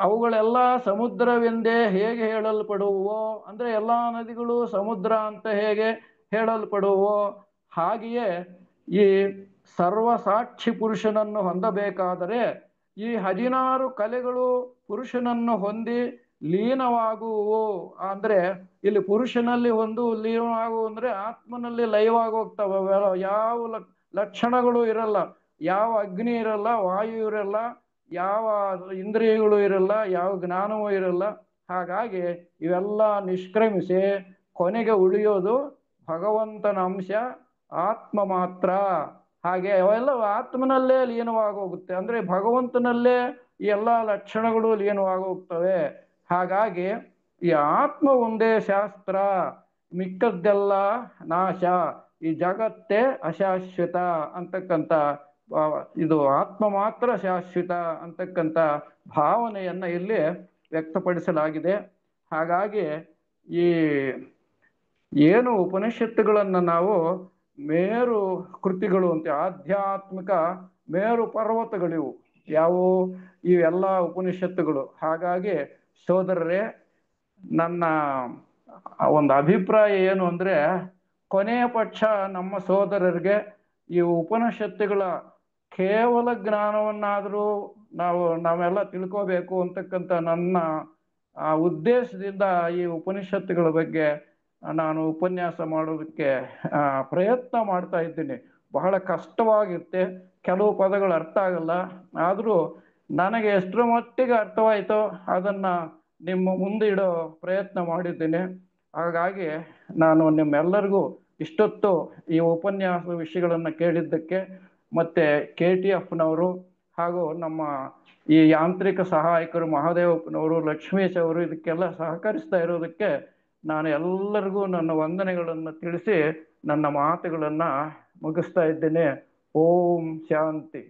ಅವುಗಳೆಲ್ಲ ಸಮುದ್ರವೆಂದೇ ಹೇಗೆ ಹೇಳಲ್ಪಡುವೋ, ಅಂದ್ರೆ ಎಲ್ಲ ನದಿಗಳು ಸಮುದ್ರ ಅಂತ ಹೇಗೆ ಹೇಳಲ್ಪಡುವೋ, ಹಾಗೆಯೇ ಈ ಸರ್ವಸಾಕ್ಷಿ ಪುರುಷನನ್ನು ಹೊಂದಬೇಕಾದರೆ ಈ 16 ಕಲೆಗಳು ಪುರುಷನನ್ನು ಹೊಂದಿ ಲೀನವಾಗುವು. ಅಂದ್ರೆ ಇಲ್ಲಿ ಪುರುಷನಲ್ಲಿ ಒಂದು ಲೀನವಾಗುವು ಅಂದ್ರೆ ಆತ್ಮನಲ್ಲಿ ಲಯವಾಗಿ ಹೋಗ್ತವೆ. ಯಾವ ಲಕ್ಷಣಗಳು ಇರಲ್ಲ, ಯಾವ ಅಗ್ನಿ ಇರಲ್ಲ, ವಾಯು ಇರಲ್ಲ, ಯಾವ ಇಂದ್ರಿಯಗಳು ಇರಲ್ಲ, ಯಾವ ಜ್ಞಾನವೂ ಇರಲ್ಲ. ಹಾಗಾಗಿ ಇವೆಲ್ಲ ನಿಷ್ಕ್ರಮಿಸಿ ಕೊನೆಗೆ ಉಳಿಯೋದು ಭಗವಂತನ ಅಂಶ ಆತ್ಮ ಮಾತ್ರ. ಹಾಗೆ ಅವೆಲ್ಲ ಆತ್ಮನಲ್ಲೇ ಲೀನವಾಗೋಗುತ್ತೆ, ಅಂದ್ರೆ ಭಗವಂತನಲ್ಲೇ ಈ ಎಲ್ಲ ಲಕ್ಷಣಗಳು ಲೀನವಾಗೋಗ್ತವೆ. ಹಾಗಾಗಿ ಈ ಆತ್ಮ ಒಂದೇ ಶಾಸ್ತ್ರ, ಮಿಕ್ಕದ್ದೆಲ್ಲ ನಾಶ, ಈ ಜಗತ್ತೇ ಅಶಾಶ್ವತ ಅಂತಕ್ಕಂಥ ಇದು ಆತ್ಮ ಮಾತ್ರ ಶಾಶ್ವತ ಅಂತಕ್ಕಂಥ ಭಾವನೆಯನ್ನ ಇಲ್ಲಿ ವ್ಯಕ್ತಪಡಿಸಲಾಗಿದೆ. ಹಾಗಾಗಿ ಈ ಏನು ಉಪನಿಷತ್ತುಗಳನ್ನು ನಾವು ಮೇರು ಕೃತಿಗಳು ಅಂತ, ಆಧ್ಯಾತ್ಮಿಕ ಮೇರು ಪರ್ವತಗಳಿವು ಯಾವುವು ಇವೆಲ್ಲ ಉಪನಿಷತ್ತುಗಳು. ಹಾಗಾಗಿ ಸೋದರರೇ, ನನ್ನ ಒಂದು ಅಭಿಪ್ರಾಯ ಏನು ಅಂದ್ರೆ, ಕೊನೆಯ ಪಕ್ಷ ನಮ್ಮ ಸೋದರರಿಗೆ ಈ ಉಪನಿಷತ್ತುಗಳ ಕೇವಲ ಜ್ಞಾನವನ್ನಾದರೂ ನಾವೆಲ್ಲ ತಿಳ್ಕೋಬೇಕು ಅಂತಕ್ಕಂಥ ನನ್ನ ಉದ್ದೇಶದಿಂದ ಈ ಉಪನಿಷತ್ತುಗಳ ಬಗ್ಗೆ ನಾನು ಉಪನ್ಯಾಸ ಮಾಡೋದಕ್ಕೆ ಪ್ರಯತ್ನ ಮಾಡ್ತಾ ಇದ್ದೀನಿ. ಬಹಳ ಕಷ್ಟವಾಗಿರುತ್ತೆ, ಕೆಲವು ಪದಗಳು ಅರ್ಥ ಆಗಲ್ಲ, ಆದರೂ ನನಗೆ ಎಷ್ಟರ ಮಟ್ಟಿಗೆ ಅರ್ಥವಾಯಿತೋ ಅದನ್ನ ನಿಮ್ಮ ಮುಂದೆ ಇಡೋ ಪ್ರಯತ್ನ ಮಾಡಿದ್ದೇನೆ. ಹಾಗಾಗಿ ನಾನು ನಿಮ್ಮೆಲ್ಲರಿಗೂ ಇಷ್ಟೊತ್ತು ಈ ಉಪನ್ಯಾಸ ವಿಷಯಗಳನ್ನು ಕೇಳಿದ್ದಕ್ಕೆ, ಮತ್ತೆ KTFನವರು ಹಾಗೂ ನಮ್ಮ ಈ ಯಾಂತ್ರಿಕ ಸಹಾಯಕರು ಮಹಾದೇವಪ್ಪನವರು, ಲಕ್ಷ್ಮೀಶ್ ಅವರು ಇದಕ್ಕೆಲ್ಲ ಸಹಕರಿಸ್ತಾ ಇರೋದಕ್ಕೆ ನಾನು ಎಲ್ಲರಿಗೂ ನನ್ನ ವಂದನೆಗಳನ್ನು ತಿಳಿಸಿ ನನ್ನ ಮಾತುಗಳನ್ನು ಮುಗಿಸ್ತಾ ಇದ್ದೇನೆ. ಓಂ ಶಾಂತಿ.